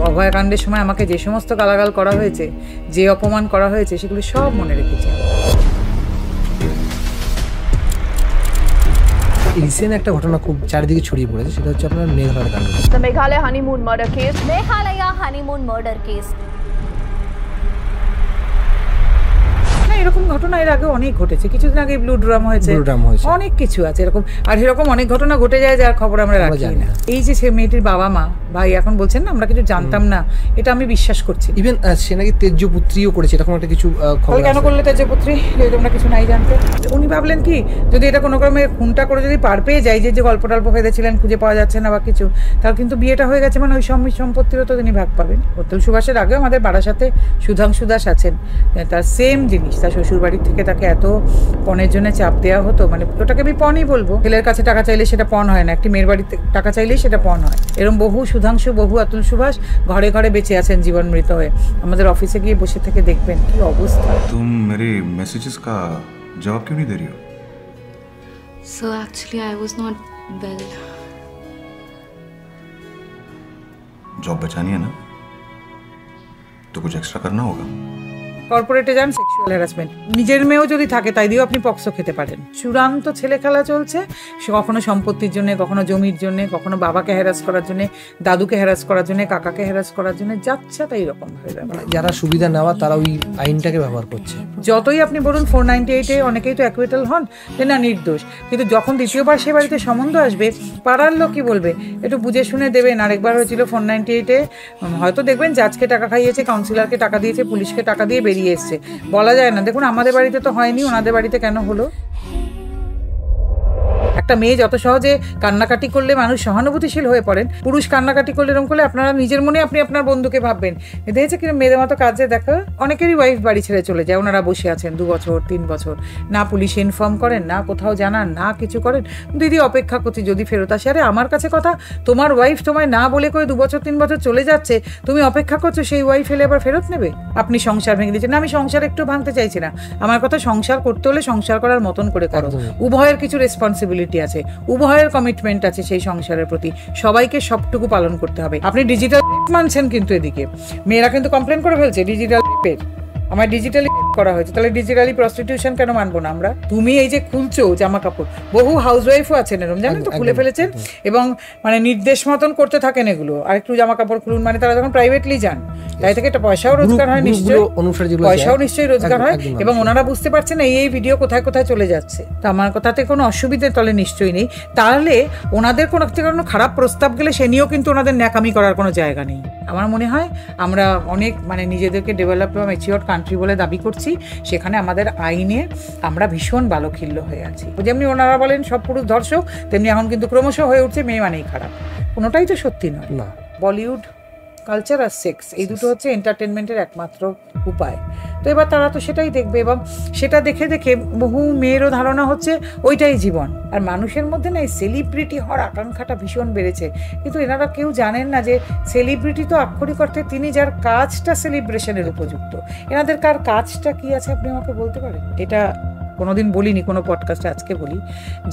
অভয়াকাণ্ডের সময় আমাকে যে সমস্ত গালাগাল করা হয়েছে, যে অপমান করা হয়েছে, সেগুলো সব মনে রেখেছি। রিসেন্ট একটা ঘটনা খুব চারিদিকে ছড়িয়ে পড়েছে, সেটা হচ্ছে আপনার মেঘালয় কাণ্ড। The Meghalaya honeymoon murder case. Meghalaya honeymoon murder case. এরকম ঘটনা এর আগে অনেক ঘটেছে। কিছুদিন আগে ব্লু ড্রাম হয়েছে, অনেক কিছু আছে এরকম। আর এরকম অনেক ঘটনা ঘটে যায় যার খবর আমরা রাখি না। এই যে সে মেয়েটির বাবা মা ভাই এখন বলছেন না আমরা কিছু জানতাম না, এটা আমি বিশ্বাস করছি। ইভেন সে নাকি তেজপুত্রীও করেছে, এরকম একটা কিছু খবর। কেন করলে তেজপুত্রী? যদি তোমরা কিছু নাই জানতে। উনি ভাবলেন কি যদি এটা কোনো ক্রমে খুনটা করে যদি পার পেয়ে যায়, যে গল্প টল্প ফেঁদেছিলেন খুঁজে পাওয়া যাচ্ছে না বা কিছু, তার কিন্তু বিয়েটা হয়ে গেছে, মানে ওই সম্পত্তিরও তো তিনি ভাগ পাবেন। অতুল সুভাষের আগেও আমাদের বারাসাতে সুধাংশু দাস আছেন, তার সেম জিনিস। তার শ্বশুর বাড়ির থেকে তাকে এত পণের জন্য চাপ দেওয়া হতো, মানে ওটাকে আমি পণই বলবো। ছেলের কাছে টাকা চাইলে সেটা পণ হয় না, একটি মেয়ের বাড়িতে টাকা চাইলেই সেটা পণ হয়। এরকম বহু সুধাংশু, বহু অতুল সুভাষ ঘরে ঘরে বেঁচে আছেন জীবন মৃত হয়ে। আমাদের অফিসে গিয়ে বসে থেকে দেখবেন কি অবস্থা। तुम मेरे मैसेजेस का जवाब क्यों नहीं दे रही हो? So actually I was not well. Job बचानी है ना, तो कुछ एक्स्ट्रा करना होगा। কর্পোরেটে যান, সেক্সুয়াল হ্যারাসমেন্ট। নিজের মেয়েও যদি থাকে তাই দিয়েও আপনি পক্সো খেতে পারেন। চূড়ান্ত ছেলে খেলা চলছে, সে কখনো সম্পত্তির জন্য, কখনো জমির জন্য, কখনো বাবাকে হ্যারাস করার জন্য, দাদুকে হ্যারাস করার জন্য, কাকাকে হ্যারাস করার জন্য, যাচ্ছে তাই রকম হয়ে যাবে। যারা সুবিধা নেওয়া তারা ওই আইনটাকে ব্যবহার করছে। যতই আপনি বলুন 498-এ অনেকেই তো অ্যাকুইটাল হন যে না নির্দোষ, কিন্তু যখন দ্বিতীয়বার সে বাড়িতে সম্বন্ধ আসবে, পাড়ার লোক কি বলবে? একটু বুঝে শুনে দেবেন। আরেকবার হয়েছিল 498-এ, হয়তো দেখবেন জাজকে টাকা খাইয়েছে, কাউন্সিলরকে টাকা দিয়েছে, পুলিশকে টাকা দিয়ে বেরিয়ে এসছে, বলা যায় না। দেখুন আমাদের বাড়িতে তো হয়নি, ওনাদের বাড়িতে কেন হলো? একটা মেয়ে যত সহজে কান্নাকাটি করলে মানুষ সহানুভূতিশীল হয়ে পড়েন, পুরুষ কান্নাকাটি করলে এরকম করলে আপনারা নিজের মনে আপনি আপনার বন্ধুকে ভাববেন। দেখেছে কিরকম মেয়েদের মতো কাজে দেখা। অনেকেরই ওয়াইফ বাড়ি ছেড়ে চলে যায়, ওনারা বসে আছেন 2 বছর 3 বছর, না পুলিশে ইনফর্ম করেন, না কোথাও জানান, না কিছু করেন। দিদি অপেক্ষা করছি যদি ফেরত আসে। আরে আমার কাছে কথা, তোমার ওয়াইফ তোমায় না বলে করে 2 বছর 3 বছর চলে যাচ্ছে, তুমি অপেক্ষা করছো সেই ওয়াইফ এলে আবার ফেরত নেবে? আপনি সংসার ভেঙে দিচ্ছেন। না, আমি সংসার একটু ভাঙতে চাইছি না। আমার কথা, সংসার করতে হলে সংসার করার মতন করে করো। উভয়ের কিছু রেসপন্সিবিলিটি আছে, উভয়ের কমিটমেন্ট আছে সেই সংসারের প্রতি, সবাইকে সবটুকু পালন করতে হবে। আপনি ডিজিটাল মানছেন, কিন্তু এদিকে মেয়েরা কিন্তু কমপ্লেন করে ফেলছে ডিজিটাল রেপের। আমার ডিজিটালি করা হয়েছে, তাহলে ডিজিটালি প্রস্টিটিউশন কেন মানবো না আমরা? তুমি এই যে খুলছো জামা কাপড়, বহু হাউসওয়াইফও আছেন এরকম, জানেন তো, খুলে ফেলেছেন এবং মানে নির্দেশ মতন করতে থাকেন এগুলো। আর একটু জামা কাপড় খুলুন, মানে তারা যখন প্রাইভেটলি যান, তাই থেকে একটা পয়সাও রোজগার হয়, নিশ্চয়ই পয়সাও নিশ্চয়ই রোজগার হয়। এবং ওনারা বুঝতে পারছেন এই ভিডিও কোথায় কোথায় চলে যাচ্ছে। তো আমার কথাতে কোনো অসুবিধে তলে নিশ্চয়ই নেই। তাহলে ওনাদের কোনো খারাপ প্রস্তাব গেলে সে নিয়েও কিন্তু ওনাদের ন্যাকামি করার কোনো জায়গা নেই। আমার মনে হয় আমরা অনেক মানে নিজেদেরকে ডেভেলপ বা ম্যাচিওর কান্ট্রি বলে দাবি করছি, সেখানে আমাদের আইনে আমরা ভীষণ বালখিল্য হয়ে আছি। যেমনি ওনারা বলেন সব পুরুষ ধর্ষক, তেমনি এখন কিন্তু ক্রমশ হয়ে উঠছে মেয়ে মানেই খারাপ। কোনোটাই তো সত্যি নয়। বলিউড কালচার আর সেক্স, এই দুটো হচ্ছে এন্টারটেনমেন্টের একমাত্র উপায়। তো এবার তারা তো সেটাই দেখবে, এবং সেটা দেখে দেখে বহু মেয়েরও ধারণা হচ্ছে ওইটাই জীবন। আর মানুষের মধ্যে না এই সেলিব্রিটি হওয়ার আকাঙ্ক্ষাটা ভীষণ বেড়েছে, কিন্তু এনারা কেউ জানেন না যে সেলিব্রিটি তো আক্ষরিক অর্থে তিনি যার কাজটা সেলিব্রেশনের উপযুক্ত। এনাদের কার কাজটা কি আছে আপনি আমাকে বলতে পারেন? এটা কোনোদিন বলিনি কোনো পডকাস্টে, আজকে বলি।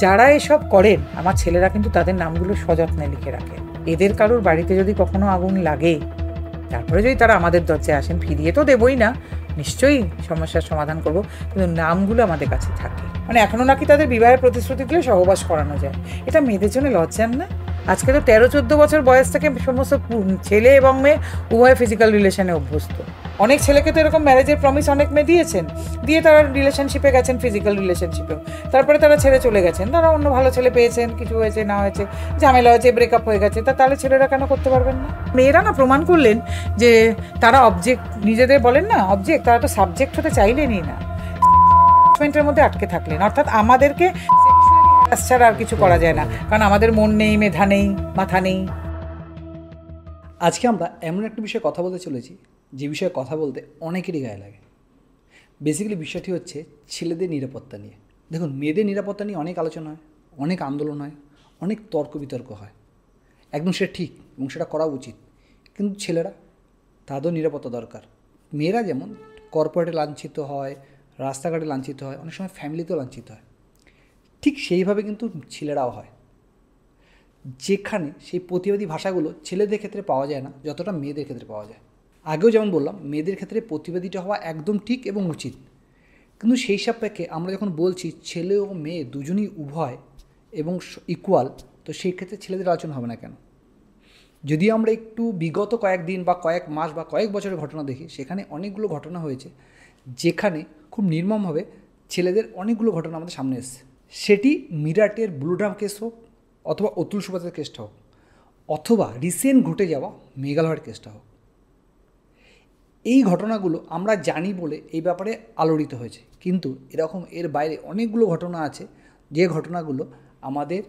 যারা এসব করেন আমার ছেলেরা কিন্তু তাদের নামগুলো সযত্নে লিখে রাখে। এদের কারোর বাড়িতে যদি কখনো আগুন লাগে, তারপরে যদি তারা আমাদের দরজায় আসেন, ফিরিয়ে তো দেবই না, নিশ্চয়ই সমস্যার সমাধান করব, কিন্তু নামগুলো আমাদের কাছে থাকে। মানে এখনও নাকি তাদের বিবাহের প্রতিশ্রুতি দিলে সহবাস করানো যায়। এটা মেয়েদের জন্য লজ্জার না? আজকে তো 13-14 বছর বয়স থেকে সমস্ত ছেলে এবং মেয়ে উভয় ফিজিক্যাল রিলেশনে অভ্যস্ত। অনেক ছেলেকে তো এরকম ম্যারেজের প্রমিস অনেক মেয়ে দিয়েছেন, দিয়ে তারা রিলেশনশিপে গেছেন, ফিজিক্যাল রিলেশনশিপেও, তারপরে তারা ছেড়ে চলে গেছেন। তারা অন্য ভালো ছেলে পেয়েছেন, কিছু হয়েছে না হয়েছে, ঝামেলা হয়েছে, ব্রেকআপ হয়ে গেছে, তাহলে ছেলেরা কেন করতে পারবেন না? মেয়েরা না প্রমাণ করলেন যে তারা অবজেক্ট, নিজেদের বলেন না অবজেক্ট, তারা তো সাবজেক্ট হতে চাইলেনই না, এর মধ্যে আটকে থাকলেন। অর্থাৎ আমাদেরকে ছাড়া আর কিছু করা যায় না, কারণ আমাদের মন নেই, মেধা নেই, মাথা নেই। আজকে আমরা এমন একটা বিষয়ে কথা বলতে চলেছি যে বিষয়ে কথা বলতে অনেকেরই গায়ে লাগে। বেসিক্যালি বিষয়টি হচ্ছে ছেলেদের নিরাপত্তা নিয়ে। দেখুন, মেয়েদের নিরাপত্তা নিয়ে অনেক আলোচনা হয়, অনেক আন্দোলন হয়, অনেক তর্ক বিতর্ক হয়, একদম সেটা ঠিক এবং সেটা করা উচিত। কিন্তু ছেলেরা, তাদেরও নিরাপত্তা দরকার। মেয়েরা যেমন কর্পোরেটে লাঞ্ছিত হয়, রাস্তাঘাটে লাঞ্ছিত হয়, অনেক সময় ফ্যামিলিতেও লাঞ্ছিত হয়, ঠিক সেইভাবে কিন্তু ছেলেরাও হয়। যেখানে সেই প্রতিবাদী ভাষাগুলো ছেলেদের ক্ষেত্রে পাওয়া যায় না যতটা মেয়েদের ক্ষেত্রে পাওয়া যায়। আগেও যেমন বললাম মেয়েদের ক্ষেত্রে প্রতিবাদীটা হওয়া একদম ঠিক এবং উচিত, কিন্তু সেই সাপেক্ষে আমরা যখন বলছি ছেলে ও মেয়ে দুজনই উভয় এবং ইকুয়াল, তো সেই ক্ষেত্রে ছেলেদের আলোচনা হবে না কেন? যদি আমরা একটু বিগত কয়েকদিন বা কয়েক মাস বা কয়েক বছরের ঘটনা দেখি, সেখানে অনেকগুলো ঘটনা হয়েছে যেখানে খুব নির্মমভাবে ছেলেদের অনেকগুলো ঘটনা আমাদের সামনে এসেছে। সেটি মিরাটের ব্লুড্রাম কেস হোক, অথবা অতুল সুব্রতের কেসটা হোক, অথবা রিসেন্ট ঘটে যাওয়া মেঘালয়ের কেসটা হোক। এই ঘটনাগুলো আমরা জানি বলে এই ব্যাপারে আলোড়িত হয়েছে, কিন্তু এর বাইরে অনেকগুলো ঘটনা আছে যে ঘটনাগুলো আমাদের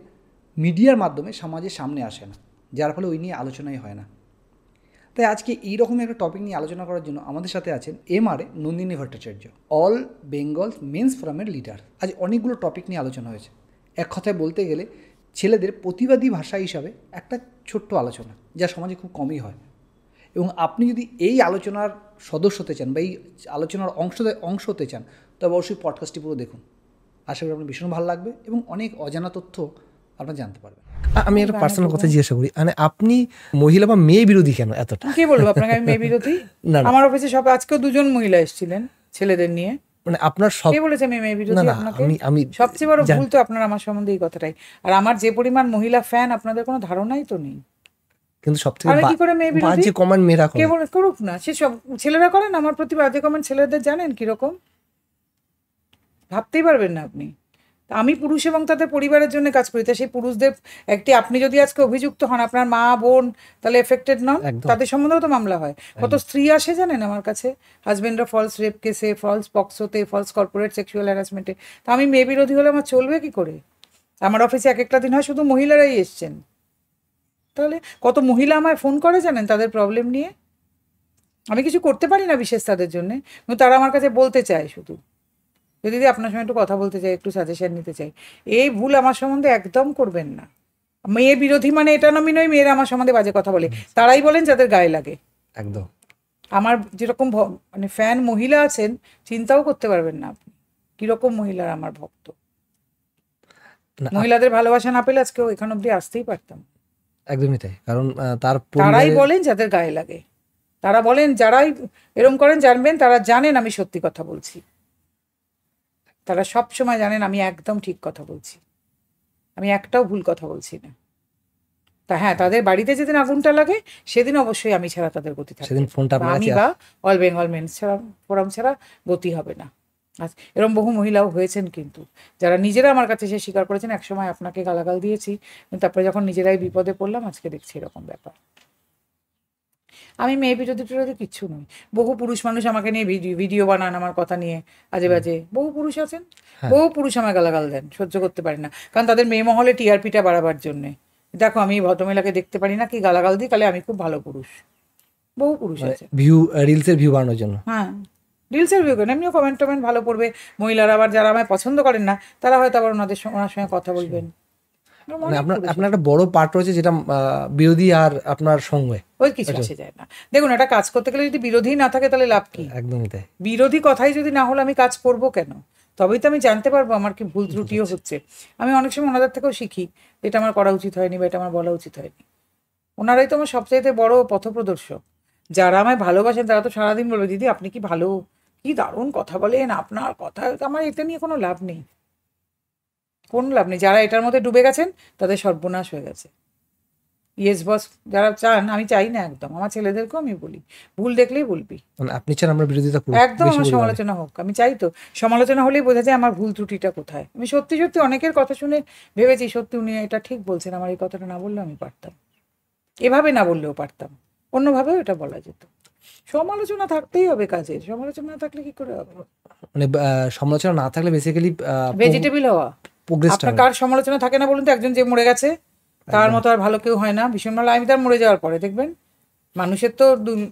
মিডিয়ার মাধ্যমে সমাজের সামনে আসে না, যার ফলে ওই নিয়ে আলোচনাই হয় না। তাই আজকে এইরকমই একটা টপিক নিয়ে আলোচনা করার জন্য আমাদের সাথে আছেন MRA Nandini Bhattacharya, all Bengal mens ফোরামের লিডার। আজ অনেকগুলো টপিক নিয়ে আলোচনা হয়েছে। এক কথায় বলতে গেলে ছেলেদের প্রতিবাদী ভাষা হিসাবে একটা ছোট্ট আলোচনা, যা সমাজে খুব কমই হয়। এবং আপনি যদি এই আলোচনার সদস্য হতে চান বা এই আলোচনার অংশ হতে চান, তবে অবশ্যই পডকাস্টটি পুরো দেখুন। আশা করি আপনার ভীষণ ভালো লাগবে এবং অনেক অজানা তথ্য আপনারা জানতে পারবেন। আমি একটা পার্সোনাল কথা জিজ্ঞাসা করি, মানে আপনি মহিলা বা মেয়ে বিরোধী কেন এতটা? কি বলবো আপনাকে, আমি মেয়ে বিরোধী? না, আমার অফিসে সব আজকেও 2জন মহিলা এসেছিলেন ছেলেদের নিয়ে। মানে আপনার সব কে বলেছে আমি মেয়ে বিরোধী? আপনাকে আমি সবচেয়ে বড় ভুল তো আপনার আমার সম্বন্ধে এই কথাটাই। আর আমার যে পরিমাণ মহিলা ফ্যান আপনাদের কোনো ধারণাই তো নেই। কিন্তু সবথেকে আমি কি করে মেয়ে বিরোধী? বাজে কমেন্ট মেয়েরা করে। কে বলে করুক না, সে সব ছেলেরা করেন আমার প্রতি বাজে কমেন্ট। ছেলেদের জানেন কিরকম, ভাবতেই পারবেন না আপনি। আমি পুরুষ এবং তাদের পরিবারের জন্য কাজ করি, তাই সেই পুরুষদের আপনি যদি আজকে অভিযুক্ত হন, আপনার মা বোন তাহলে এফেক্টেড নন? তাদের সম্বন্ধেও তো মামলা হয়। কত স্ত্রী আসে জানেন আমার কাছে, হাজবেন্ডরা ফলস রেপ কেসে, ফলস পক্সোতে, ফলস কর্পোরেট সেক্সুয়াল হ্যারাসমেন্টে। তা আমি মেয়ে বিরোধী হলে আমার চলবে কি করে? আমার অফিসে একটা দিন হয় শুধু মহিলারাই এসছেন, তাহলে কত মহিলা আমায় ফোন করে জানেন তাদের প্রবলেম নিয়ে। আমি কিছু করতে পারি না বিশেষ তাদের জন্যে, কিন্তু তারা আমার কাছে বলতে চায় শুধু, দিদি আপনার সঙ্গে একটু কথা বলতে চাই, একটু সাজেশন নিতে চাই। এই ভুল আমার সম্বন্ধে একদম করবেন না। মেয়ে বিরোধী মানে এটা নয় মেয়েরা আমার সম্বন্ধে বাজে কথা বলে, তারাই বলেন যাদের গায়ে লাগে। একদম আমার যেরকম মানে ফ্যান মহিলা আছেন, চিন্তাও করতে পারবেন না আপনি কিরকম মহিলার আমার ভক্ত। মহিলাদের ভালোবাসা না পেলে আজকেও এখান অব্দি আসতেই পারতাম। একদমই তাই, কারণ তারাই বলেন যাদের গায়ে লাগে, তারা বলেন যারাই এরকম করেন জানবেন, তারা জানেন আমি সত্যি কথা বলছি, তারা সব সময় জানেন আমি একদম ঠিক কথা বলছি, আমি একটাও ভুল কথা বলছি না। তা হ্যাঁ, তাদের বাড়িতে যেদিন আগুনটা লাগে সেদিন অবশ্যই আমি ছাড়া তাদের গতি থাকবে, আমি বা অল বেঙ্গল মেন্স ছাড়া ফোরাম ছাড়া গতি হবে না। আচ্ছা, এরকম বহু মহিলাও হয়েছেন কিন্তু যারা নিজেরা আমার কাছে এসে স্বীকার করেছেন একসময় আপনাকে গালাগাল দিয়েছি, তারপরে যখন নিজেরাই বিপদে পড়লাম আজকে দেখছি এরকম ব্যাপার। আমি মেয়ে বিরোধী কিচ্ছু নই। বহু পুরুষ মানুষ আমাকে নিয়ে ভিডিও বানান আমার কথা নিয়ে আজে বাজে, বহু পুরুষ আছেন, বহু পুরুষ আমায় গালাগাল দেন, সহ্য করতে পারি না, কারণ তাদের মেয়ে মহলে টিআরপিটা বাড়াবার জন্যে। দেখো আমি ভদ্রমহিলাকে দেখতে পারি না, কি গালাগাল দিই, তাহলে আমি খুব ভালো পুরুষ। বহু পুরুষ আছে রিলসের ভিউ বাড়ানোর জন্য। হ্যাঁ, রিলসের ভিউ কেন, এমনিও কমেন্ট টমেন্ট ভালো পড়বে। মহিলারা আবার যারা আমায় পছন্দ করেন না তারা হয়তো আবার ওনার সঙ্গে কথা বলবেন। আপনার একটা বড় পার্ট রয়েছে যেটা বিরোধী আর আপনার সঙ্গে ওই কিছু আসে যায় না। দেখুন, একটা কাজ করতে গেলে যদি বিরোধী না থাকে তাহলে লাভ কি? একদমই তাই। বিরোধী কথাই যদি না হলে আমি কাজ করব কেন? তবেই তো আমি জানতে পারবো আমার কি ভুল ত্রুটিও হচ্ছে। আমি অনেক সময় ওনাদের থেকেও শিখি, এটা আমার করা উচিত হয়নি বা এটা আমার বলা উচিত হয়নি। ওনারাই তো আমার সবচাইতে বড় পথপ্রদর্শক। যারা আমায় ভালোবাসেন তারা তো সারাদিন বলবে দিদি আপনি কি ভালো, কি দারুণ কথা বলেন, আপনার কথা। আমার এটা নিয়ে কোনো লাভ নেই, কোনো লাভ নেই। যারা এটার মধ্যে ডুবে গেছেন তাদের সর্বনাশ হয়ে গেছে। ইয়েস বস যারা চান, আমি চাই না একদম। আমার ছেলেদেরকেও আমি বলি, ভুল দেখলেই বলবি, আপনি চান আমরা বিরোধিতা করি, একদম আমার সমালোচনা হোক। আমি চাই তো সমালোচনা হলেই বোঝা যায় আমার ভুল ত্রুটিটা কোথায়। আমি সত্যি সত্যি অনেকের কথা শুনে ভেবেছি সত্যি উনি এটা ঠিক বলছেন, আমার এই কথাটা না বললেও আমি পারতাম, এভাবে না বললেও পারতাম, অন্যভাবেও এটা বলা যেত। সমালোচনা থাকতেই হবে কাজের, সমালোচনা না থাকলে কি করে হবে? মানে সমালোচনা না থাকলে বেসিক্যালি ভেজিটেবল হওয়া। আপনার কার সমালোচনা থাকে না বলুন তো? একজন যে মরে গেছে তার মতো আর ভালো কেউ হয় না, ভীষণ ভালো। আমি তার মরে যাওয়ার পরে দেখবেন মানুষের তো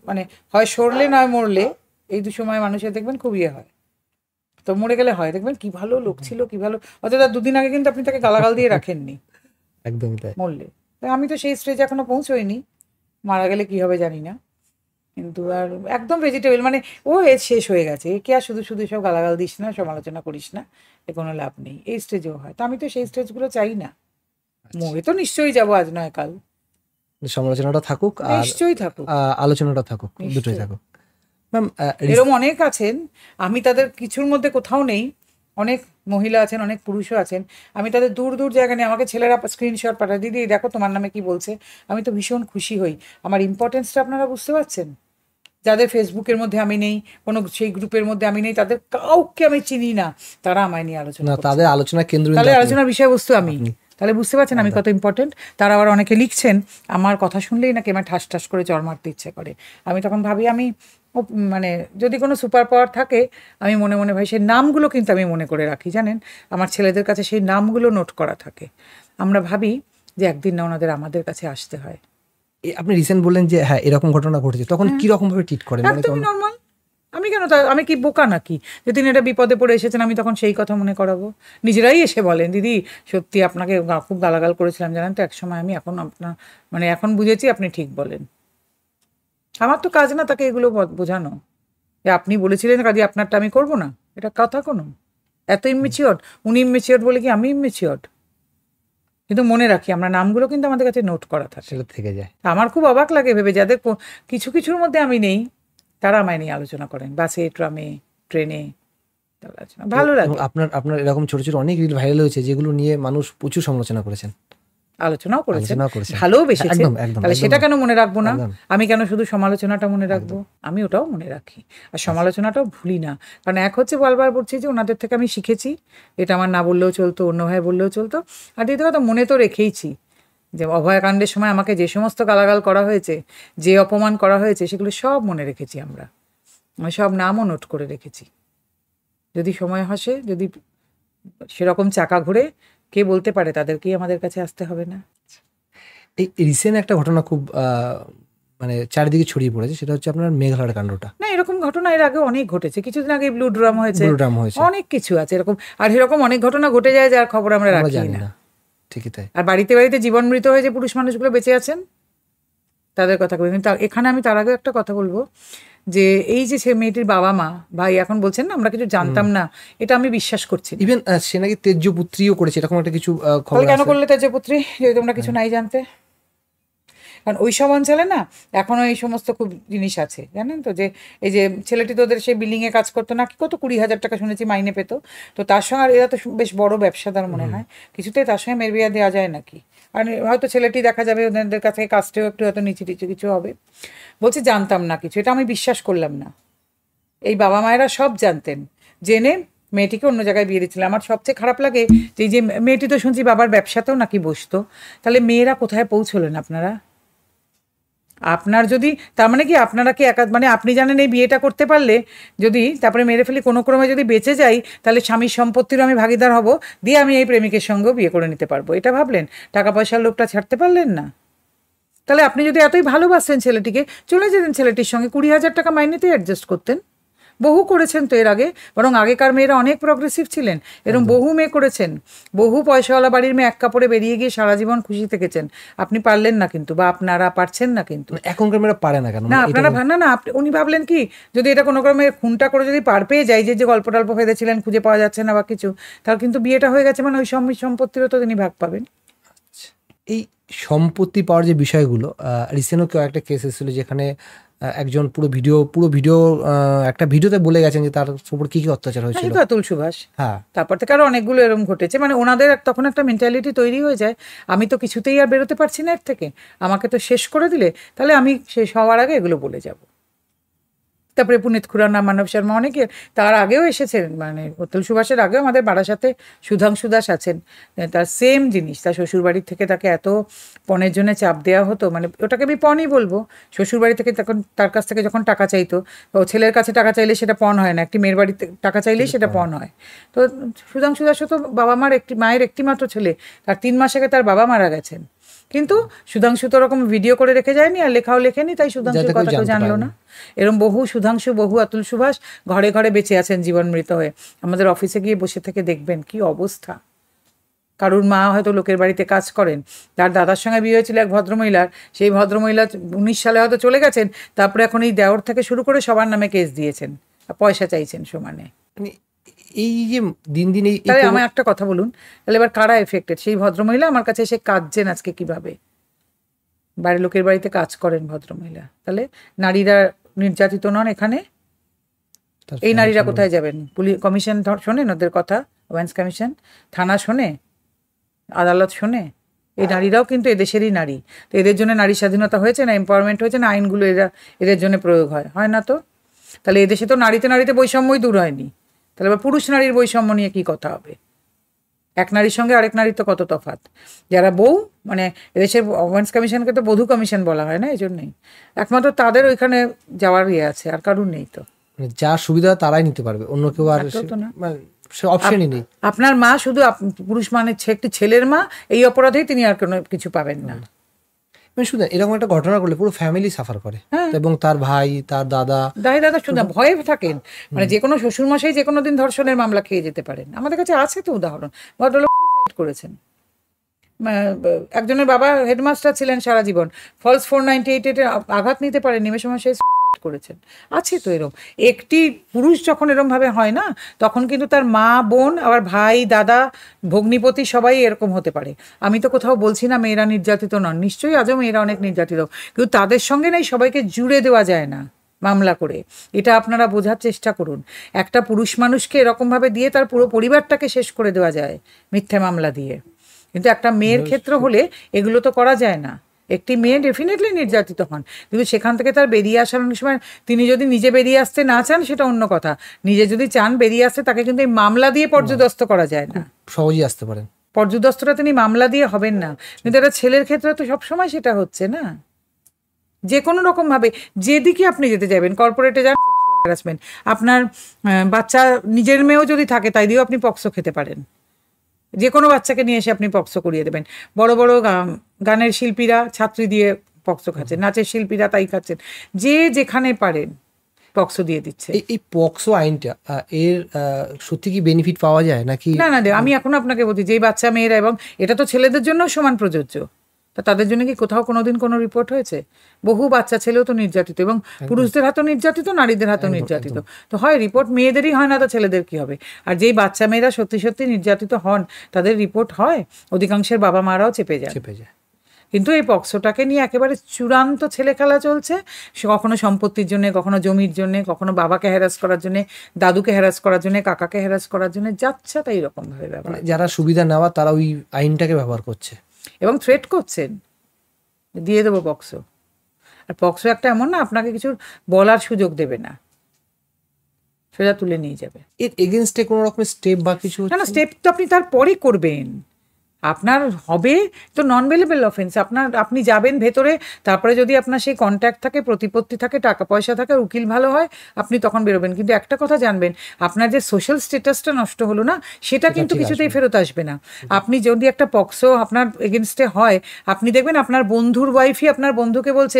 মানে হয় সরলে নয় মরলে, এই দু সময় মানুষের দেখবেন খুব ইয়ে হয়। তো মরে গেলে হয় দেখবেন কি ভালো লোক ছিল, কি ভালো, অথচ তার দুদিন আগে কিন্তু আপনি তাকে গালাগাল দিয়ে রাখেননি, একদমই তাই। মরলে। আমি তো সেই স্টেজে এখনো পৌঁছইনি, মারা গেলে কি হবে জানি না, কিন্তু আর একদম ভেজিটেবল মানে ও এজ শেষ হয়ে গেছে, একে আর শুধু শুধু সব গালাগাল দিস না, সমালোচনা করিস না, এ কোনো লাভ নেই, এই স্টেজেও হয়। তো আমি তো সেই স্টেজগুলো চাই না, মোহে তো নিশ্চয়ই যাবো, আজ নয় কাল। সমালোচনাটা থাকুক আর নিশ্চয়ই থাকুক, আলোচনাটা থাকুক, দুটোই নিশ্চয়ই। থাকুক। ম্যাম এরকম অনেক আছেন, আমি তাদের কিছুর মধ্যে কোথাও নেই। অনেক মহিলা আছেন, অনেক পুরুষও আছেন, আমি তাদের দূর দূর জায়গা নিয়ে, আমাকে ছেলেরা স্ক্রিনশট পাঠায়, দিদি দেখো তোমার নামে কি বলছে। আমি তো ভীষণ খুশি হই। আমার ইম্পর্টেন্সটা আপনারা বুঝতে পারছেন? যাদের ফেসবুকের মধ্যে আমি নেই, কোনো সেই গ্রুপের মধ্যে আমি নেই, তাদের কাউকে আমি চিনি না, তারা আমায় নিয়ে আলোচনা না, করছে। তাদের আলোচনা কেন্দ্র তাহলে আলোচনার বিষয়বস্তু আমি, তাহলে বুঝতে পারছেন আমি কত ইম্পর্টেন্ট। তারা আবার অনেকে লিখছেন, আমার কথা শুনলেই নাকি আমার ঠাস ঠাস করে চড় মারতে ইচ্ছে করে। আমি তখন ভাবি আমি মানে যদি কোনো সুপার পাওয়ার থাকে, আমি মনে মনে ভাই সেই নামগুলো কিন্তু আমি মনে করে রাখি, জানেন, আমার ছেলেদের কাছে সেই নামগুলো নোট করা থাকে। আমরা ভাবি যে একদিন না ওনাদের আমাদের কাছে আসতে হয়। আপনি রিসেন্ট বললেন যে হ্যাঁ এরকম ঘটনা ঘটেছে, তখন কি রকম ভাবে ট্রিট করেন? মানে একদমই নর্মাল। আমি কেন আমি কি বোকা নাকি যে তিনি এটা বিপদে পড়ে এসেছেন আমি তখন সেই কথা মনে করাবো? নিজেরাই এসে বলেন, দিদি সত্যি আপনাকে খুব গালাগাল করেছিলাম জানেন তো এক সময়, আমি এখন আপনার মানে এখন বুঝেছি আপনি ঠিক বলেন। আমার তো কাজ না তাকে এগুলো বোঝানো যে আপনি বলেছিলেন কাজে আপনারটা আমি করবো না, এটা কথা কোনো? এত ইমেচিওর? উনি ইমেচিওর বলে কি আমি ইমেচিওর? কিন্তু মনে রাখি আমরা নামগুলো কিন্তু আমাদের কাছে নোট করা থাকে, সেটা থেকে যায়। আমার খুব অবাক লাগে ভেবে যাদের কিছু কিছুর মধ্যে আমি নেই, তারা আমায় নিয়ে আলোচনা করেন, বাসে, ট্রামে, ট্রেনে, আলোচনা ভালো লাগে। আপনার এরকম ছোট ছোট অনেক রিল ভাইরাল হয়েছে যেগুলো নিয়ে মানুষ প্রচুর সমালোচনা করেছেন, আলোচনাও করেছেন, আলোচনাও করেছেন। ভালোও বেসেছেন। একদম, একদম, তাহলে একদম। সেটা কেন মনে রাখবো না? একদম। আমি কেন শুধু সমালোচনাটা মনে রাখবো? আমি ওটাও মনে রাখি, আর সমালোচনাটাও ভুলি না। কারণ এক হচ্ছে বারবার বলছি যে ওনাদের থেকে আমি শিখেছি, এটা আমার না বললেও চলতো, অন্য ভাই বললেও চলতো। আর দ্বিতীয় কথা, মনে তো রেখেইছি যে অভয়াকাণ্ডের সময় আমাকে যে সমস্ত গালাগাল করা হয়েছে, যে অপমান করা হয়েছে, সেগুলো সব মনে রেখেছি আমরা। আমি সব নামও নোট করে রেখেছি। যদি সময় আসে, যদি সেরকম চাকা ঘুরে, কে বলতে পারে তাদেরকেই আমাদের কাছে আসতে হবে না? এই রিসেন্ট একটা ঘটনা খুব মানে চারিদিকে ছড়িয়ে পড়েছে, সেটা হচ্ছে আপনার মেঘালয়ের কাণ্ডটা। না, এরকম ঘটনা এর আগে অনেক ঘটেছে। কিছুদিন আগে ব্লু ড্রাম হয়েছে, ব্লু ড্রাম হয়েছে, অনেক কিছু আছে এরকম। আর এরকম অনেক ঘটনা ঘটে যায় যার খবর আমরা আমরা রাখি জানি না। না। ঠিকই তাই। আর বাড়িতে বাড়িতে জীবন মৃত হয়ে যে পুরুষ মানুষগুলো বেঁচে আছেন তাদের কথা বলি। কিন্তু এখানে আমি তার আগে একটা কথা বলবো, যে এই যে সে মেয়েটির বাবা মা ভাই এখন বলছেন না আমরা কিছু জানতাম না, এটা আমি বিশ্বাস করছি না। ইভেন সে নাকি তেজ্যপুত্রীও করেছে, এরকম একটা কিছু খবর তাহলে কেন আছে। করলে তেজপুত্রী, যদি তোমরা কিছু নাই জানতে? কারণ ওই সব অঞ্চলে না এখনো এই সমস্ত খুব জিনিস আছে, জানেন তো, যে এই যে ছেলেটি তো ওদের সেই বিল্ডিংয়ে কাজ করতো না, কি কত 20,000 টাকা শুনেছি মাইনে পেতো। তো তার সঙ্গে, আর এরা তো বেশ বড় ব্যবসাদার মনে হয়, কিছুতেই তার সঙ্গে মেয়ের বিয়ে দেওয়া যায় নাকি? আর হয়তো ছেলেটি দেখা যাবে ওদের কাছে কাজটাও একটু হয়তো নিচে টিচে কিছু হবে। বলছে জানতাম না কিছু, এটা আমি বিশ্বাস করলাম না। এই বাবা মায়েরা সব জানতেন, জেনে মেয়েটিকে অন্য জায়গায় বিয়ে দিচ্ছিল। আমার সবচেয়ে খারাপ লাগে যে এই যে মেয়েটি তো শুনছি বাবার ব্যবসাতেও নাকি বসতো, তাহলে মেয়েরা কোথায় পৌঁছলেন আপনারা? আপনার যদি তার মানে কি আপনারা কি মানে আপনি জানেন এই বিয়েটা করতে পারলে যদি তারপরে মেরে ফেলি কোনো ক্রমে যদি বেঁচে যাই, তাহলে স্বামীর সম্পত্তিরও আমি ভাগিদার হব, দিয়ে আমি এই প্রেমিকের সঙ্গেও বিয়ে করে নিতে পারবো, এটা ভাবলেন? টাকা পয়সার লোকটা ছাড়তে পারলেন না? তাহলে আপনি যদি এতই ভালোবাসেন ছেলেটিকে, চলে যেতেন ছেলেটির সঙ্গে, 20,000 টাকা মাইনেতেই অ্যাডজাস্ট করতেন। বহু করেছেন তো এর আগে, বরং আগেকার মেয়েরা অনেক প্রগ্রেসিভ ছিলেন, এরকম বহু মেয়ে করেছেন। বহু পয়সাওয়ালা বাড়ির মেয়ে এক কাপড়ে বেরিয়ে গিয়ে সারা জীবন খুশি থেকেছেন। আপনি পারলেন না কিন্তু, বা আপনারা পারছেন না কিন্তু। এখনকার মেয়েরা পারে না কেন? না আপনারা না উনি ভাবলেন কি, যদি এটা কোনো ক্রমে খুনটা করে যদি পার পেয়ে যায়, যে যে গল্প টল্প ফেলেছিলেন খুঁজে পাওয়া যাচ্ছে না বা কিছু, তাহলে কিন্তু বিয়েটা হয়ে গেছে, মানে ওই সম্পত্তিরও তো তিনি ভাগ পাবেন। এই সম্পত্তি পাওয়ার যে বিষয়গুলো, রিসেন্টও কেউ একটা কেস এসেছিল যেখানে একজন পুরো ভিডিও একটা ভিডিওতে বলে গেছেন যে তার উপর কি কি অত্যাচার হয়েছিল। তো অতুল সুভাষ, হ্যাঁ, তারপর থেকে আরো অনেকগুলো এরকম ঘটেছে। মানে ওনাদের তখন একটা মেন্টালিটি তৈরি হয়ে যায়, আমি তো কিছুতেই আর বেরোতে পারছি না এর থেকে, আমাকে তো শেষ করে দিলে, তাহলে আমি শেষ হওয়ার আগে এগুলো বলে যাব। তারপরে পুনিত খুরানা, মানব শর্মা, অনেকে তার আগেও এসেছেন, মানে অতুল সুভাষের আগেও আমাদের সাথে সুধাংশু দাস আছেন, তার সেম জিনিস। তার শ্বশুরবাড়ির থেকে তাকে এত পণের জন্য চাপ দেওয়া হতো, মানে ওটাকে আমি পণই বলবো। শ্বশুরবাড়ি থেকে তখন তার কাছ থেকে যখন টাকা চাইতো, ও ছেলের কাছে টাকা চাইলে সেটা পণ হয় না, একটি মেয়ের বাড়িতে টাকা চাইলেই সেটা পণ হয়। তো সুধাংশু দাসও তো মায়ের একটিমাত্র ছেলে, তার 3 মাস আগে তার বাবা মারা গেছেন, কিন্তু সুধাংশু তো ওরকম ভিডিও করে রেখে যায়নি আর লেখাও লেখেনি, তাই সুধাংশুর কথা কেউ জানলো না। এরকম বহু সুধাংশু, বহু অতুল সুভাষ ঘরে ঘরে বেঁচে আছেন জীবন মৃত হয়ে। আমাদের অফিসে গিয়ে বসে থেকে দেখবেন কি অবস্থা। কারুর মা হয়তো লোকের বাড়িতে কাজ করেন, তার দাদার সঙ্গে বিয়ে হয়েছিল এক ভদ্রমহিলার, সেই ভদ্রমহিলা 19 সালে হয়তো চলে গেছেন, তারপরে এখন এই দেওর থেকে শুরু করে সবার নামে কেস দিয়েছেন, পয়সা চাইছেন সমানে। এই যে দিন দিন এই তাহলে আমার একটা কথা বলুন, তাহলে এবার কারা এফেক্টেড? সেই ভদ্রমহিলা আমার কাছে এসে কাঁদছেন আজকে কিভাবে, বাড়ির লোকের বাড়িতে কাজ করেন ভদ্রমহিলা, তাহলে নারীরা নির্যাতিত নন এখানে? এই নারীরা কোথায় যাবেন? পুলিশ কমিশন শোনেন ওদের কথা, ওমেন্স কমিশন, থানা শোনে, আদালত শোনে? এই নারীরাও কিন্তু এদেশেরই নারী। তো এদের জন্য নারী স্বাধীনতা হয়েছে না, এম্পাওয়ারমেন্ট হয়েছে না, আইনগুলো এদের জন্য প্রয়োগ হয় না? তো তাহলে এদেশে তো নারীতে নারীতে বৈষম্যই দূর হয়নি, তাহলে এবার পুরুষ নারীর বৈষম্য নিয়ে কি কথা হবে? এক নারীর সঙ্গে আরেক নারীর তো কত তফাৎ। যারা বউ, মানে এদেশের ওমেন্স কমিশনকে তো বধূ কমিশন বলা হয় না, এই জন্যই একমাত্র তাদের ওইখানে যাওয়ার আছে, আর কারুর নেই। তো যার সুবিধা তারাই নিতে পারবে, অন্য কেউ আর সে অপশনই নেই। আপনার মা শুধু পুরুষ মানে একটি ছেলের মা, এই অপরাধেই তিনি আর কোনো কিছু পাবেন না। শুধু এরকম একটা ঘটনা করলে পুরো ফ্যামিলি সাফার করে, এবং তার ভাই, তার দাদা শুধু ভয়ে থাকেন, মানে যে কোনো শ্বশুরমশাই যে কোনো দিন ধর্ষণের মামলা খেয়ে যেতে পারেন। আমাদের কাছে আছে তো উদাহরণ, ভদ্রলোক করেছেন। একজনের বাবা হেডমাস্টার ছিলেন সারা জীবন, ফলস 498 আঘাত নিতে পারেন, নিমেষ মশাই করেছেন। আছে তো এরকম। একটি পুরুষ যখন এরকম ভাবে হয় না, তখন কিন্তু তার মা, বোন, আবার ভাই, দাদা, ভগ্নিপতি সবাই এরকম হতে পারে। আমি তো কোথাও বলছি না মেয়েরা নির্যাতিত নন, নিশ্চয়ই আজও মেয়েরা অনেক নির্যাতিত, কিন্তু তাদের সঙ্গে নেই সবাইকে জুড়ে দেওয়া যায় না মামলা করে। এটা আপনারা বোঝার চেষ্টা করুন। একটা পুরুষ মানুষকে এরকমভাবে দিয়ে তার পুরো পরিবারটাকে শেষ করে দেওয়া যায় মিথ্যে মামলা দিয়ে, কিন্তু একটা মেয়ের ক্ষেত্র হলে এগুলো তো করা যায় না। একটি মেয়ে ডেফিনেটলি নির্যাতিত হন, কিন্তু সেখান থেকে তার বেরিয়ে আসার অনেক সময়, তিনি যদি নিজে বেরিয়ে আসতে না চান সেটা অন্য কথা, নিজে যদি চান বেরিয়ে আসতে, তাকে কিন্তু এই মামলা দিয়ে পর্যদস্ত করা যায় না, সহজেই আসতে পারেন। পর্যদস্তটা তিনি মামলা দিয়ে হবেন না, কিন্তু একটা ছেলের ক্ষেত্রে তো সবসময় সেটা হচ্ছে না। যে কোনো রকম ভাবে যেদিকে আপনি যেতে যাবেন, কর্পোরেটে যান, হ্যারাসমেন্ট, আপনার বাচ্চা নিজের মেয়েও যদি থাকে তাই দিয়েও আপনি পক্সো খেতে পারেন। যে কোনো বাচ্চাকে নিয়ে এসে আপনি পক্সো করিয়ে দেবেন। বড় বড় গানের শিল্পীরা ছাত্রী দিয়ে পক্সো খাচ্ছেন, নাচের শিল্পীরা তাই খাচ্ছেন, যে যেখানে পারেন পক্সো দিয়ে দিচ্ছে। এই পক্সো আইনটা এর সত্যি কি বেনিফিট পাওয়া যায় নাকি? না, আমি এখন আপনাকে বলছি, যেই বাচ্চা মেয়েরা, এবং এটা তো ছেলেদের জন্য সমান প্রযোজ্য, তা তাদের জন্য কি কোথাও কোনোদিন কোনো রিপোর্ট হয়েছে? বহু বাচ্চা ছেলেও তো নির্যাতিত, এবং পুরুষদের হাতেও নির্যাতিত, নারীদের হাতেও নির্যাতিত। তো হয় রিপোর্ট মেয়েদেরই হয় না, তো ছেলেদের কি হবে? আর যেই বাচ্চা মেয়েরা সত্যি সত্যি নির্যাতিত হন, তাদের রিপোর্ট হয়, অধিকাংশের বাবা মারাও চেপে যায়। কিন্তু এই পক্সোটাকে নিয়ে একেবারে চূড়ান্ত ছেলে খেলা চলছে। সে কখনো সম্পত্তির জন্য, কখনো জমির জন্য, কখনো বাবাকে হ্যারাস করার জন্য, দাদুকে হ্যারাস করার জন্য, কাকাকে হ্যারাস করার জন্য, যাচ্ছে তাই রকম ভাবে ব্যবহার। যারা সুবিধা নেওয়া তারা ওই আইনটাকে ব্যবহার করছে এবং থ্রেট করছেন, দিয়ে দেবো পক্সো। আর পক্সো একটা এমন না, আপনাকে কিছু বলার সুযোগ দেবে না, সোজা তুলে নিয়ে যাবে। এর এগেনস্টে কোনো রকমের স্টেপ বা কিছু? না, স্টেপ তো আপনি তারপরে করবেন। আপনার হবে তো নন বেলেবল অফেন্স, আপনি যাবেন ভেতরে, তারপরে যদি আপনার সেই কন্ট্যাক্ট থাকে, প্রতিপত্তি থাকে, টাকা পয়সা থাকে, উকিল ভালো হয়, আপনি তখন বেরোবেন। কিন্তু একটা কথা জানবেন, আপনার যে সোশ্যাল স্ট্যাটাসটা নষ্ট হলো না, সেটা কিন্তু কিছুতেই ফেরত আসবে না। আপনি যদি একটা পক্সো আপনার এগেনস্টে হয়, আপনি দেখবেন আপনার বন্ধুর ওয়াইফই আপনার বন্ধুকে বলছে,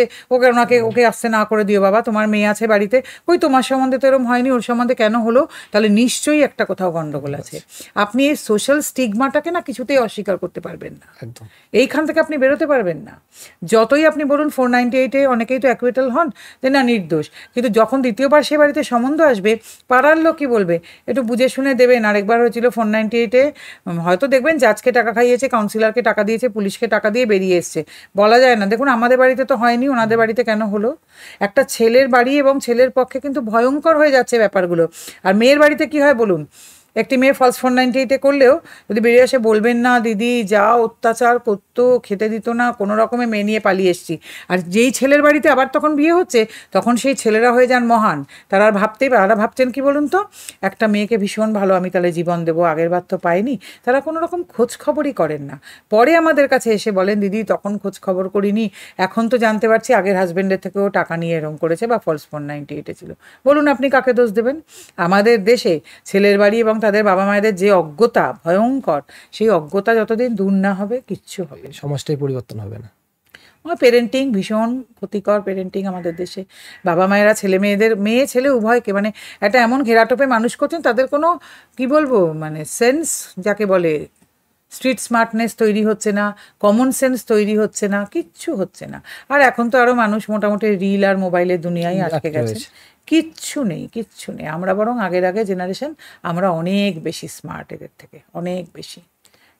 ওকে আসতে না করে দিও বাবা, তোমার মেয়ে আছে বাড়িতে, ওই তোমার সম্বন্ধে তো এরকম হয়নি, ওর সম্বন্ধে কেন হলো? তাহলে নিশ্চয়ই একটা কোথাও গন্ডগোল আছে। আপনি এই সোশ্যাল স্টিগমাটাকে না কিছুতেই অস্বীকার করতে পারবেন না, এইখান থেকে আপনি বেরোতে পারবেন না। যতই আপনি বলুন 498-এ অনেকেই তো অ্যাকুইটাল হন যে না নির্দোষ, কিন্তু যখন দ্বিতীয়বার সে বাড়িতে সম্বন্ধ আসবে, পাড়ার লোক কি বলবে? একটু বুঝে শুনে দেবেন। আরেকবার হয়েছিল 498-এ, হয়তো দেখবেন জাজকে টাকা খাইয়েছে, কাউন্সিলরকে টাকা দিয়েছে, পুলিশকে টাকা দিয়ে বেরিয়ে এসছে, বলা যায় না। দেখুন আমাদের বাড়িতে তো হয়নি, ওনাদের বাড়িতে কেন হলো? একটা ছেলের বাড়ি এবং ছেলের পক্ষে কিন্তু ভয়ঙ্কর হয়ে যাচ্ছে ব্যাপারগুলো। আর মেয়ের বাড়িতে কি হয় বলুন? একটি মেয়ে ফলস 498-এ করলেও যদি বেরিয়ে আসে, বলবেন না দিদি যা অত্যাচার করতো, খেতে দিত না, কোনো রকমে মেয়ে নিয়ে পালিয়ে এসছি। আর যেই ছেলের বাড়িতে আবার তখন বিয়ে হচ্ছে, তখন সেই ছেলেরা হয়ে যান মহান। তারা ভাবছেন কি বলুন তো, একটা মেয়েকে ভীষণ ভালো, আমি তাহলে জীবন দেবো, আগের বার তো পাইনি। তারা কোনো রকম খোঁজ খবরই করেন না। পরে আমাদের কাছে এসে বলেন, দিদি তখন খোঁজ খবর করিনি, এখন তো জানতে পারছি আগের হাজব্যান্ডের থেকেও টাকা নিয়ে এরকম করেছে, বা ফলস 498-এ ছিল। বলুন আপনি কাকে দোষ দেবেন? আমাদের দেশে ছেলের বাড়ি এবং তাদের বাবা মায়েদের যে অজ্ঞতা ভয়ঙ্কর, সেই অজ্ঞতা যতদিন দূর না হবে কিচ্ছু হবে, সমাজটাই পরিবর্তন হবে না। পেরেন্টিং ভীষণ ক্ষতিকর, পেরেন্টিং আমাদের দেশে। বাবা মায়েরা ছেলে মেয়েদের, মেয়ে ছেলে উভয়কে মানে একটা এমন ঘেরাটোপে মানুষ করছেন, তাদের কোনো কি বলবো মানে সেন্স যাকে বলে, স্ট্রিট স্মার্টনেস তৈরি হচ্ছে না, কমন সেন্স তৈরি হচ্ছে না, কিচ্ছু হচ্ছে না। আর এখন তো আরও মানুষ মোটামুটি রিল আর মোবাইলের দুনিয়ায় আটকে গেছে, কিচ্ছু নেই, কিচ্ছু নেই। আমরা বরং আগের জেনারেশন, আমরা অনেক বেশি স্মার্ট এদের থেকে, অনেক বেশি।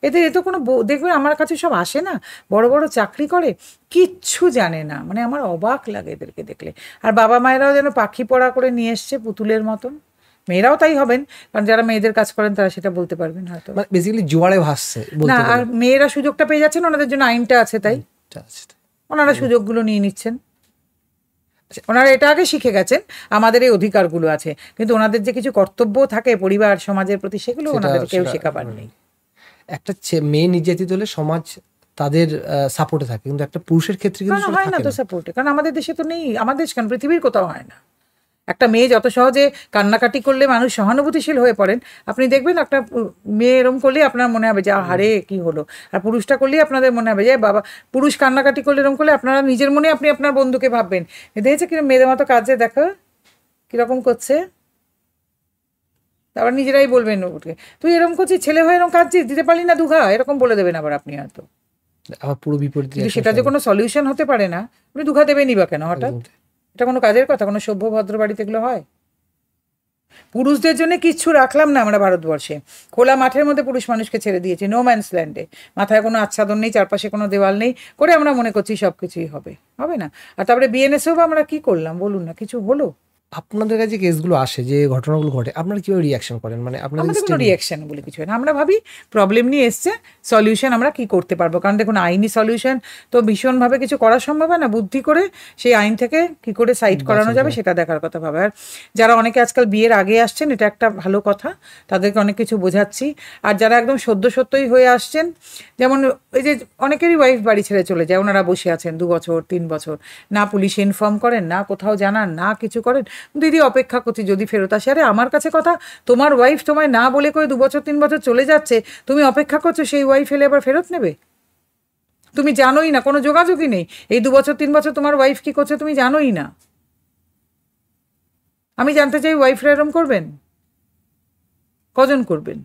এদের এ তো কোনো দেখবে আমার কাছে সব আসে না, বড় বড় চাকরি করে, কিচ্ছু জানে না, মানে আমার অবাক লাগে এদেরকে দেখলে। আর বাবা মায়েরাও যেন পাখি পড়া করে নিয়ে এসছে পুতুলের মতন। মেয়েরাও তাই হবেন, কারণ যারা মেয়েদের কাজ করেন তারা সেটা বলতে পারবেন হয়তো। বেসিক্যালি জোয়ারে ভাসছে না, আর মেয়েরা সুযোগটা পেয়ে যাচ্ছেন, ওনাদের জন্য আইনটা আছে, তাই ওনারা সুযোগগুলো নিয়ে নিচ্ছেন। ওনারা এটা আগে শিখে গেছেন, আমাদের এই অধিকারগুলো আছে, কিন্তু ওনাদের যে কিছু কর্তব্য থাকে পরিবার সমাজের প্রতি, সেগুলো ওনাদের কেউ শেখাবার নেই। একটা মেয়ে নির্যাতিত হলে সমাজ তাদের সাপোর্টে থাকে, কিন্তু একটা পুরুষের ক্ষেত্রে কিন্তু হয় না তো সাপোর্টে, কারণ আমাদের দেশে তো নেই, আমাদের দেশ কেন পৃথিবীর কোথাও হয় না। একটা মেয়ে যত সহজে কান্নাকাটি করলে মানুষ সহানুভূতিশীল হয়ে পড়েন, আপনি দেখবেন একটা মেয়ে এরম করলে আপনার মনে হবে যে হারে কি হলো, আর পুরুষটা করলেই আপনাদের মনে হবে যে বাবা, পুরুষ কান্নাকাটি করলে এরম করলে আপনারা নিজের মনে আপনি আপনার বন্ধুকে ভাববেন, দেখেছে কিরকম মেয়েদের মতো কাজে দেখো কিরকম করছে, তারপর নিজেরাই বলবেন তুই এরকম করছিস, ছেলে হয়ে এরকম কাঁদছিস, দিতে পারলি না দুঘা, এরকম বলে দেবেন আবার আপনি হয়তো। আবার পুরো বিপরীত, সেটা যে কোনো সলিউশন হতে পারে না, আপনি দুঘা দেবেনই বা কেন হঠাৎ? এটা কোনো কাজের কথা? কোনো সভ্য ভদ্র বাড়িতে এগুলো হয়? পুরুষদের জন্য কিচ্ছু রাখলাম না আমরা ভারতবর্ষে, খোলা মাঠের মধ্যে পুরুষ মানুষকে ছেড়ে দিয়েছি, নো ম্যানস ল্যান্ডে, মাথায় কোনো আচ্ছাদন নেই, চারপাশে কোনো দেওয়াল নেই, করে আমরা মনে করছি সব কিছুই হবে, হবে না। আর তারপরে বিএনএসেও আমরা কি করলাম বলুন না, কিছু হলো? আপনাদের কাছে কেসগুলো আসে, যে ঘটনাগুলো ঘটে, আপনারা কিভাবে রিয়াকশন করেন? মানে আমাদের কোনো রিয়াকশন বলে কিছু হয় না, আমরা ভাবি প্রবলেম নিয়ে এসছে, সলিউশন আমরা কি করতে পারবো। কারণ দেখুন, আইনি সলিউশন তো ভীষণভাবে কিছু করা সম্ভব হয় না, বুদ্ধি করে সেই আইন থেকে কি করে সাইড করানো যাবে সেটা দেখার কথা ভাবে। আর যারা অনেকে আজকাল বিয়ের আগে আসছেন, এটা একটা ভালো কথা, তাদেরকে অনেক কিছু বোঝাচ্ছি। আর যারা একদম সদ্যই হয়ে আসছেন, যেমন এই যে অনেকেরই ওয়াইফ বাড়ি ছেড়ে চলে যায়, ওনারা বসে আছেন 2 বছর 3 বছর, না পুলিশে ইনফর্ম করেন, না কোথাও জানান, না কিছু করেন, দিদি অপেক্ষা করছি যদি ফেরত আসে। আরে আমার কাছে কথা, তোমার ওয়াইফ তোমায় না বলে করে 2 বছর 3 বছর চলে যাচ্ছে, তুমি অপেক্ষা করছো সেই ওয়াইফ এলে আবার ফেরত নেবে? তুমি জানোই না, কোনো যোগাযোগই নেই, এই 2 বছর 3 বছর তোমার ওয়াইফ কি করছে তুমি জানোই না। আমি জানতে চাই, ওয়াইফরা এরম করবেন? কজন করবেন?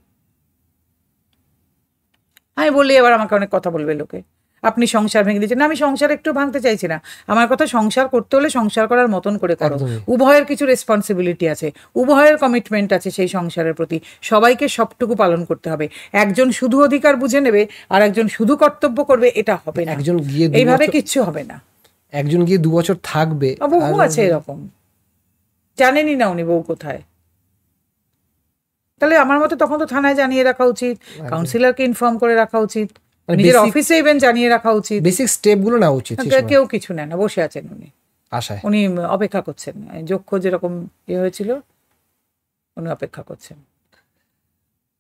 আমি বললি এবার আমাকে অনেক কথা বলবে লোকে, আপনি সংসার ভেঙে দিচ্ছেন। না, আমি সংসার একটু ভাঙতে চাইছি না, আমার কথা সংসার করতে হলে সংসার করার মতন করে করো, উভয়ের কিছু রেসপন্সিবিলিটি আছে, উভয়ের কমিটমেন্ট আছে সেই সংসারের প্রতি, সবাইকে সবটুকু পালন করতে হবে। একজন শুধু অধিকার বুঝে নেবে আর একজন শুধু কর্তব্য করবে, এটা হবে না, একজন গিয়ে এইভাবে কিচ্ছু হবে না। একজন গিয়ে 2 বছর থাকবে, বহু আছে এরকম, জানেনই না উনি বউ কোথায়। তাহলে আমার মতে তখন তো থানায় জানিয়ে রাখা উচিত, কাউন্সিলরকে ইনফর্ম করে রাখা উচিত, নিজের অফিসে ইভেন জানিয়ে রাখা উচিত, বেসিক স্টেপগুলো নেওয়া উচিত। কেউ কিছু নেয় না, বসে আছেন উনি আশায়, উনি অপেক্ষা করছেন, যক্ষ যেরকম হয়েছিল উনি অপেক্ষা করছেন।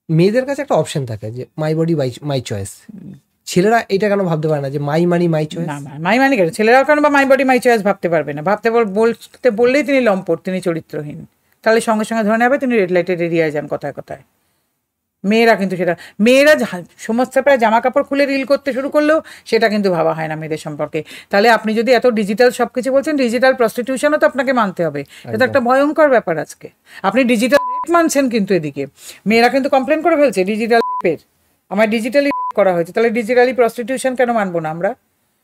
মেয়েদের কাছে একটা অপশন থাকে যে মাই বডি মাই চয়েস, ছেলেরা এটা কেন ভাবতে পারে না যে মাই মানি মাই চয়েস? না, মাই মানি কেন, ছেলেরাও কেন বা মাই বডি মাই চয়েস ভাবতে পারবে না? বলতে বললেই তিনি লম্পট, তিনি চরিত্রহীন, তাহলে সঙ্গে সঙ্গে ধরে নেবে তিনি রেড লাইটের এরিয়ায় যান কথায় কথায়। মেয়েরা কিন্তু সেটা, মেয়েরা সমস্ত প্রায় জামা কাপড় খুলে রিল করতে শুরু করলেও সেটা কিন্তু ভাবা হয় না মেয়েদের সম্পর্কে। তাহলে আপনি যদি এত ডিজিটাল সব কিছু বলছেন, ডিজিটাল প্রস্টিটিউশনও তো আপনাকে মানতে হবে, এটা একটা ভয়ঙ্কর ব্যাপার। আজকে আপনি ডিজিটাল রেপ মানছেন, কিন্তু এদিকে মেয়েরা কিন্তু কমপ্লেন করে ফেলছে ডিজিটাল রেপের, আমার ডিজিটালি করা হয়েছে, তাহলে ডিজিটালি প্রস্টিটিউশন কেন মানবো না আমরা?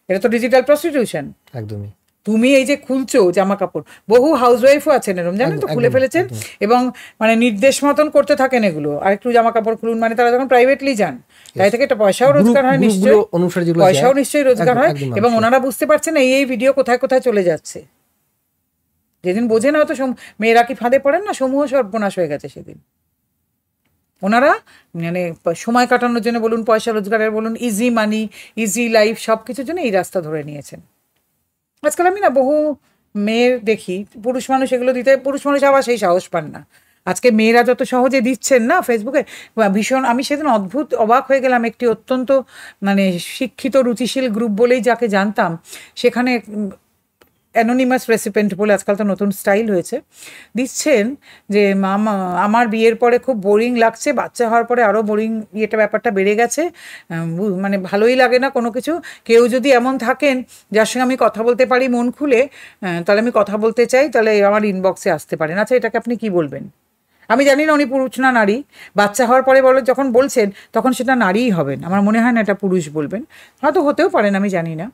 এটা তো ডিজিটাল প্রস্টিটিউশন। একদমই। তুমি এই যে খুলছো জামা কাপড়, বহু হাউসওয়াইফও আছেন এরকম, জানেন তো, খুলে ফেলেছেন এবং মানে নির্দেশ মতন করতে থাকেন এগুলো, আর একটু জামা কাপড় খুলুন, মানে তারা যখন প্রাইভেটলি যান, তাই থেকে একটা পয়সাও রোজগার হয় নিশ্চয়ই, পয়সাও নিশ্চয়ই রোজগার হয়, এবং ওনারা বুঝতে পারছেন এই ভিডিও কোথায় কোথায় চলে যাচ্ছে। যেদিন বোঝে না, হয়তো মেয়েরা কি ফাঁদে পড়েন না, সমূহ সর্বনাশ হয়ে গেছে সেদিন। ওনারা মানে সময় কাটানোর জন্য বলুন, পয়সা রোজগারের বলুন, ইজি মানি, ইজি লাইফ, সব কিছুর জন্য এই রাস্তা ধরে নিয়েছেন। আজকাল আমি না বহু মেয়ের দেখি, পুরুষ মানুষ এগুলো দিতে, পুরুষ মানুষ আবার সেই সাহস পান না। আজকে মেয়েরা যত সহজে দিচ্ছেন না ফেসবুকে, ভীষণ, আমি সেদিন অবাক হয়ে গেলাম, একটি অত্যন্ত মানে শিক্ষিত রুচিশীল গ্রুপ বলেই যাকে জানতাম, সেখানে অ্যানোনিমাস রেসিপেন্ট বলে আজকাল তো নতুন স্টাইল হয়েছে, দিচ্ছেন যে আমার বিয়ের পরে খুব বোরিং লাগছে, বাচ্চা হওয়ার পরে আরও বোরিং ব্যাপারটা বেড়ে গেছে, মানে ভালোই লাগে না কোনো কিছু। কেউ যদি এমন থাকেন যার সঙ্গে আমি কথা বলতে পারি মন খুলে, তাহলে আমি কথা বলতে চাই, তাহলে আমার ইনবক্সে আসতে পারেন। আচ্ছা, এটাকে আপনি কি বলবেন? আমি জানি না উনি পুরুষ না নারী, বাচ্চা হওয়ার পরে যখন বলছেন তখন সেটা নারীই হবেন, আমার মনে হয় না এটা পুরুষ বলবেন, হয়তো হতেও পারেন আমি জানি না,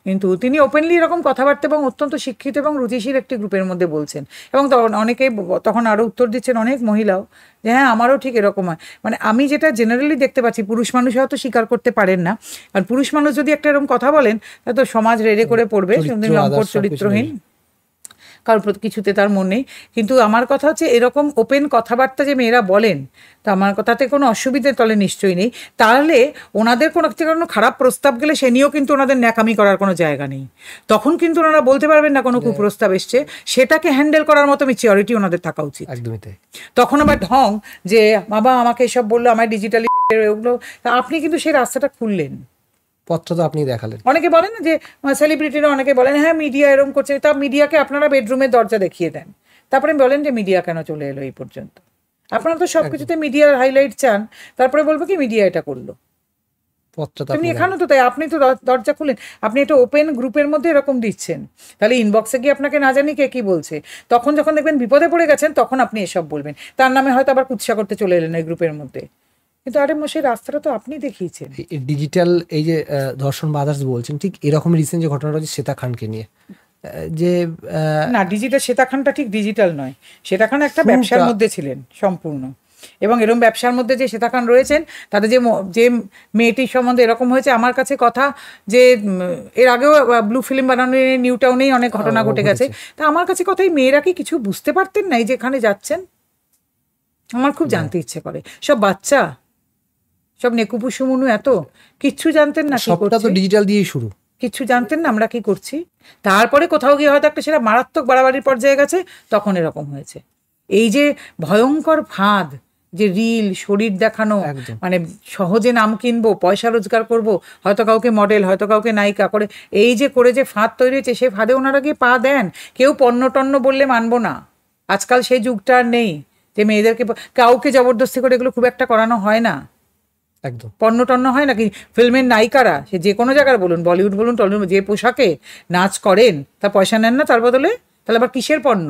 কিন্তু তিনি ওপেনলি এরকম কথাবার্তা এবং অত্যন্ত শিক্ষিত এবং রুচিশীল একটি গ্রুপের মধ্যে বলছেন, এবং অনেকে তখন আরও উত্তর দিচ্ছেন, অনেক মহিলাও, যে হ্যাঁ আমারও ঠিক এরকম হয়। মানে আমি যেটা জেনারেলি দেখতে পাচ্ছি, পুরুষ মানুষ হয়তো স্বীকার করতে পারেন না, আর পুরুষ মানুষ যদি একটা এরকম কথা বলেন তাহলে তো সমাজ রেড়ে করে পড়বে, লম্পট চরিত্রহীন, কারোর প্রতি কিছুতে তার মন নেই। কিন্তু আমার কথা হচ্ছে এরকম ওপেন কথাবার্তা যে মেয়েরা বলেন, তা আমার কথাতে কোনো অসুবিধে তলে নিশ্চয়ই নেই। তাহলে ওনাদের কোনো খারাপ প্রস্তাব গেলে সে নিয়েও কিন্তু ওনাদের ন্যাকামি করার কোনো জায়গা নেই, তখন কিন্তু ওনারা বলতে পারবেন না কোনো কুপ্রস্তাব এসছে, সেটাকে হ্যান্ডেল করার মতো ম্যাচিওরিটি ওনাদের থাকা উচিত। একদমই তাই। তখন আবার ঢং যে বাবা আমাকে এসব বললো, আমায় ডিজিটালি ওগুলো, তা আপনি কিন্তু সেই রাস্তাটা খুললেন, পথটা তো আপনি দেখালেন। অনেকে বলেন না যে সেলিব্রিটিরা অনেকে বলেন হ্যাঁ মিডিয়া এরকম করছে, তা মিডিয়াকে আপনারা বেডরুমের দরজা দেখিয়ে দেন, তারপরে বলেন যে মিডিয়া কেন চলে এলো এই পর্যন্ত। আপনারা তো সবকিছুতে মিডিয়ার হাইলাইট চান, তারপরে বলবো কি মিডিয়া এটা করলো, পথটা তো তুমি এখানেও তো তাই, আপনি তো দরজা খুলেন, আপনি একটা ওপেন গ্রুপের মধ্যে এরকম দিচ্ছেন, তাহলে ইনবক্সে গিয়ে আপনাকে না জানি কে কি বলছে, তখন যখন দেখবেন বিপদে পড়ে গেছেন তখন আপনি এসব বলবেন, তার নামে হয়তো আবার কুৎসা করতে চলে এলেন এই গ্রুপের মধ্যে। কিন্তু আরে সেই রাস্তাটা তো আপনি দেখিয়েছেন। ডিজিটাল এই যে ধর্ষণ বা আদার্স বলছেন, ঠিক এরকম রিসেন্ট যে ঘটনাটা হচ্ছে শ্বেতা খানকে নিয়ে, যে না ডিজিটাল, শ্বেতা খানটা ঠিক ডিজিটাল নয়, শ্বেতা খান একটা ব্যবসার মধ্যে ছিলেন সম্পূর্ণ, এবং এরকম ব্যবসার মধ্যে যে শ্বেতা খান রয়েছেন তাদের যে মেয়েটির সম্বন্ধে এরকম হয়েছে, আমার কাছে কথা যে এর আগেও ব্লু ফিল্ম বানানো নিউ টাউনেই অনেক ঘটনা ঘটে গেছে, তা আমার কাছে কথা এই মেয়েরা কি কিছু বুঝতে পারতেন না এই যে এখানে যাচ্ছেন? আমার খুব জানতে ইচ্ছে করে, সব বাচ্চা, সব নেকুপু সুমনু, এত কিচ্ছু জানতেন না, সবটা তো ডিজিটাল দিয়েই শুরু, কিচ্ছু জানতেন না আমরা কি করছি, তারপরে কোথাও গিয়ে হয়তো একটা সেটা মারাত্মক বাড়াবাড়ির পর্যায়ে গেছে, তখন এরকম হয়েছে। এই যে ভয়ঙ্কর ফাঁদ, যে রিল, শরীর দেখানো, মানে সহজে নাম কিনবো, পয়সা রোজগার করব, হয়তো কাউকে মডেল, হয়তো কাউকে নায়িকা করে, এই যে করে যে ফাঁদ তৈরি হয়েছে, সেই ফাঁদে ওনারা গিয়ে পা দেন। কেউ পণ্য টন্য বললে মানবো না, আজকাল সেই যুগটা আর নেই যে মেয়েদেরকে কাউকে জবরদস্তি করে এগুলো খুব একটা করানো হয় না, একদম পণ্য টন্য হয় নাকি। ফিল্মের নায়িকারা সে যে কোনো জায়গার বলুন, বলিউড বলুন টলিউড, যে পোশাকে নাচ করেন তার পয়সা নেন না তার বদলে, তাহলে আবার কিসের পণ্য?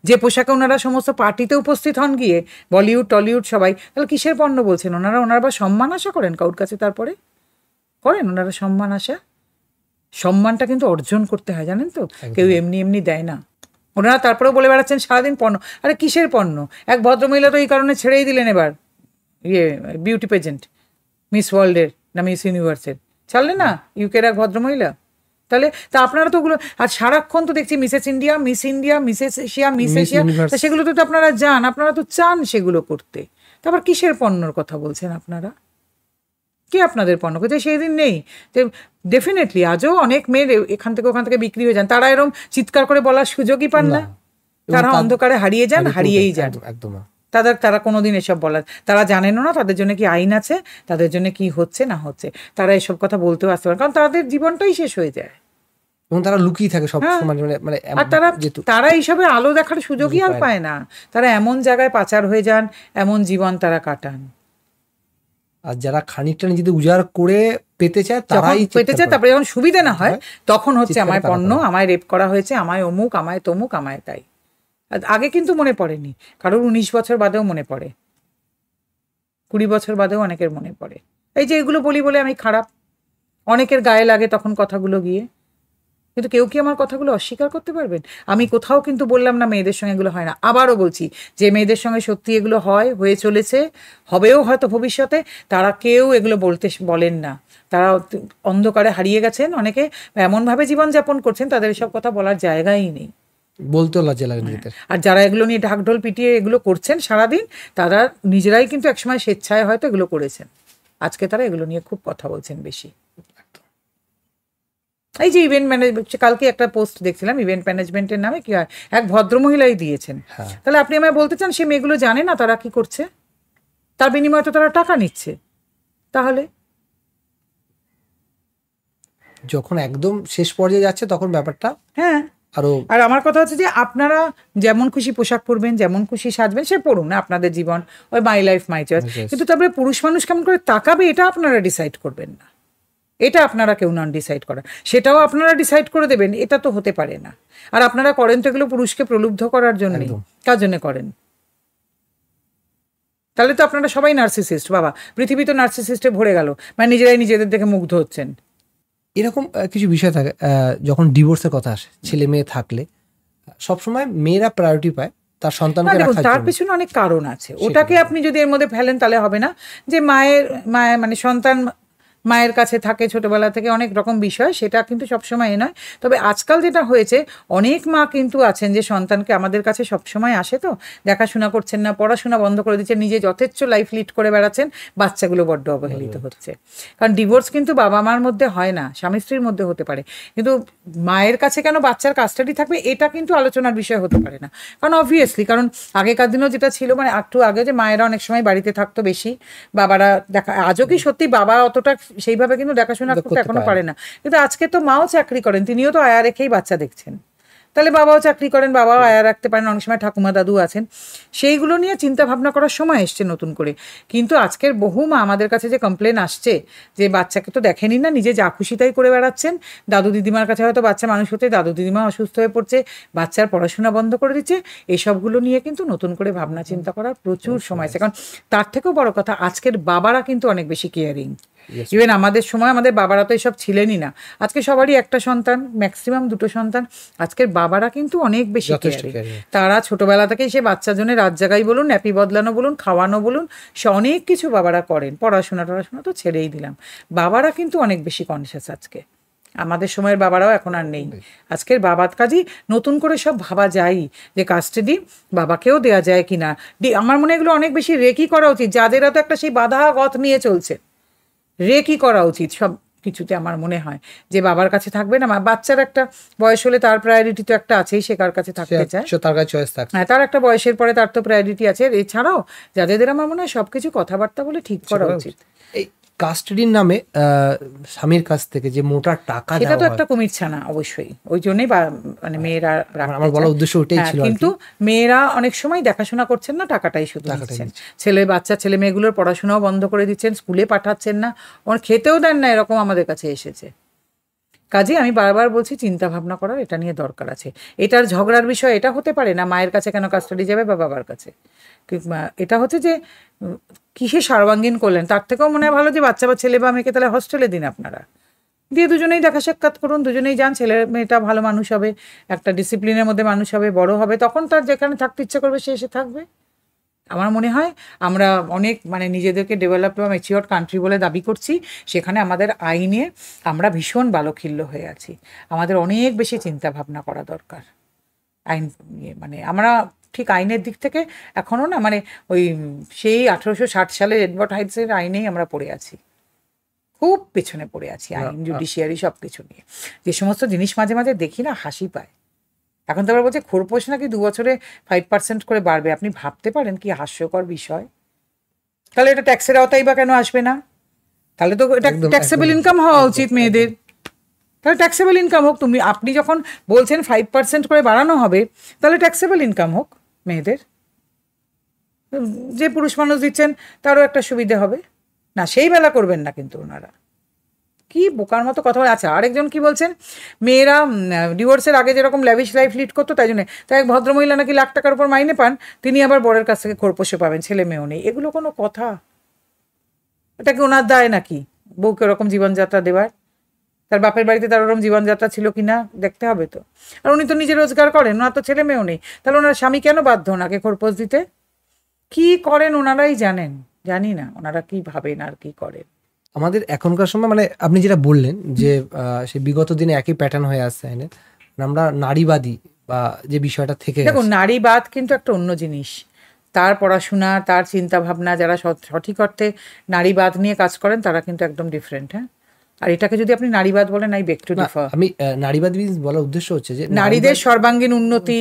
যে পোশাকে ওনারা সমস্ত পার্টিতে উপস্থিত হন গিয়ে, বলিউড টলিউড সবাই, তাহলে কিসের পণ্য বলছেন ওনারা? ওনারা আবার সম্মান আশা করেন কারোর কাছে, তারপরে করেন ওনারা সম্মান আশা। সম্মানটা কিন্তু অর্জন করতে হয়, জানেন তো, কেউ এমনি এমনি দেয় না। ওনারা তারপরেও বলে বেড়াচ্ছেন সারাদিন পণ্য, আরে কিসের পণ্য? এক ভদ্রমহিলা তো এই কারণে ছেড়েই দিলেন এবার বিউটি পেজেন্ট, মিস ওয়ার্ল্ডের না মিস ইউনিভার্সের, ছাড়লেন না ইউকের এক ভদ্রমহিলা। তাহলে তা আপনারা তো ওগুলো, আর সারাক্ষণ তো দেখছি Mrs India, miss India, Mrs Asia, miss Asia, তা সেগুলো তো আপনারা যান, আপনারা তো চান সেগুলো করতে, তারপর কিসের পণ্যর কথা বলছেন আপনারা? কে আপনাদের পণ্য করছে? সেই দিন নেই যে ডেফিনেটলি আজও অনেক মেয়ের এখান থেকে ওখান থেকে বিক্রি হয়ে যান, তারা এরকম চিৎকার করে বলার সুযোগই পান না, তারা অন্ধকারে হারিয়ে যান, হারিয়েই যান। একদম তারা কোনোদিন এসব বলার, তারা জানেনও না তাদের জন্য কি আইন আছে, তাদের জন্য কি হচ্ছে না হচ্ছে, তারা এসব কথা বলতেও আসতে পারে, কারণ তাদের জীবনটাই শেষ হয়ে যায় এবং তারা লুকিয়ে থাকে সব সময়, মানে আর তারা এইসবে আলো দেখার সুযোগই আর পায় না, তারা এমন জায়গায় পাচার হয়ে যান, এমন জীবন তারা কাটান। আর যারা খানিকটা নিজেদের উজাড় করে পেতে চায়, তারাই পেতে চায়, তারপরে যখন সুবিধা না হয় তখন হচ্ছে আমায় পণ্য, আমায় রেপ করা হয়েছে, আমায় অমুক, আমায় তমুক, আমায় তাই। আগে কিন্তু মনে পড়েনি কারোর, 19 বছর বাদেও মনে পড়ে, 20 বছর বাদেও অনেকের মনে পড়ে। এই যে এগুলো বলি বলে আমি খারাপ, অনেকের গায়ে লাগে তখন কথাগুলো গিয়ে, কিন্তু কেউ কি আমার কথাগুলো অস্বীকার করতে পারবেন? আমি কোথাও কিন্তু বললাম না মেয়েদের সঙ্গে এগুলো হয় না, আবারও বলছি যে মেয়েদের সঙ্গে সত্যি এগুলো হয়, হয়ে চলেছে, হবেও হয়তো ভবিষ্যতে, তারা কেউ এগুলো বলেন না, তারা অন্ধকারে হারিয়ে গেছেন, অনেকে এমনভাবে জীবনযাপন করছেন তাদের এসব কথা বলার জায়গাই নেই, বলতেও লজ্জা লাগে নিজেদের। আর যারা এগুলো নিয়ে ঢাকঢোল পিটিয়ে এগুলো করছেন সারাদিন, তারা নিজেরাই কিন্তু একসময় স্বেচ্ছায় হয়তো এগুলো করেছেন, আজকে তারা এগুলো নিয়ে খুব কথা বলছেন বেশি। এই যে ইভেন্ট ম্যানেজমেন্ট, কালকে একটা পোস্ট দেখছিলাম ইভেন্ট ম্যানেজমেন্টের নামে কি হয়, এক ভদ্রমহিলাই দিয়েছেন, তাহলে আপনি আমায় বলতে চান সে মেয়েগুলো জানে না তারা কি করছে, তার বিনিময়ে তো তারা টাকা নিচ্ছে, তাহলে যখন একদম শেষ পর্যায়ে যাচ্ছে তখন ব্যাপারটা হ্যাঁ। আর আমার কথা হচ্ছে যে আপনারা যেমন খুশি পোশাক পরবেন, যেমন খুশি সাজবেন, সে পড়ুন না, আপনাদের জীবন, ওই মাই লাইফ মাই চয়েস, কিন্তু তারপরে পুরুষ মানুষ কেমন করে তাকাবে এটা আপনারা ডিসাইড করবেন না, এটা আপনারা কেউ নন ডিসাইড করা, সেটাও আপনারা ডিসাইড করে দেবেন, এটা তো হতে পারে না। আর আপনারা করেন তো এগুলো পুরুষকে প্রলুব্ধ করার জন্য, কার জন্য করেন? তাহলে তো আপনারা সবাই নার্সিসিস্ট বাবা, পৃথিবী তো নার্সিসিস্টে ভরে গেল, মানে নিজেরাই নিজেদের দেখে মুগ্ধ হচ্ছেন। এরকম কিছু বিষয় থাকে যখন ডিভোর্সের কথা আসে, ছেলে মেয়ে থাকলে সবসময় মেয়েরা প্রায়োরিটি পায় তার সন্তানকে দেখুন রাখার তার জন্য। পিছনে অনেক কারণ আছে, ওটাকে আপনি যদি এর মধ্যে ফেলেন তাহলে হবে না। যে মায়ের মানে সন্তান মায়ের কাছে থাকে ছোটবেলা থেকে, অনেক রকম বিষয়, সেটা কিন্তু সবসময় নয়। তবে আজকাল যেটা হয়েছে, অনেক মা কিন্তু আছেন যে সন্তানকে আমাদের কাছে সবসময় আসে, তো দেখাশোনা করছেন না, পড়াশোনা বন্ধ করে দিচ্ছেন, নিজে যথেচ্ছ লাইফ লিড করে বেড়াচ্ছেন, বাচ্চাগুলো বড্ড অবহেলিত হচ্ছে। কারণ ডিভোর্স কিন্তু বাবা মার মধ্যে হয় না, স্বামী স্ত্রীর মধ্যে হতে পারে, কিন্তু মায়ের কাছে কেন বাচ্চার কাস্টাডি থাকবে এটা কিন্তু আলোচনার বিষয় হতে পারে না। কারণ অবভিয়াসলি, কারণ আগেকার দিনেও যেটা ছিল, মানে একটু আগে, যে মায়েরা অনেক সময় বাড়িতে থাকতো বেশি, বাবারা আজও কি সত্যি বাবা অতটা সেইভাবে কিন্তু দেখাশোনা করতে এখনো পারে না, কিন্তু আজকে তো মাও চাকরি করেন, তিনিও তো আয়া রেখেই বাচ্চা দেখছেন, তাহলে বাবাও চাকরি করেন, বাবাও আয়া রাখতে পারেন, অনেক সময় ঠাকুমা দাদু আছেন, সেইগুলো নিয়ে চিন্তা ভাবনা করার সময় এসছে নতুন করে। কিন্তু আজকের বহু মা আমাদের কাছে যে কমপ্লেন আসছে যে বাচ্চাকে তো দেখেনি না, নিজে যা খুশি তাই করে বেড়াচ্ছেন, দাদু দিদিমার কাছে হয়তো বাচ্চা মানুষ হতে দাদু দিদিমা অসুস্থ হয়ে পড়ছে, বাচ্চার পড়াশোনা বন্ধ করে দিচ্ছে, এসবগুলো নিয়ে কিন্তু নতুন করে ভাবনা চিন্তা করার প্রচুর সময় আছে। কারণ তার থেকেও বড় কথা, আজকের বাবারা কিন্তু অনেক বেশি কেয়ারিং। ইভেন আমাদের সময় আমাদের বাবারা তো এসব ছিলেনই না, আজকে সবারই একটা সন্তান, ম্যাক্সিমাম দুটো সন্তান, আজকের বাবারা কিন্তু অনেক বেশি কেয়ারিং। তারা ছোটবেলা থেকেই সে বাচ্চার জন্য রাত জাগাই বলুন, ন্যাপি বদলানো বলুন, খাওয়ানো বলুন, সে অনেক কিছু বাবারা করেন, পড়াশোনা তো ছেড়েই দিলাম, বাবারা কিন্তু অনেক বেশি কনসিয়াস আজকে। আমাদের সময়ের বাবারাও এখন আর নেই, আজকের বাবার কাজই নতুন করে সব ভাবা যায়, যে কাস্টাডি বাবাকেও দেওয়া যায় কিনা। আমার মনে হয় এগুলো অনেক বেশি রেকি করা উচিত, যাদের তো একটা সেই বাধা গত নিয়ে চলছে, রেকি করা উচিত সব কিছুতে। আমার মনে হয় যে বাবার কাছে থাকবে না, বাচ্চার একটা বয়স হলে তার প্রায়োরিটি তো একটা আছেই, সে কার কাছে থাকতে চায়, তার কাছে চয়েস থাকে, হ্যাঁ, তার একটা বয়সের পরে তার তো প্রায়োরিটি আছে। এছাড়াও যাদের আমার মনে হয় সবকিছু কথাবার্তা বলে ঠিক করা উচিত। এই কাস্টাডির নামে স্বামীর কাছ থেকে যে মোটা টাকা, এটা তো একটা কুমিরছা না, অবশ্যই ওই জন্যই মানে মেয়েরা, আমার বলার উদ্দেশ্য ওটাই ছিল। কিন্তু মেয়েরা অনেক সময় দেখাশোনা করছেন না, টাকাটাই শুধু দিচ্ছেন, ছেলে মেয়েগুলোর পড়াশোনাও বন্ধ করে দিচ্ছেন, স্কুলে পাঠাচ্ছেন না, খেতেও দেন না, এরকম আমাদের কাছে এসেছে। কাজে আমি বারবার বলছি চিন্তা ভাবনা করার এটা নিয়ে দরকার আছে। এটার ঝগড়ার বিষয় এটা হতে পারে না মায়ের কাছে কেন কাস্টাডি যাবে বা বাবার কাছে, এটা হচ্ছে যে কিসে সর্বাঙ্গীন করলেন, তার থেকেও মনে হয় ভালো যে বাচ্চা বা ছেলে বা মেয়েকে তাহলে হস্টেলে দিন আপনারা, দিয়ে দুজনেই দেখা সাক্ষাৎ করুন, দুজনেই যান, ছেলে মেয়েটা ভালো মানুষ হবে, একটা ডিসিপ্লিনের মধ্যে মানুষ হবে, বড় হবে, তখন তার যেখানে থাকতে ইচ্ছা করবে সে এসে থাকবে। আমার মনে হয় আমরা অনেক মানে নিজেদেরকে ডেভেলপ বা ম্যাচিওর কান্ট্রি বলে দাবি করছি, সেখানে আমাদের আইনে আমরা ভীষণ বালখিল্য হয়ে আছি, আমাদের অনেক বেশি চিন্তা ভাবনা করা দরকার আইন মানে আমরা ঠিক আইনের দিক থেকে এখনও না, মানে ওই সেই 1860 সালের এডওয়ার্ড হাইডসের আইনেই আমরা পড়ে আছি, খুব পেছনে পড়ে আছি আইন, জুডিশিয়ারি সব কিছু নিয়ে। যে সমস্ত জিনিস মাঝে মাঝে দেখি না, হাসি পায়। এখন তো আবার বলছে খোরপোশ নাকি 2 বছরে 5% করে বাড়বে, আপনি ভাবতে পারেন কি হাস্যকর বিষয়। তাহলে এটা ট্যাক্সের আওতায় বা কেন আসবে না? তাহলে তো এটা ট্যাক্সেবল ইনকাম হওয়া উচিত মেয়েদের, তাহলে ট্যাক্সেবল ইনকাম হোক। আপনি যখন বলছেন 5% করে বাড়ানো হবে, তাহলে ট্যাক্সেবল ইনকাম হোক মেয়েদের, যে পুরুষ মানুষ দিচ্ছেন তারও একটা সুবিধা হবে না, সেই বেলা করবেন না কিন্তু ওনারা। কি বোকার মতো কথা বলে। আচ্ছা, আরেকজন কি বলছেন, মেয়েরা ডিভোর্সের আগে যেরকম ল্যাভিশ লাইফ লিড করতো তাই জন্য, তাই এক ভদ্রমহিলা নাকি লাখ টাকার উপর মাইনে পান, তিনি আবার বরের কাছ থেকে খোরপোশে পাবেন, ছেলে মেয়েও নেই। এগুলো কোনো কথা? এটা কি ওনার দায় নাকি বউকে ওরকম জীবনযাত্রা দেওয়ার? তার বাপের বাড়িতে তার ওরকম জীবনযাত্রা ছিল কি না দেখতে হবে তো। আর উনি তো নিজে রোজগার করেন, ওনার তো ছেলে মেয়েও নেই, তাহলে ওনার স্বামী কেন বাধ্য ওনাকে খোরপোশ দিতে? কি করেন ওনারাই জানেন, জানি না ওনারা কি ভাবেন আর কি করেন। আমাদের এখনকার সময় মানে আপনি যেটা বললেন যে সে বিগত দিনে একই প্যাটার্ন হয়ে আসছে আইনে, আমরা নারীবাদী বা যে বিষয়টা থেকে দেখুন, নারীবাদ কিন্তু একটা অন্য জিনিস, তার পড়াশোনা, তার চিন্তা ভাবনা, যারা সঠিক অর্থে নারীবাদ নিয়ে কাজ করেন তারা কিন্তু একদম ডিফারেন্ট। হ্যাঁ, আর এটাকে যদি আপনি নারীবাদ বলেন, আই বেগ টু ডিফার। আমি নারীবাদ বলার উদ্দেশ্য হচ্ছে যে নারীদের সর্বাঙ্গীন উন্নতি,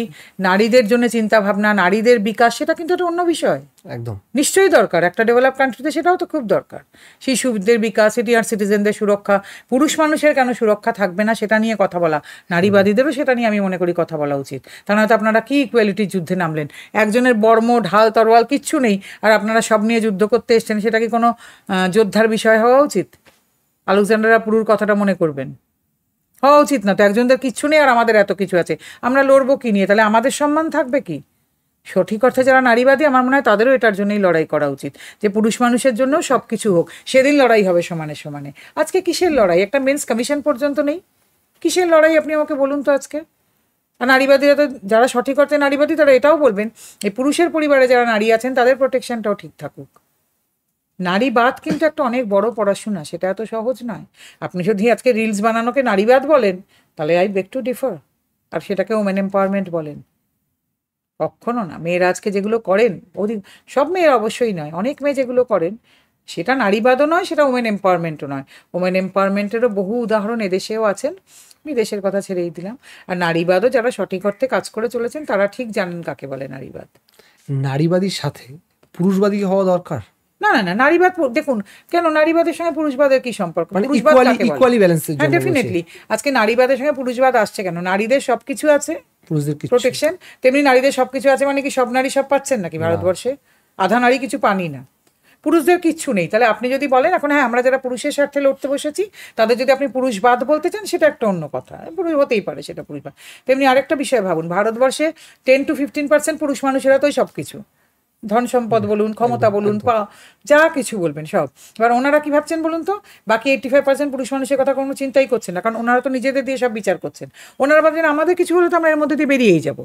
নারীদের জন্য চিন্তা ভাবনা, নারীদের বিকাশ, সেটা কিন্তু একটা অন্য বিষয়, একদম নিশ্চয়ই দরকার। একটা ডেভেলপ কান্ট্রিতে সেটাও তো খুব দরকার। শিশুদের বিকাশ, সিনিয়র সিটিজেনদের সুরক্ষা, পুরুষ মানুষের কেন সুরক্ষা থাকবে না সেটা নিয়ে কথা বলা, নারীবাদীদেরও সেটা নিয়ে আমি মনে করি কথা বলা উচিত। তা নয়তো আপনারা কি ইকুয়ালিটির যুদ্ধে নামলেন, একজনের বর্ম ঢাল তরোয়াল কিচ্ছু নেই আর আপনারা সব নিয়ে যুদ্ধ করতে এসছেন, সেটা কি কোনো যোদ্ধার বিষয় হওয়া উচিত? আলেকজান্ডার পুরুর কথাটা মনে করবেন, হওয়া উচিত না তো। একজনদের কিচ্ছু নেই আর আমাদের এত কিছু আছে, আমরা লড়বো কি নিয়ে? তাহলে আমাদের সম্মান থাকবে কি? সঠিক অর্থে যারা নারীবাদী আমার মনে হয় তাদেরও এটার জন্যই লড়াই করা উচিত, যে পুরুষ মানুষের জন্য সব কিছু হোক, সেদিন লড়াই হবে সমানে সমানে। আজকে কিসের লড়াই? একটা মেন্স কমিশন পর্যন্ত নেই, কিসের লড়াই আপনি আমাকে বলুন তো আজকে? আর নারীবাদীরা তো, যারা সঠিক অর্থে নারীবাদী তারা এটাও বলবেন এই পুরুষের পরিবারে যারা নারী আছেন তাদের প্রোটেকশনটাও ঠিক থাকুক। নারীবাদ কিন্তু একটা অনেক বড় পড়াশোনা, সেটা এত সহজ নয়। আপনি যদি আজকে রিলস বানানোকে নারীবাদ বলেন তাহলে আই বেগ টু ডিফার, আর সেটাকে ওমেন এম্পাওয়ারমেন্ট বলেন, কখনো না। মেয়েরা আজকে যেগুলো করেন, সব মেয়েরা অবশ্যই নয়, অনেক মেয়ে যেগুলো করেন সেটা নারীবাদও নয়, সেটা ওমেন এম্পাওয়ারমেন্টও নয়। ওমেন এম্পাওয়ারমেন্টেরও বহু উদাহরণ এদেশেও আছেন, আমি দেশের কথা ছেড়েই দিলাম। আর নারীবাদও যারা সঠিক অর্থে কাজ করে চলেছেন তারা ঠিক জানেন কাকে বলে নারীবাদ। নারীবাদীর সাথে পুরুষবাদী হওয়া দরকার? না না না, নারীবাদ দেখুন, কেন নারীবাদের সঙ্গে পুরুষবাদের কি সম্পর্ক? ইকুয়ালি ব্যালেন্সের জন্য ডেফিনেটলি আজকে নারীবাদের সঙ্গে পুরুষবাদ আসছে কেন? নারীদের সবকিছু আছে, পুরুষদের প্রোটেকশন, তেমনি নারীদের সবকিছু আছে। মানে কি সব নারী সব পাচ্ছেন নাকি ভারতবর্ষে? আধা নারী কিছু পানি না, পুরুষদের কিচ্ছু নেই। তাহলে আপনি যদি বলেন এখন হ্যাঁ আমরা যারা পুরুষের স্বার্থে লড়তে বসেছি তাদের যদি আপনি পুরুষবাদ বলতে চান সেটা একটা অন্য কথা, পুরুষ হতেই পারে সেটা পুরুষবাদ। তেমনি আরেকটা বিষয় ভাবুন, ভারতবর্ষে 10 to 15% পুরুষ মানুষেরা তোই সব কিছু, ধন সম্পদ বলুন, ক্ষমতা বলুন, যা কিছু বলবেন সব। এবার ওনারা কি ভাবছেন বলুন তো? বাকি 85% পুরুষ মানুষের কথা কোনো চিন্তাই করছেন না, কারণ ওনারা তো নিজেদের দিয়ে সব বিচার করছেন। ওনারা ভাবছেন আমাদের কিছু হলে তো আমরা এর মধ্যে দিয়ে বেরিয়েই যাবো,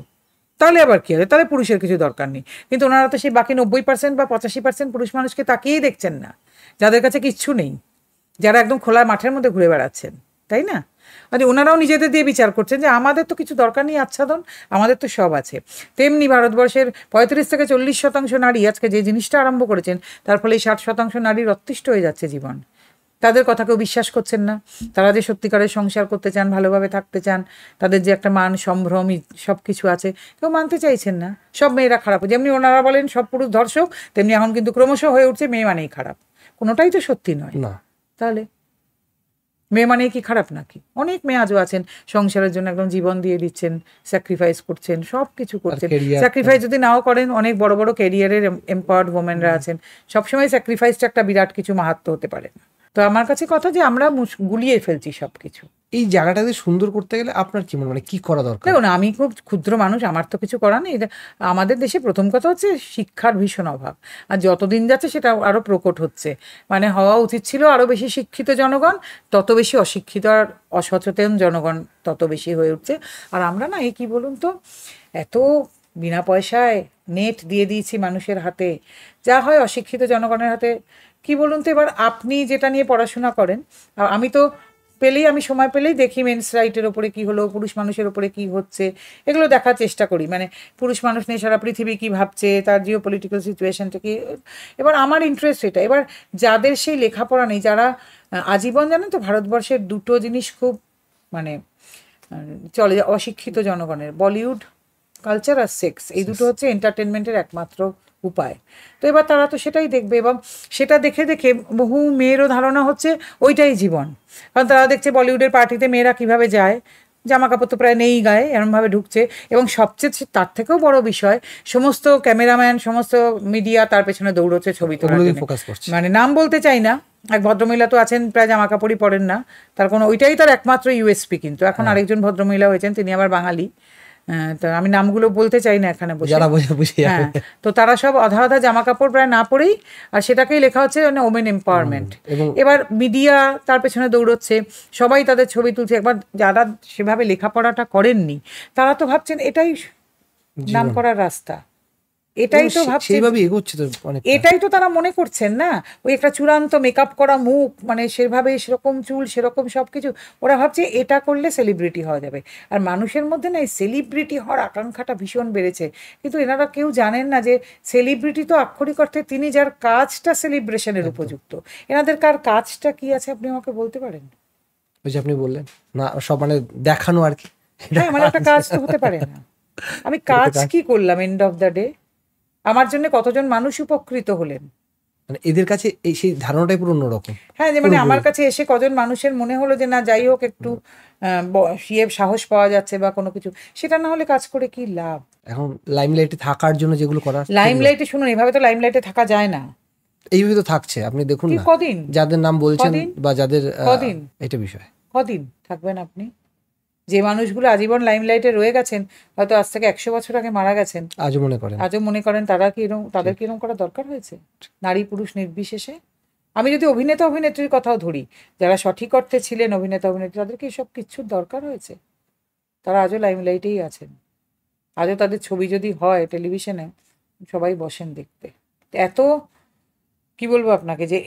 তাহলে আবার কী হবে, তাহলে পুরুষের কিছু দরকার নেই। কিন্তু ওনারা তো সেই বাকি 90% বা 85% পুরুষ মানুষকে তাকিয়েই দেখছেন না, যাদের কাছে কিচ্ছু নেই, যারা একদম খোলা মাঠের মধ্যে ঘুরে বেড়াচ্ছেন, তাই না? মানে ওনারাও নিজেদের দিয়ে বিচার করছেন যে আমাদের তো কিছু দরকার নেই আচ্ছাদন, আমাদের তো সব আছে। তেমনি ভারতবর্ষের 35 থেকে 40% নারী আজকে যে জিনিসটা আরম্ভ করেছেন তার ফলে 60% নারীর অতিষ্ঠ হয়ে যাচ্ছে জীবন। তাদের কথা কেউ বিশ্বাস করছেন না, তারা যে সত্যিকারের সংসার করতে চান, ভালোভাবে থাকতে চান, তাদের যে একটা মান সম্ভ্রম সব কিছু আছে, কেউ মানতে চাইছেন না। সব মেয়েরা খারাপ, যেমনি ওনারা বলেন সব পুরুষ ধর্ষক, তেমনি এখন কিন্তু ক্রমশ হয়ে উঠছে মেয়ে মানেই খারাপ। কোনোটাই তো সত্যি নয় না। তাহলে মেয়ে মানে কি খারাপ নাকি? অনেক মেয়ে আজও আছেন সংসারের জন্য একদম জীবন দিয়ে দিচ্ছেন, স্যাক্রিফাইস করছেন, সব কিছু করছেন। স্যাক্রিফাইস যদি নাও করেন, অনেক বড় বড় ক্যারিয়ারের এম্পাওয়ার্ড ওমেনরা আছেন, সবসময় স্যাক্রিফাইসটা একটা বিরাট কিছু মাহাত্ম হতে পারে না। তো আমার কাছে কথা যে আমরা গুলিয়ে ফেলছি সব কিছু। এই জায়গাটাকে সুন্দর করতে গেলে আপনার কি মনে, মানে কি করা দরকার? দেখুন, আমি খুব ক্ষুদ্র মানুষ, আমার তো কিছু করার নেই। আমাদের দেশে প্রথম কথা হচ্ছে শিক্ষার ভীষণ অভাব, আর যতদিন যাচ্ছে সেটা আরও প্রকট হচ্ছে। মানে হওয়া উচিত ছিল আরও বেশি শিক্ষিত জনগণ, তত বেশি অশিক্ষিত আর অসচেতন জনগণ তত বেশি হয়ে উঠছে। আর আমরা না এই কী বলুন তো, এত বিনা পয়সায় নেট দিয়ে দিয়েছি মানুষের হাতে, যা হয় অশিক্ষিত জনগণের হাতে। কি বলুন তো, এবার আপনি যেটা নিয়ে পড়াশোনা করেন, আমি তো আমি সময় পেলেই দেখি মেন্স রাইটের ওপরে কী হলো, পুরুষ মানুষের ওপরে কী হচ্ছে, এগুলো দেখার চেষ্টা করি। মানে পুরুষ মানুষ নিয়ে সারা পৃথিবী কী ভাবছে, তার জিও পলিটিক্যাল সিচুয়েশনটা কি। এবার আমার ইন্টারেস্ট এটা। এবার যাদের সেই লেখাপড়া নেই, যারা আজীবন, জানেন তো ভারতবর্ষের দুটো জিনিস খুব মানে চলে, অশিক্ষিত জনগণের বলিউড কালচার আর সেক্স, এই দুটো হচ্ছে এন্টারটেনমেন্টের একমাত্র উপায়। তো এবার তারা তো সেটাই দেখবে, এবং সেটা দেখে দেখে বহু মেয়েরও ধারণা হচ্ছে ওইটাই জীবন। কারণ তারা দেখছে বলিউডের পার্টিতে মেয়েরা কিভাবে যায়, জামা কাপড় তো প্রায় নেই গায়ে, এরমভাবে ঢুকছে। এবং সবচেয়ে তার থেকেও বড় বিষয়, সমস্ত ক্যামেরাম্যান, সমস্ত মিডিয়া তার পেছনে দৌড়চ্ছে ছবি তোলার জন্য। মানে নাম বলতে চাই না, এক ভদ্রমহিলা তো আছেন প্রায় জামা কাপড়ই পরেন না, তার কোনো, ওইটাই তার একমাত্র ইউএসপি। কিন্তু এখন আরেকজন ভদ্রমহিলা হয়েছেন, তিনি আবার বাঙালি। তো আমি নামগুলো বলতে চাই না এখানে বসে। হ্যাঁ, তো তারা সব আধা আধা জামা কাপড় প্রায় না পরেই, আর সেটাকেই লেখা হচ্ছে ওমেন এম্পাওয়ারমেন্ট। এবার মিডিয়া তার পেছনে দৌড়চ্ছে, সবাই তাদের ছবি তুলছে। একবার যারা সেভাবে লেখাপড়াটা করেননি তারা তো ভাবছেন এটাই নাম করার রাস্তা, এটাই তো ভাবছে, এটাই তো তারা মনে করছেন না। ওই একটা চূড়ান্ত মেকআপ করা মুখ, মানে সেভাবে সেরকম চুল, সেরকম সব কিছু, ওরা ভাবছে এটা করলে সেলিব্রিটি হওয়া যাবে। আর মানুষের মধ্যে না এই সেলিব্রিটি হওয়ার আকাঙ্ক্ষাটা ভীষণ বেড়েছে। কিন্তু এনারা কেউ জানেন না যে সেলিব্রিটি তো আক্ষরিক অর্থে তিনি যার কাজটা সেলিব্রেশনের উপযুক্ত। এনাদের কার কাজটা কি আছে আপনি আমাকে বলতে পারেন? ওই যে আপনি বললেন না, সব মানে দেখানো আর কি। হ্যাঁ, মানে একটা কাজ তো হতে পারে না। আমি কাজ কি করলাম এন্ড অফ দ্য ডে? আমার জন্য কতজন মানুষ উপকৃত হলেন? মানে এদের কাছে এই সেই ধারণাটাই পুরো অন্যরকম। হ্যাঁ, যে মানে আমার কাছে এসে কজন মানুষের মনে হলো যে না যাই হোক একটু সাহস পাওয়া যাচ্ছে বা কোনো কিছু, সেটা না হলে কাজ করে কি লাভ? এখন লাইমলাইটে থাকার জন্য যেগুলো করা, লাইমলাইটে শুনুন, এভাবে তো লাইমলাইটে থাকা যায় না। এইভাবে তো থাকছে, আপনি দেখুন না কদিন যাদের নাম বলছেন বা যাদের কদিন এটা বিষয়, কদিন থাকবেন আপনি? যে মানুষগুলো আজীবন লাইমলাইটে রয়ে গেছেন, হয়তো আজ থেকে 100 বছর আগে মারা গেছেন, আজও মনে করেন আজও মনে করেন তাদের কি এরকম করা দরকার হয়েছে? নারী পুরুষ নির্বিশেষে। আমি যদি অভিনেতা অভিনেত্রীর কথাও ধরি, যারা সঠিক অর্থে ছিলেন অভিনেতা অভিনেত্রী, তাদেরকে এসব কিছুর দরকার হয়েছে? তারা আজও লাইমলাইটেই আছেন, আজও তাদের ছবি যদি হয় টেলিভিশনে সবাই বসেন দেখতে। এত কি বলবো আপনাকে, যে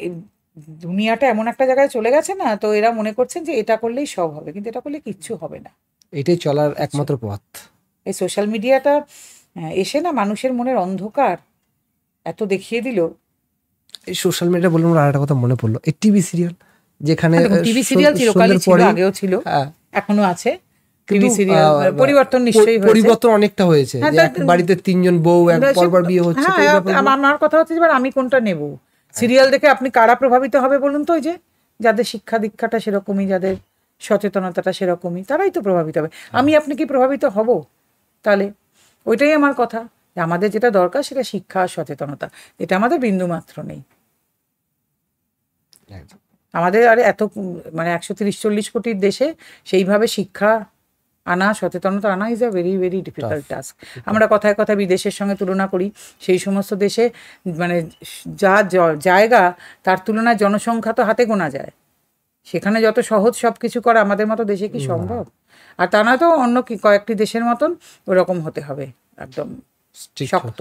দুনিয়াটা এমন একটা জায়গায় চলে গেছে না, তো এরা মনে করছেন যে এটা করলেই সব হবে, কিন্তু এটা করলে কিচ্ছু হবে না। এটাই চলার একমাত্র পথ। এই সোশ্যাল মিডিয়াটা এসে না মানুষের মনের অন্ধকার এত দেখিয়ে দিল। এই সোশ্যাল মিডিয়া বললাম, আর একটা কথা মনে পড়লো, এই টিভি সিরিয়াল, যেখানে টিভি সিরিয়াল চিরকালই ছিল, আগেও ছিল, এখনো আছে টিভি সিরিয়াল। পরিবর্তন নিশ্চয়ই হয়েছে, পরিবর্তন অনেকটা হয়েছে। যে এক বাড়িতে 3 জন বউ, এক পরপর বিয়ে হচ্ছে। আমার কথা হচ্ছে এবার আমি কোনটা নেব? সিরিয়াল দেখে আপনি কারা প্রভাবিত হবে বলুন তো? ওই যে যাদের শিক্ষা দীক্ষাটা সেরকমই, যাদের সচেতনতাটা সেরকমই, তারাই তো প্রভাবিত হবে। আমি আপনি কি প্রভাবিত হব? তাহলে ওইটাই আমার কথা, যে আমাদের যেটা দরকার সেটা শিক্ষা আর সচেতনতা, এটা আমাদের বিন্দু মাত্র নেই। আমাদের আর এত মানে 130-140 কোটির দেশে সেইভাবে শিক্ষা আনা, সচেতনতা আনা is a very very difficult task. আমরা কথায় কথায় বিদেশের সঙ্গে তুলনা করি, সেই সমস্ত দেশে মানে যা জায়গা তার তুলনায় জনসংখ্যা তো হাতে গোনা যায়, সেখানে যত সহজ সব কিছু করা আমাদের মতো দেশে কি সম্ভব? আর তা না তো অন্য কি কয়েকটি দেশের মতন ওরকম হতে হবে, একদম শক্ত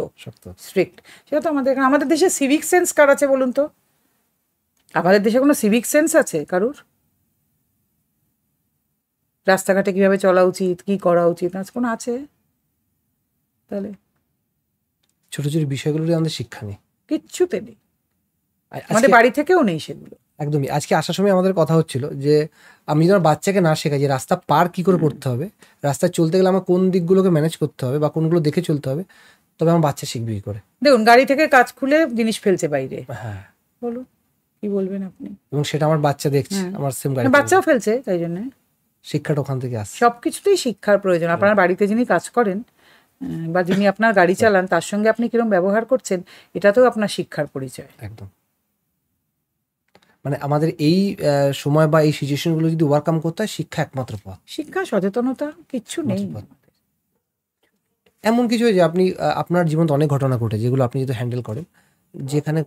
স্ট্রিক্ট। সেটা তো আমাদের দেশে সিভিক সেন্স কার আছে বলুন তো? আমাদের দেশে কোনো সিভিক সেন্স আছে কারুর? রাস্তাঘাটে কিভাবে চলা উচিত, কি করা উচিত না কোনো আছে? তাহলে ছোট ছোট বিষয়গুলো আমাদের শিক্ষা নেই, কিচ্ছুতে নেই, আমাদের বাড়ি থেকেও নেই সেগুলো। একদমই। আজকে আসার সময় আমাদের কথা হচ্ছিল যে আমি যদি আমার বাচ্চাকে না শেখাই যে রাস্তা পার কি করে করতে হবে, রাস্তায় চলতে গেলে আমার কোন দিকগুলোকে ম্যানেজ করতে হবে বা কোনগুলো দেখে চলতে হবে, তবে আমার বাচ্চা শিখবে কি করে? দেখুন গাড়ি থেকে কাজ খুলে জিনিস ফেলছে বাইরে, হ্যাঁ বলুন কি বলবেন আপনি? এবং সেটা আমার বাচ্চা দেখছে, আমার সেম গাড়ি বাচ্চাও ফেলছে, তাই জন্য শিক্ষাটা ওখান থেকে আসছে। সবকিছুতেই শিক্ষার প্রয়োজন। আপনার বাড়িতে যিনি কাজ করেন বা যিনি আপনার গাড়ি চালান, তার সঙ্গে আপনি কিরকম ব্যবহার করছেন, এটাতেও আপনার শিক্ষার পরিচয়। একদম। মানে আমাদের এই সময় বা এই সিচুয়েশনগুলো যদি ওভারকাম করতে হয়, শিক্ষা একমাত্র পথ। শিক্ষা সচেতনতা কিচ্ছু নেই। এমন কিছু যে আপনি আপনার জীবনে অনেক ঘটনা ঘটে যেগুলো আপনি যদি হ্যান্ডেল করেন, যেখানে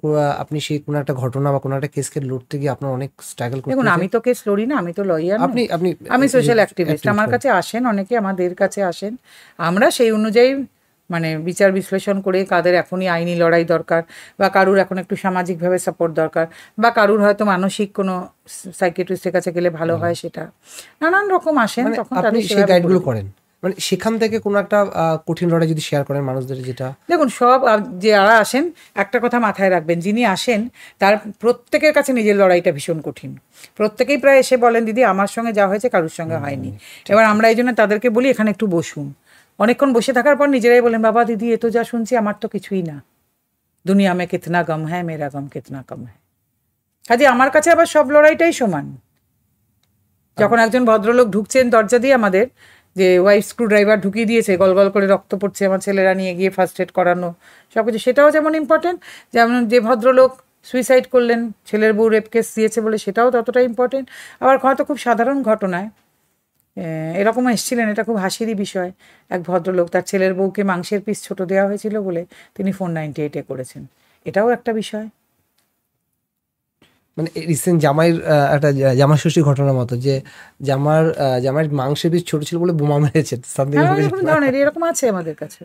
আপনি সেই কোনো একটা ঘটনা বা কোনো একটা কেসকে লড়তে গিয়ে আপনার অনেক স্ট্রাগল করতে। দেখুন আমি তো কেস লড়ি না, আমি তো লয়ার। আমি সোশ্যাল অ্যাক্টিভিস্ট। আমার কাছে আসেন অনেকে, আমাদের কাছে আসেন, আমরা সেই অনুযায়ী মানে বিচার বিশ্লেষণ করে কাদের এখনই আইনি লড়াই দরকার, বা কারুর এখন একটু সামাজিকভাবে সাপোর্ট দরকার, বা কারুর হয়তো মানসিক কোনো সাইকিয়াট্রিস্টের কাছে গেলে ভালো হয়, সেটা নানান রকম আসেন। তখন আপনি সেই গাইডগুলো করেন, মানে সেখান থেকে কোনো একটা কঠিন লড়াই যদি শেয়ার করেন মানুষদের। যেটা দেখুন সব যারা আসেন একটা কথা মাথায় রাখবেন, যিনি আসেন তার প্রত্যেকের কাছে নিজের লড়াইটা ভীষণ কঠিন। প্রত্যেকেই প্রায় এসে বলেন দিদি আমার সঙ্গে যা হয়েছে কারুর সঙ্গে হয়নি। এবার আমরা এই জন্য তাদেরকে বলি এখানে একটু বসুন। অনেকক্ষণ বসে থাকার পর নিজেরাই বলেন বাবা দিদি এ তো যা শুনছি আমার তো কিছুই না, দুনিয়া মে কিতনা গম হ্যায় মেরা গম কিতনা কম হ্যায়। কাজে আমার কাছে আবার সব লড়াইটাই সমান। যখন একজন ভদ্রলোক ঢুকছেন দরজা দিয়ে আমাদের, যে ওয়াইফ স্ক্রু ড্রাইভার ঢুকিয়ে দিয়েছে, গলগল করে রক্ত পড়ছে, আমার ছেলেরা নিয়ে গিয়ে ফার্স্ট এড করানো, সব কিছু, সেটাও যেমন ইম্পর্টেন্ট। যেমন যে ভদ্রলোক সুইসাইড করলেন, ছেলের বউ রেপ কেস দিয়েছে বলে, সেটাও ততটা ইম্পর্টেন্ট। আবার হয়তো খুব সাধারণ ঘটনায় এরকম এসেছিলেন, এটা খুব হাসিরই বিষয়। এক ভদ্রলোক তার ছেলের বউকে মাংসের পিস ছোট দেওয়া হয়েছিল বলে তিনি 498-এ করেছেন, এটাও একটা বিষয়। মানে রিসেন্ট জামাইয়ের একটা জামা ষষ্ঠীর ঘটনার মতো, যে জামাইয়ের মাংসের পিস ছোট ছিল বলে বোমা মেরেছে। এরকম আছে আমাদের কাছে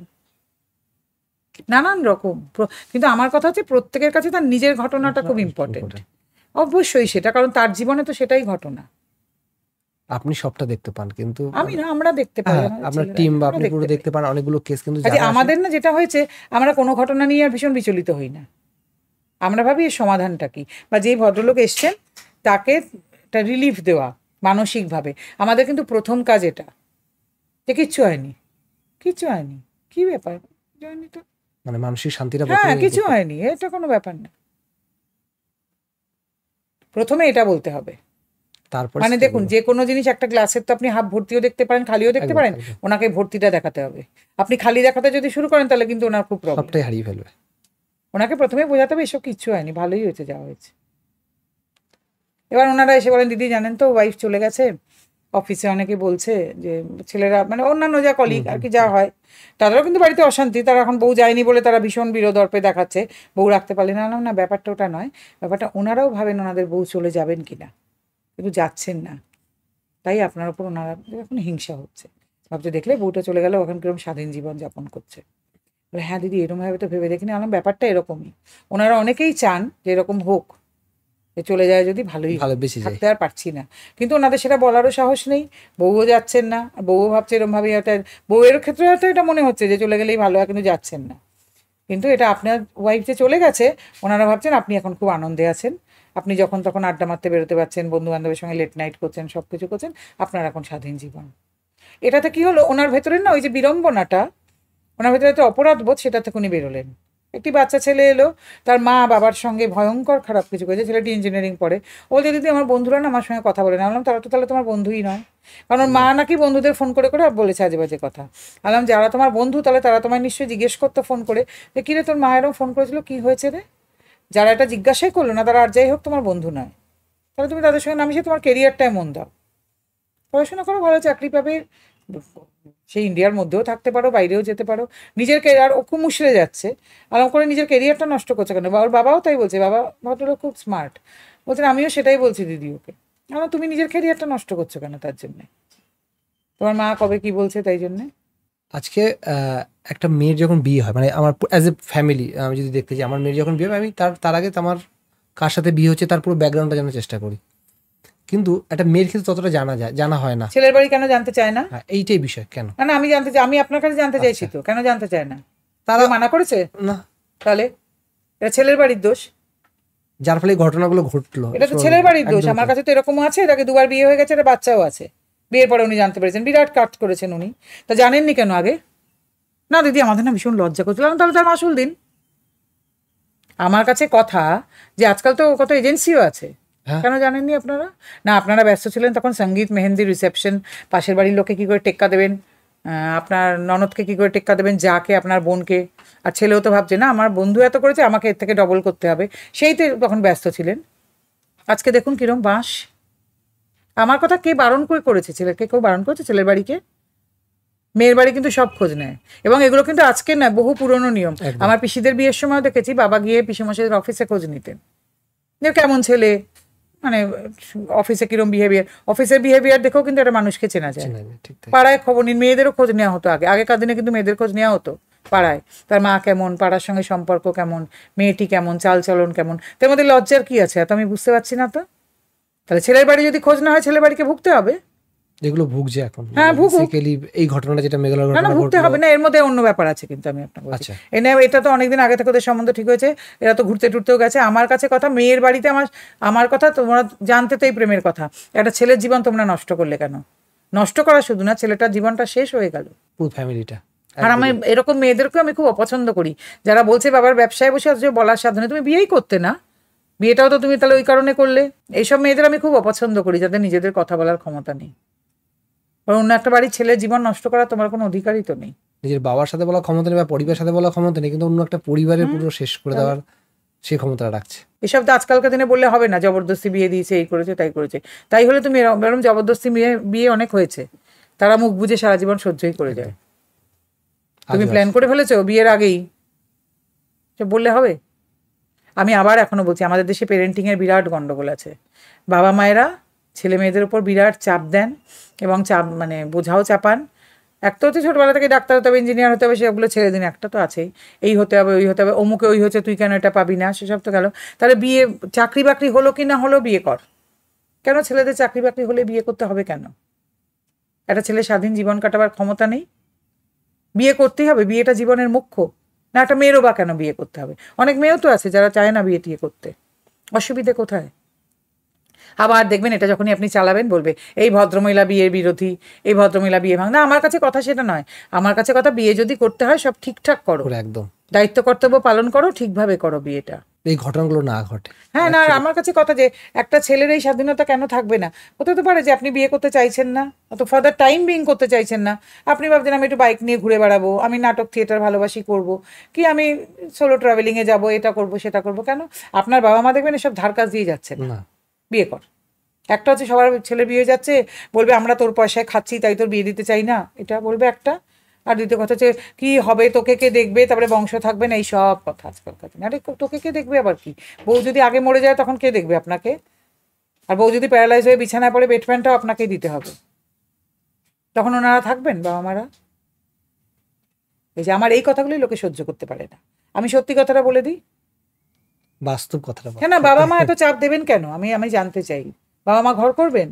নানান রকম। কিন্তু আমার কথা হচ্ছে প্রত্যেকের কাছে তার নিজের ঘটনাটা খুব ইম্পর্টেন্ট। অবশ্যই সেটা, কারণ তার জীবনে তো সেটাই ঘটনা। আপনি সবটা দেখতে পান, কিন্তু আমি না, আমরা দেখতে পাই, আপনার টিম বা আপনি পুরো দেখতে পান অনেকগুলো কেস। কিন্তু আমাদের না যেটা হয়েছে, আমরা কোনো ঘটনা নিয়ে আর ভীষণ বিচলিত হই না। আমরা ভাবি এর সমাধানটা কি, বা যেই ভদ্রলোক এসছেন তাকে একটা রিলিফ দেওয়া মানসিকভাবে। আমাদের কিন্তু প্রথম কাজ এটা, যে কিচ্ছু হয়নি, কিচ্ছু হয়নি, কি ব্যাপার হয়নি তো, মানে মানসিক শান্তিটা, হ্যাঁ কিছু হয়নি, এটা কোনো ব্যাপার না। প্রথমে এটা বলতে হবে। তারপর মানে দেখুন যে কোনো জিনিস, একটা গ্লাসের তো আপনি হাফ ভর্তিও দেখতে পারেন, খালিও দেখতে পারেন, ওনাকে ভর্তিটা দেখাতে হবে। আপনি খালি দেখাতে যদি শুরু করেন তাহলে কিন্তু ওনার খুব প্রবলেম, সবটাই হারিয়ে ফেলবে। ওনাকে প্রথমে বোঝাতে হবে এসব কিচ্ছু হয়নি, ভালোই হয়েছে যা হয়েছে। এবার ওনারা এসে বলেন দিদি জানেন তো ওয়াইফ চলে গেছে, অফিসে অনেকে বলছে যে ছেলেরা মানে অন্যান্য যা কলিগ আর কি যা হয়, তাদেরও কিন্তু বাড়িতে অশান্তি, তারা এখন বউ যায়নি বলে তারা ভীষণ বিরোধর্পে দেখাচ্ছে, বউ রাখতে পারলে না। না, ব্যাপারটা ওটা নয়, ব্যাপারটা ওনারাও ভাবেন ওনাদের বউ চলে যাবেন কিনা, কিন্তু যাচ্ছেন না, তাই আপনার ওপর ওনারা এখন হিংসা হচ্ছে, ভাবছে দেখলে বউটা চলে গেল, এখন কিরকম স্বাধীন জীবন যাপন করছে। বলে হ্যাঁ দিদি এরকমভাবে তো ভেবে দেখিনি, আমার ব্যাপারটা এরকমই, ওনারা অনেকেই চান যে এরকম হোক, চলে যায় যদি ভালোই, ভালো বেশি যায়। থাকতে আর পারছি না, কিন্তু ওনাদের সেটা বলারও সাহস নেই, বউও যাচ্ছেন না, আর বউও ভাবছে এরকমভাবে, হয়তো বউয়ের ক্ষেত্রে হয়তো এটা মনে হচ্ছে যে চলে গেলেই ভালো হয়, কিন্তু যাচ্ছেন না। কিন্তু এটা আপনার ওয়াইফ যে চলে গেছে, ওনারা ভাবছেন আপনি এখন খুব আনন্দে আছেন, আপনি যখন তখন আড্ডা মারতে বেরোতে পারছেন, বন্ধু বান্ধবের সঙ্গে লেট নাইট করছেন, সব কিছু করছেন, আপনার এখন স্বাধীন জীবন। এটাতে কি হলো, ওনার ভেতরে না ওই যে বিড়ম্বনাটা, ওনার ভেতরে তো অপরাধবোধ, সেটা থেকে উনি বেরোলেন। একটি বাচ্চা ছেলে এলো, তার মা বাবার সঙ্গে ভয়ঙ্কর খারাপ কিছু করেছে, ছেলেটি ইঞ্জিনিয়ারিং পড়ে, ও বলছে দিদি আমার বন্ধুরা না আমার সঙ্গে কথা বলে না। বললাম তারা তো তাহলে তোমার বন্ধুই নয়, কারণ মা নাকি বন্ধুদের ফোন করে করে বলেছে আজে বাজে কথা। বললাম যারা তোমার বন্ধু তাহলে তারা তোমায় নিশ্চয়ই জিজ্ঞেস করতো ফোন করে যে কিরে তোর মা এরকম ফোন করেছিল, কি হয়েছে রে। যারা এটা জিজ্ঞাসাই করলো না, তারা আর যাই হোক তোমার বন্ধু নয়, তাহলে তুমি তাদের সঙ্গে নামিয়ে তোমার কেরিয়ারটায় মন দাও, পড়াশোনা করো, ভালো চাকরি পাবে, সেই ইন্ডিয়ার মধ্যেও থাকতে পারো, বাইরেও যেতে পারো, নিজের কেরিয়ার। ও খুব মুশড়ে যাচ্ছে, আরাম করে নিজের কেরিয়ারটা নষ্ট করছে কেন। ওর বাবাও তাই বলছে, বাবা ভদ্রলোক খুব স্মার্ট, বলছেন আমিও সেটাই বলছি দিদি ওকে, আমার তুমি নিজের কেরিয়ারটা নষ্ট করছো কেন, তার জন্যে তোমার মা কবে কি বলছে তাই জন্যে। আজকে একটা মেয়ের যখন বিয়ে হয়, মানে আমার অ্যাজ এ ফ্যামিলি আমি যদি দেখতে চাই, আমার মেয়ের যখন বিয়ে হবে, আমি তার আগে তো আমার কার সাথে বিয়ে হচ্ছে তার পুরো ব্যাকগ্রাউন্ডটা জানার চেষ্টা করি, কিন্তু একটা মেয়ের ক্ষেত্রে ততটা জানা হয় না। ছেলের বাড়ি কেন জানতে চায় না? হ্যাঁ, এইটাই বিষয়। কেন না আমি জানতে চাই, আমি আপনার কাছে জানতে চাইছি তো, কেন জানতে চায় না? তারা মানা করেছে না, তাহলে এটা ছেলের বাড়ির দোষ, যার ফলে এই ঘটনাগুলো ঘটলো। এটা তো ছেলের বাড়ির দোষ। আমার কাছে তো এরকমও আছে, এটাকে দুবার বিয়ে হয়ে গেছে, এটা বাচ্চাও আছে, বিয়ের পরে উনি জানতে পেরেছেন, বিরাট কাট করেছেন উনি, তা জানেননি কেন আগে? না দিদি আমাদের না ভীষণ লজ্জা করছিলাম, তাহলে তার মাসুল দিন। আমার কাছে কথা যে আজকাল তো কত এজেন্সিও আছে, কেন জানেননি আপনারা? না আপনারা ব্যস্ত ছিলেন তখন, সঙ্গীত মেহেন্দি রিসেপশন, পাশের বাড়ির লোককে কী করে টেক্কা দেবেন, আপনার ননদকে কী করে টেক্কা দেবেন, যাকে আপনার বোনকে, আর ছেলেও তো ভাবছে না আমার বন্ধু এত করেছে আমাকে এর থেকে ডবল করতে হবে, সেই তো তখন ব্যস্ত ছিলেন। আজকে দেখুন কিরম বাঁশ। আমার কথা কে বারণ করেছে ছেলেকে? কেউ বারণ করেছে ছেলের বাড়িকে? মেয়ের বাড়ি কিন্তু সব খোঁজ নেয়, এবং এগুলো কিন্তু আজকে না, বহু পুরনো নিয়ম। আমার পিসিদের বিয়ের সময় দেখেছি বাবা গিয়ে পিসেমশাইদের অফিসে খোঁজ নিতেন যে কেমন ছেলে, মানে অফিসে কিরম বিহেভিয়ার, অফিসের বিহেভিয়ার দেখেও কিন্তু একটা মানুষকে চেনা যায়। পাড়ায় খবর নিন, মেয়েদেরও খোঁজ নেওয়া হতো আগেকার দিনে, কিন্তু মেয়েদের খোঁজ নেওয়া হতো পাড়ায়, তার মা কেমন, পাড়ার সঙ্গে সম্পর্ক কেমন, মেয়েটি কেমন, চালচলন কেমন, তার মধ্যে লজ্জার কি আছে এত আমি বুঝতে পারছি না। তো তাহলে ছেলের বাড়ি যদি খোঁজ না হয়, ছেলের বাড়িকে ভুগতে হবে। যেগুলো ভুগছে এখন, হ্যাঁ ভুগুক, এই ঘটনাটা যেটা মেঘালয় না ঘটনা ভুগতে হবে না, এর মধ্যে অন্য ব্যাপার আছে কিন্তু আমি আপনাকে বলছি। এটা তো অনেকদিন আগে থেকে ওদের সম্বন্ধ ঠিক হয়েছে, এরা তো ঘুরতে টুরতেও গেছে। আমার কাছে কথা, মেয়ের বাড়িতে আমার কথা তোমরা জানতে তো এই প্রেমের কথা, একটা ছেলের জীবন তোমরা নষ্ট করলে কেন? নষ্ট করা শুধু না, ছেলেটার জীবনটা শেষ হয়ে গেল, পুরো ফ্যামিলিটা। আর আমি এরকম মেয়েদেরকেও আমি খুব অপছন্দ করি, যারা বলছে বাবার ব্যবসায় বসে আছে, বলার সাধনে তুমি বিয়েই করতে না, বিয়েটাও তো তুমি তাহলে ওই কারণে করলে। এইসব মেয়েদের আমি খুব অপছন্দ করি, যাদের নিজেদের কথা বলার ক্ষমতা নেই। অন্য একটা বাড়ির ছেলের জীবন নষ্ট করা তোমার কোনো অধিকারই তো নেই। নিজের বাবার সাথে বলা ক্ষমতা নেই বা পরিবারের সাথে বলা ক্ষমতা নেই, কিন্তু অন্য একটা পরিবারের পুরো শেষ করে দেওয়ার সেই ক্ষমতাটা রাখছে। এসব তো আজকালকার দিনে বললে হবে না, জবরদস্তি বিয়ে দিয়েছে, এই করেছে তাই করেছে। তাই হলে তুমি এরকম জবরদস্তি বিয়ে অনেক হয়েছে, তারা মুখ বুঝে সারা জীবন সহ্যই করে যায়। তুমি প্ল্যান করে ফেলেছো বিয়ের আগেই, বললে হবে? আমি আবার এখনো বলছি, আমাদের দেশে পেরেন্টিংয়ের বিরাট গন্ডগোল আছে। বাবা মায়েরা ছেলে মেয়েদের উপর বিরাট চাপ দেন, এবং চাপ মানে বোঝাও চাপান। একটা হচ্ছে ছোটবেলা থেকে ডাক্তার হতে হবে, ইঞ্জিনিয়ার হতে হবে, সেগুলো ছেড়ে দিন। একটা তো আছেই, এই হতে হবে, ওই হতে হবে, অমুকে ওই হচ্ছে, তুই কেন এটা পাবি না, সেসব তো গেল। তাহলে বিয়ে, চাকরি বাকরি হলো কি না হলো বিয়ে কর। কেন ছেলেদের চাকরি বাকরি হলে বিয়ে করতে হবে কেন? একটা ছেলে স্বাধীন জীবন কাটাবার ক্ষমতা নেই? বিয়ে করতেই হবে? বিয়েটা জীবনের মুখ্য না? একটা মেয়েরও বা কেন বিয়ে করতে হবে? অনেক মেয়েও তো আছে যারা চায় না বিয়ে টিয়ে করতে, অসুবিধে কোথায়? আবার দেখবেন এটা যখনই আপনি চালাবেন বলবে এই ভদ্রমহিলা বিয়ের বিরোধী, এই ভদ্রমহিলা বিয়ে ভাঙ না। আমার কাছে কথা সেটা নয়, আমার কাছে কথা বিয়ে যদি করতে হয় সব ঠিকঠাক করো, একদম দায়িত্ব কর্তব্য পালন করো, ঠিকভাবে করো বিয়েটা, এই ঘটনাগুলো না ঘটে। হ্যাঁ না, আমার কাছে কথা যে একটা ছেলের এই স্বাধীনতা কেন থাকবে না? হতে তো পারে যে আপনি বিয়ে করতে চাইছেন না, অত ফার্দার টাইম বিং করতে চাইছেন না, আপনি ভাবছেন আমি একটু বাইক নিয়ে ঘুরে বেড়াবো, আমি নাটক থিয়েটার ভালোবাসি করব, কি আমি সোলো ট্রাভেলিংয়ে যাব, এটা করব সেটা করব। কেন? আপনার বাবা মা দেখবেন এসব ধার কাজ দিয়ে যাচ্ছেন না, বিয়ে কর, একটা হচ্ছে সবার ছেলে বিয়ে হয়ে যাচ্ছে, বলবে আমরা তোর পয়সায় খাচ্ছি তাই তোর বিয়ে দিতে চাই না, এটা বলবে একটা। আর দ্বিতীয় কথা হচ্ছে কি হবে, তোকে কে দেখবে, তারপরে বংশ থাকবে না, এই সব কথা আজকালকার দিনে। আরে তোকে কে দেখবে আবার কি? বউ যদি আগে মরে যায় তখন কে দেখবে আপনাকে? আর বউ যদি প্যারালাইজ হয়ে বিছানায় পড়ে বেডপ্যানটাও আপনাকেই দিতে হবে, তখন ওনারা থাকবেন বাবা মারা? এই যে আমার এই কথাগুলোই লোকে সহ্য করতে পারে না। আমি সত্যি কথাটা বলে দিই, বাস্তব কথাটা বল। হ্যাঁ না, বাবা মা এত চাপ দেবেন কেন? আমি জানতে চাই। বাবা মা ঘর করবেন?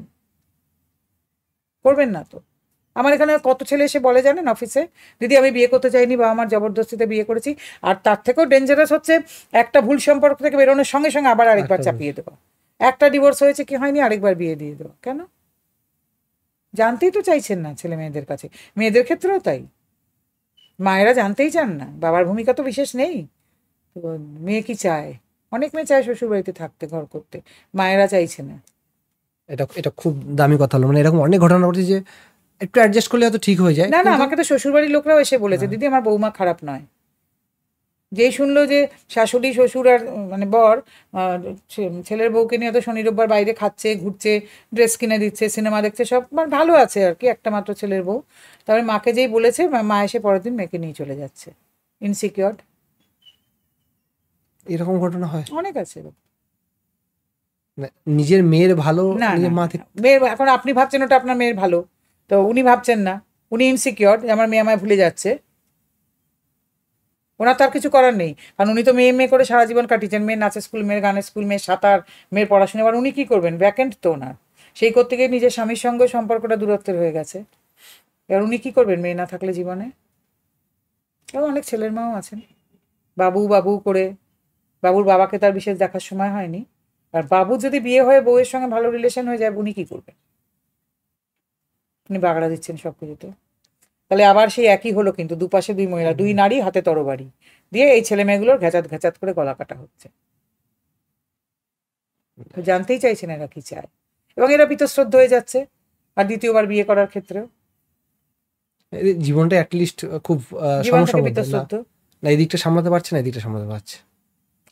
করবেন না তো। আমার এখানে কত ছেলে এসে বলে জানেন অফিসে, দিদি আমি বিয়ে করতে চাইনি, বাবা মার জবরদস্তিতে বিয়ে করেছি। আর তার থেকেও ডেঞ্জারাস হচ্ছে একটা ভুল সম্পর্ক থেকে বেরোনোর সঙ্গে সঙ্গে আবার আরেকবার চাপিয়ে দেওয়া। একটা ডিভোর্স হয়েছে কি হয়নি, আরেকবার বিয়ে দিয়ে দেওয়া। কেন? জানতেই তো চাইছেন না ছেলে মেয়েদের কাছে। মেয়েদের ক্ষেত্রেও তাই, মায়েরা জানতেই চান না, বাবার ভূমিকা তো বিশেষ নেই। তো মেয়ে কি চায়? অনেক মেয়ে চায় শ্বশুরবাড়িতে থাকতে, ঘর করতে, মায়েরা চাইছে না। এটা খুব দামি কথা হলো, মানে এরকম অনেক ঘটনা ঘটছে যে একটু অ্যাডজাস্ট করলে হয়তো ঠিক হয়ে যায়। না না, আমাকে তো শ্বশুরবাড়ির লোকরাও এসে বলেছে দিদি আমার বৌমা খারাপ নয়। যেই শুনলো যে শাশুড়ি শ্বশুর আর মানে বর ছেলের বউকে নিয়ে তো শনি রোববার বাইরে খাচ্ছে, ঘুরছে, ড্রেস কিনে দিচ্ছে, সিনেমা দেখছে, সব মানে ভালো আছে আর কি, একটা মাত্র ছেলের বউ। তারপরে মাকে যেই বলেছে, মা এসে পরের দিন মেয়েকে নিয়ে চলে যাচ্ছে, ইনসিকিউরড। এরকম ঘটনা হয় অনেক আছে এরকম। মানে নিজের মেয়ের ভালো না নিজের না, মা মেয়ের এখন আপনি ভাবছেন ওটা আপনার মেয়ের ভালো, তো উনি ভাবছেন না, উনি ইনসিকিউর যে আমার মেয়ে আমায় ভুলে যাচ্ছে। ওনার তার কিছু করার নেই, কারণ উনি তো মেয়ে মেয়ে করে সারা জীবন কাটিয়েছেন। মেয়ের নাচের স্কুল, মেয়ের গানের স্কুল, মেয়ের সাঁতার, মেয়ের পড়াশোনা। এবার উনি কী করবেন? ভ্যাকেন্ট তো ওনার, সেই করতে গিয়ে নিজের স্বামীর সঙ্গে সম্পর্কটা দূরত্বের হয়ে গেছে। এবার উনি কী করবেন মেয়ে না থাকলে জীবনে? এবং অনেক ছেলের মাও আছেন বাবু বাবু করে, বাবুর বাবাকে তার বিশেষ দেখার সময় হয়নি। আর বাবু যদি বিয়ে হয়ে বউয়ের সঙ্গে ভালো রিলেশন হয়ে যায়, উনি কী করবেন? উনি বাগড়া দিচ্ছেন সব কিছুতে। তাহলে আবার সেই একই হলো, কিন্তু দুপাশে দুই মহিলা, দুই নারী হাতে তরবারি দিয়ে এই ছেলে মেয়েগুলোর ঘেঁচাত ঘেঁচাত করে গলা কাটা হচ্ছে। জানতেই চাইছেন এরা কি চায়, এবং এরা বীতশ্রদ্ধ হয়ে যাচ্ছে। আর দ্বিতীয়বার বিয়ে করার ক্ষেত্রেও জীবনটা অ্যাটলিস্ট খুব জীবনটাকে বীতশ্রদ্ধ, না এই দিকটা সামলাতে পারছে না, এই দিকটা সামলাতে পারছে।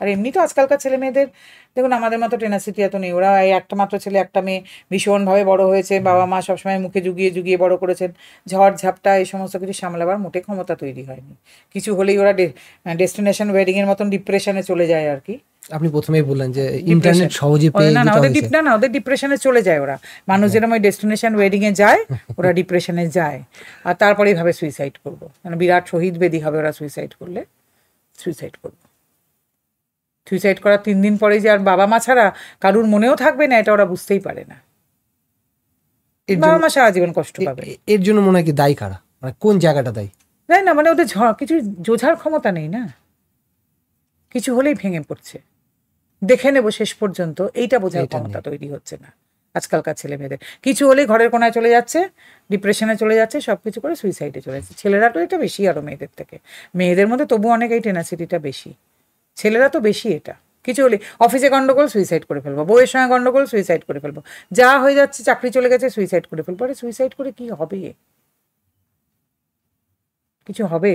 আর এমনি তো আজকালকার ছেলে মেয়েদের দেখুন আমাদের মতো টেনাসিটি এত নেই। ওরা এই একটা মাত্র ছেলে একটা মেয়ে ভীষণভাবে বড় হয়েছে, বাবা মা সবসময় মুখে জুগিয়ে জুগিয়ে বড় করেছেন, ঝড় ঝাপটা এই সমস্ত কিছু সামলাবার মোটে ক্ষমতা তৈরি হয়নি। কিছু হলেই ওরা ডেস্টিনেশন ওয়েডিংয়ের মতন ডিপ্রেশনে চলে যায় আর কি। আপনি প্রথমেই বললেন যে ইন্টারনেট সহজে পেয়ে না না, ওদের ডিপ্রেশনে চলে যায় ওরা। মানুষ যেরকম ওই ডেস্টিনেশন ওয়েডিংয়ে যায়, ওরা ডিপ্রেশনে যায়, আর তারপরেই ভাবে সুইসাইড করবো, মানে বিরাট শহীদ বেদি হবে ওরা সুইসাইড করলে। সুইসাইড করবো, সুইসাইড করার 3 দিন পরেই যে আর বাবা মা ছাড়া কারুর মনেও থাকবে না, এটা ওরা বুঝতেই পারে না। বাবা মা সারা জীবন কষ্ট পাবে। এর জন্য মনে হয় কি দায়ী কারা, মানে কোন জায়গাটা দায়ী? তাই না, মানে ওদের কিছু বোঝার ক্ষমতা নেই না, কিছু হলেই ভেঙে পড়ছে, দেখে নেবো শেষ পর্যন্ত, এইটা বোঝার ক্ষমতা তৈরি হচ্ছে না আজকালকার ছেলে মেয়েদের। কিছু হলেই ঘরের কোনায় চলে যাচ্ছে, ডিপ্রেশনে চলে যাচ্ছে, সব কিছু করে সুইসাইডে চলে যাচ্ছে। ছেলেরা তো এটা বেশি আরও মেয়েদের থেকে, মেয়েদের মধ্যে তবু অনেক এই টেনাসিটিটা বেশি, ছেলেরা তো বেশি এটা। কিছু হলে অফিসে গন্ডগোল, সুইসাইড করে ফেলবো, বউয়ের সঙ্গে গন্ডগোল, সুইসাইড করে ফেলবো, যা হয়ে যাচ্ছে, চাকরি চলে গেছে, সুইসাইড করে ফেলবো। আরে সুইসাইড করে কি হবে? কিছু হবে?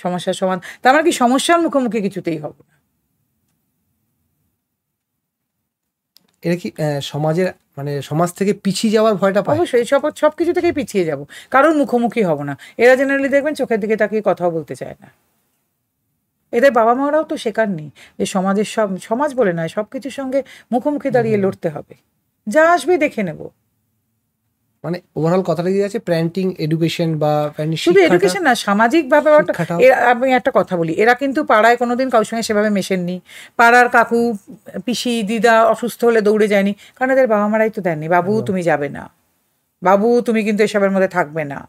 সমস্যার সমাধান? তার মানে কি সমস্যার মুখোমুখি কিছুতেই হবে না? এটা কি সমাজের মানে সমাজ থেকে পিছিয়ে যাওয়ার ভয়টা পায়? অবশ্যই, সব কিছু থেকেই পিছিয়ে যাব, কারোর মুখোমুখি হব না। এরা জেনারেলি দেখবেন চোখের দিকে তাকিয়ে কথাও বলতে চায় না। এদের বাবা মারাও তো শেখাননি যে সমাজের সমাজ বলে নয়, সব কিছুর সঙ্গে মুখোমুখি দাঁড়িয়ে লড়তে হবে, যা আসবে দেখে নেব। মানে ওভারঅল কথাটা কি আছে, প্যারেন্টিং এডুকেশন বা শুধু এডুকেশন না, সামাজিক ব্যাপারটা। আমি একটা কথা বলি, এরা কিন্তু পাড়ায় কোনোদিন কারোর সঙ্গে সেভাবে মেশেননি। পাড়ার কাকু পিসি দিদা অসুস্থ হলে দৌড়ে যায়নি, কারণ এদের বাবা মারাই তো দেননি, বাবু তুমি যাবে না, বাবু তুমি কিন্তু এসবের মধ্যে থাকবে না।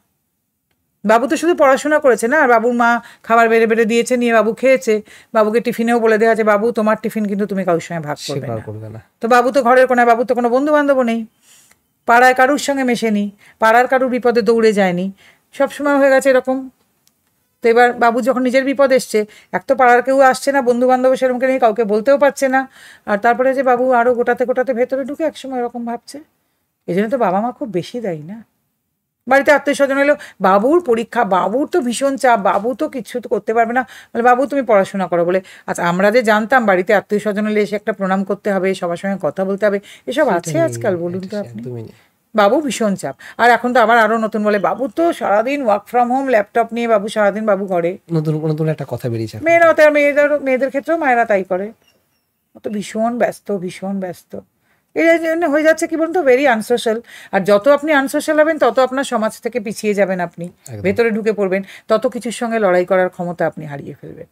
বাবু তো শুধু পড়াশোনা করেছে না, আর বাবুর মা খাবার বেড়ে বেড়ে দিয়েছে, নিয়ে বাবু খেয়েছে। বাবুকে টিফিনেও বলে দেওয়া আছে, বাবু তোমার টিফিন কিন্তু তুমি কারোর সঙ্গে ভাগ করবে না। তো বাবু তো ঘরের কোনায়, বাবু তো কোনো বন্ধু বান্ধব নেই, পাড়ায় কারুর সঙ্গে মেশেনি, পাড়ার কারুর বিপদে দৌড়ে যায়নি, সবসময় হয়ে গেছে এরকম। তো এবার বাবু যখন নিজের বিপদ এসছে, এক তো পাড়ার কেউ আসছে না, বন্ধু বান্ধব সেরকমকে নিয়ে কাউকে বলতেও পারছে না, আর তারপরে যে বাবু আরও গোটাতে গোটাতে ভেতরে ঢুকে একসময় এরকম ভাবছে। এই জন্য তো বাবা মা খুব বেশি দায়ী না, বাড়িতে আত্মীয় স্বজন হলো, বাবুর পরীক্ষা, বাবুর তো ভীষণ চাপ, বাবু তো কিছু তো করতে পারবে না, বলে বাবু তুমি পড়াশোনা করো বলে। আচ্ছা আমরা যে জানতাম বাড়িতে আত্মীয় স্বজন হলে এসে একটা প্রণাম করতে হবে, সবার সঙ্গে কথা বলতে হবে, এসব আছে আজকাল বলুন তো আপনি? একদমই নেই। বাবু ভীষণ চাপ। আর এখন তো আবার আরো নতুন বলে বাবু তো সারাদিন ওয়ার্ক ফ্রম হোম, ল্যাপটপ নিয়ে বাবু সারাদিন বাবু ঘরে। নতুন নতুন একটা কথা বেরিয়েছে এখন। মেয়েরাও তার মেয়েদের ক্ষেত্রেও মায়েরা তাই করে, তো ভীষণ ব্যস্ত, ভীষণ ব্যস্ত। এর জন্য হয়ে যাচ্ছে কি বলুন তো, ভেরি আনসোশ্যাল। আর যত আপনি আনসোশ্যাল হবেন তত আপনার সমাজ থেকে পিছিয়ে যাবেন, আপনি ভেতরে ঢুকে পড়বেন, তত কিছুর সঙ্গে লড়াই করার ক্ষমতা আপনি হারিয়ে ফেলবেন।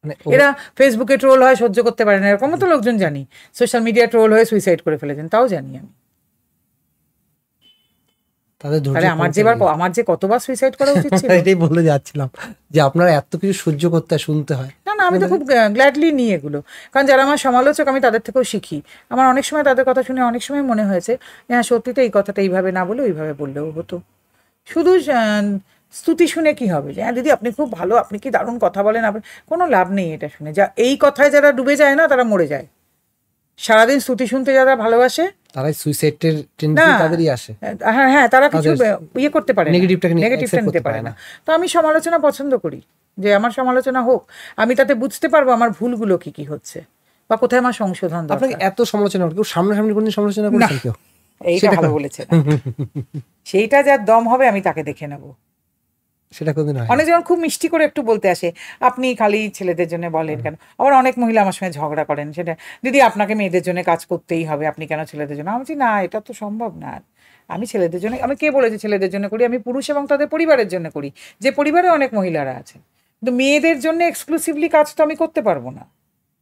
মানে এরা ফেসবুকে ট্রোল হয় সহ্য করতে পারে না, এরকমও তো লোকজন জানি। সোশ্যাল মিডিয়া ট্রোল হয়ে সুইসাইড করে ফেলেছেন, তাও জানি আমি। তাদের ধৈর্য তাহলে আমার যে কতবার সুইসাইড করা উচিত ছিল। এটাই বলতে যাচ্ছিলাম যে আপনারা এত কিছু সহ্য করতে হয়, শুনতে হয়। না আমি তো খুব গ্ল্যাডলি নিই এগুলো, কারণ যারা আমার সমালোচক আমি তাদের থেকেও শিখি। আমার অনেক সময় তাদের কথা শুনে অনেক সময় মনে হয়েছে হ্যাঁ সত্যি তো এই কথাটা এইভাবে না বলে ওইভাবে বললেও হতো। শুধু স্তুতি শুনে কি হবে, যে হ্যাঁ দিদি আপনি খুব ভালো, আপনি কি দারুণ কথা বলেন, আপনি, কোনো লাভ নেই এটা শুনে। যা এই কথায় যারা ডুবে যায় না তারা মরে যায়। সারাদিন স্তুতি শুনতে যারা ভালোবাসে তারাই সুইসাইডের টেন্ডেন্সি তাদেরই আসে। হ্যাঁ তারা কিছু ইয়ে করতে পারে, নেগেটিভটা নিতে পারে না। তো আমি সমালোচনা পছন্দ করি, যে আমার সমালোচনা হোক, আমি তাতে বুঝতে পারবো আমার ভুলগুলো কি হচ্ছে বা কোথায় আমার সংশোধন দরকার। আপনাকে এত সমালোচনা করে কেউ সামনাসামনি কোনদিন সমালোচনা করেছেন কেউ? এইটা ভালো বলেছেন, সেইটা যার দম হবে আমি তাকে দেখে নেব। সেটা কোনদিন হয়? অনেকজন খুব মিষ্টি করে একটু বলতে আসে, আপনি খালি ছেলেদের জন্য বলেন কেন। আবার অনেক মহিলা আমার সঙ্গে ঝগড়া করেন, সেটা দিদি আপনাকে মেয়েদের জন্য কাজ করতেই হবে, আপনি কেন ছেলেদের জন্য। আমি বলছি না, এটা তো সম্ভব না। আমি ছেলেদের জন্য, আমি কে বলেছি ছেলেদের জন্য করি, আমি পুরুষ এবং তাদের পরিবারের জন্য করি, যে পরিবারে অনেক মহিলারা আছেন। কিন্তু মেয়েদের জন্য এক্সক্লুসিভলি কাজ তো আমি করতে পারবো না।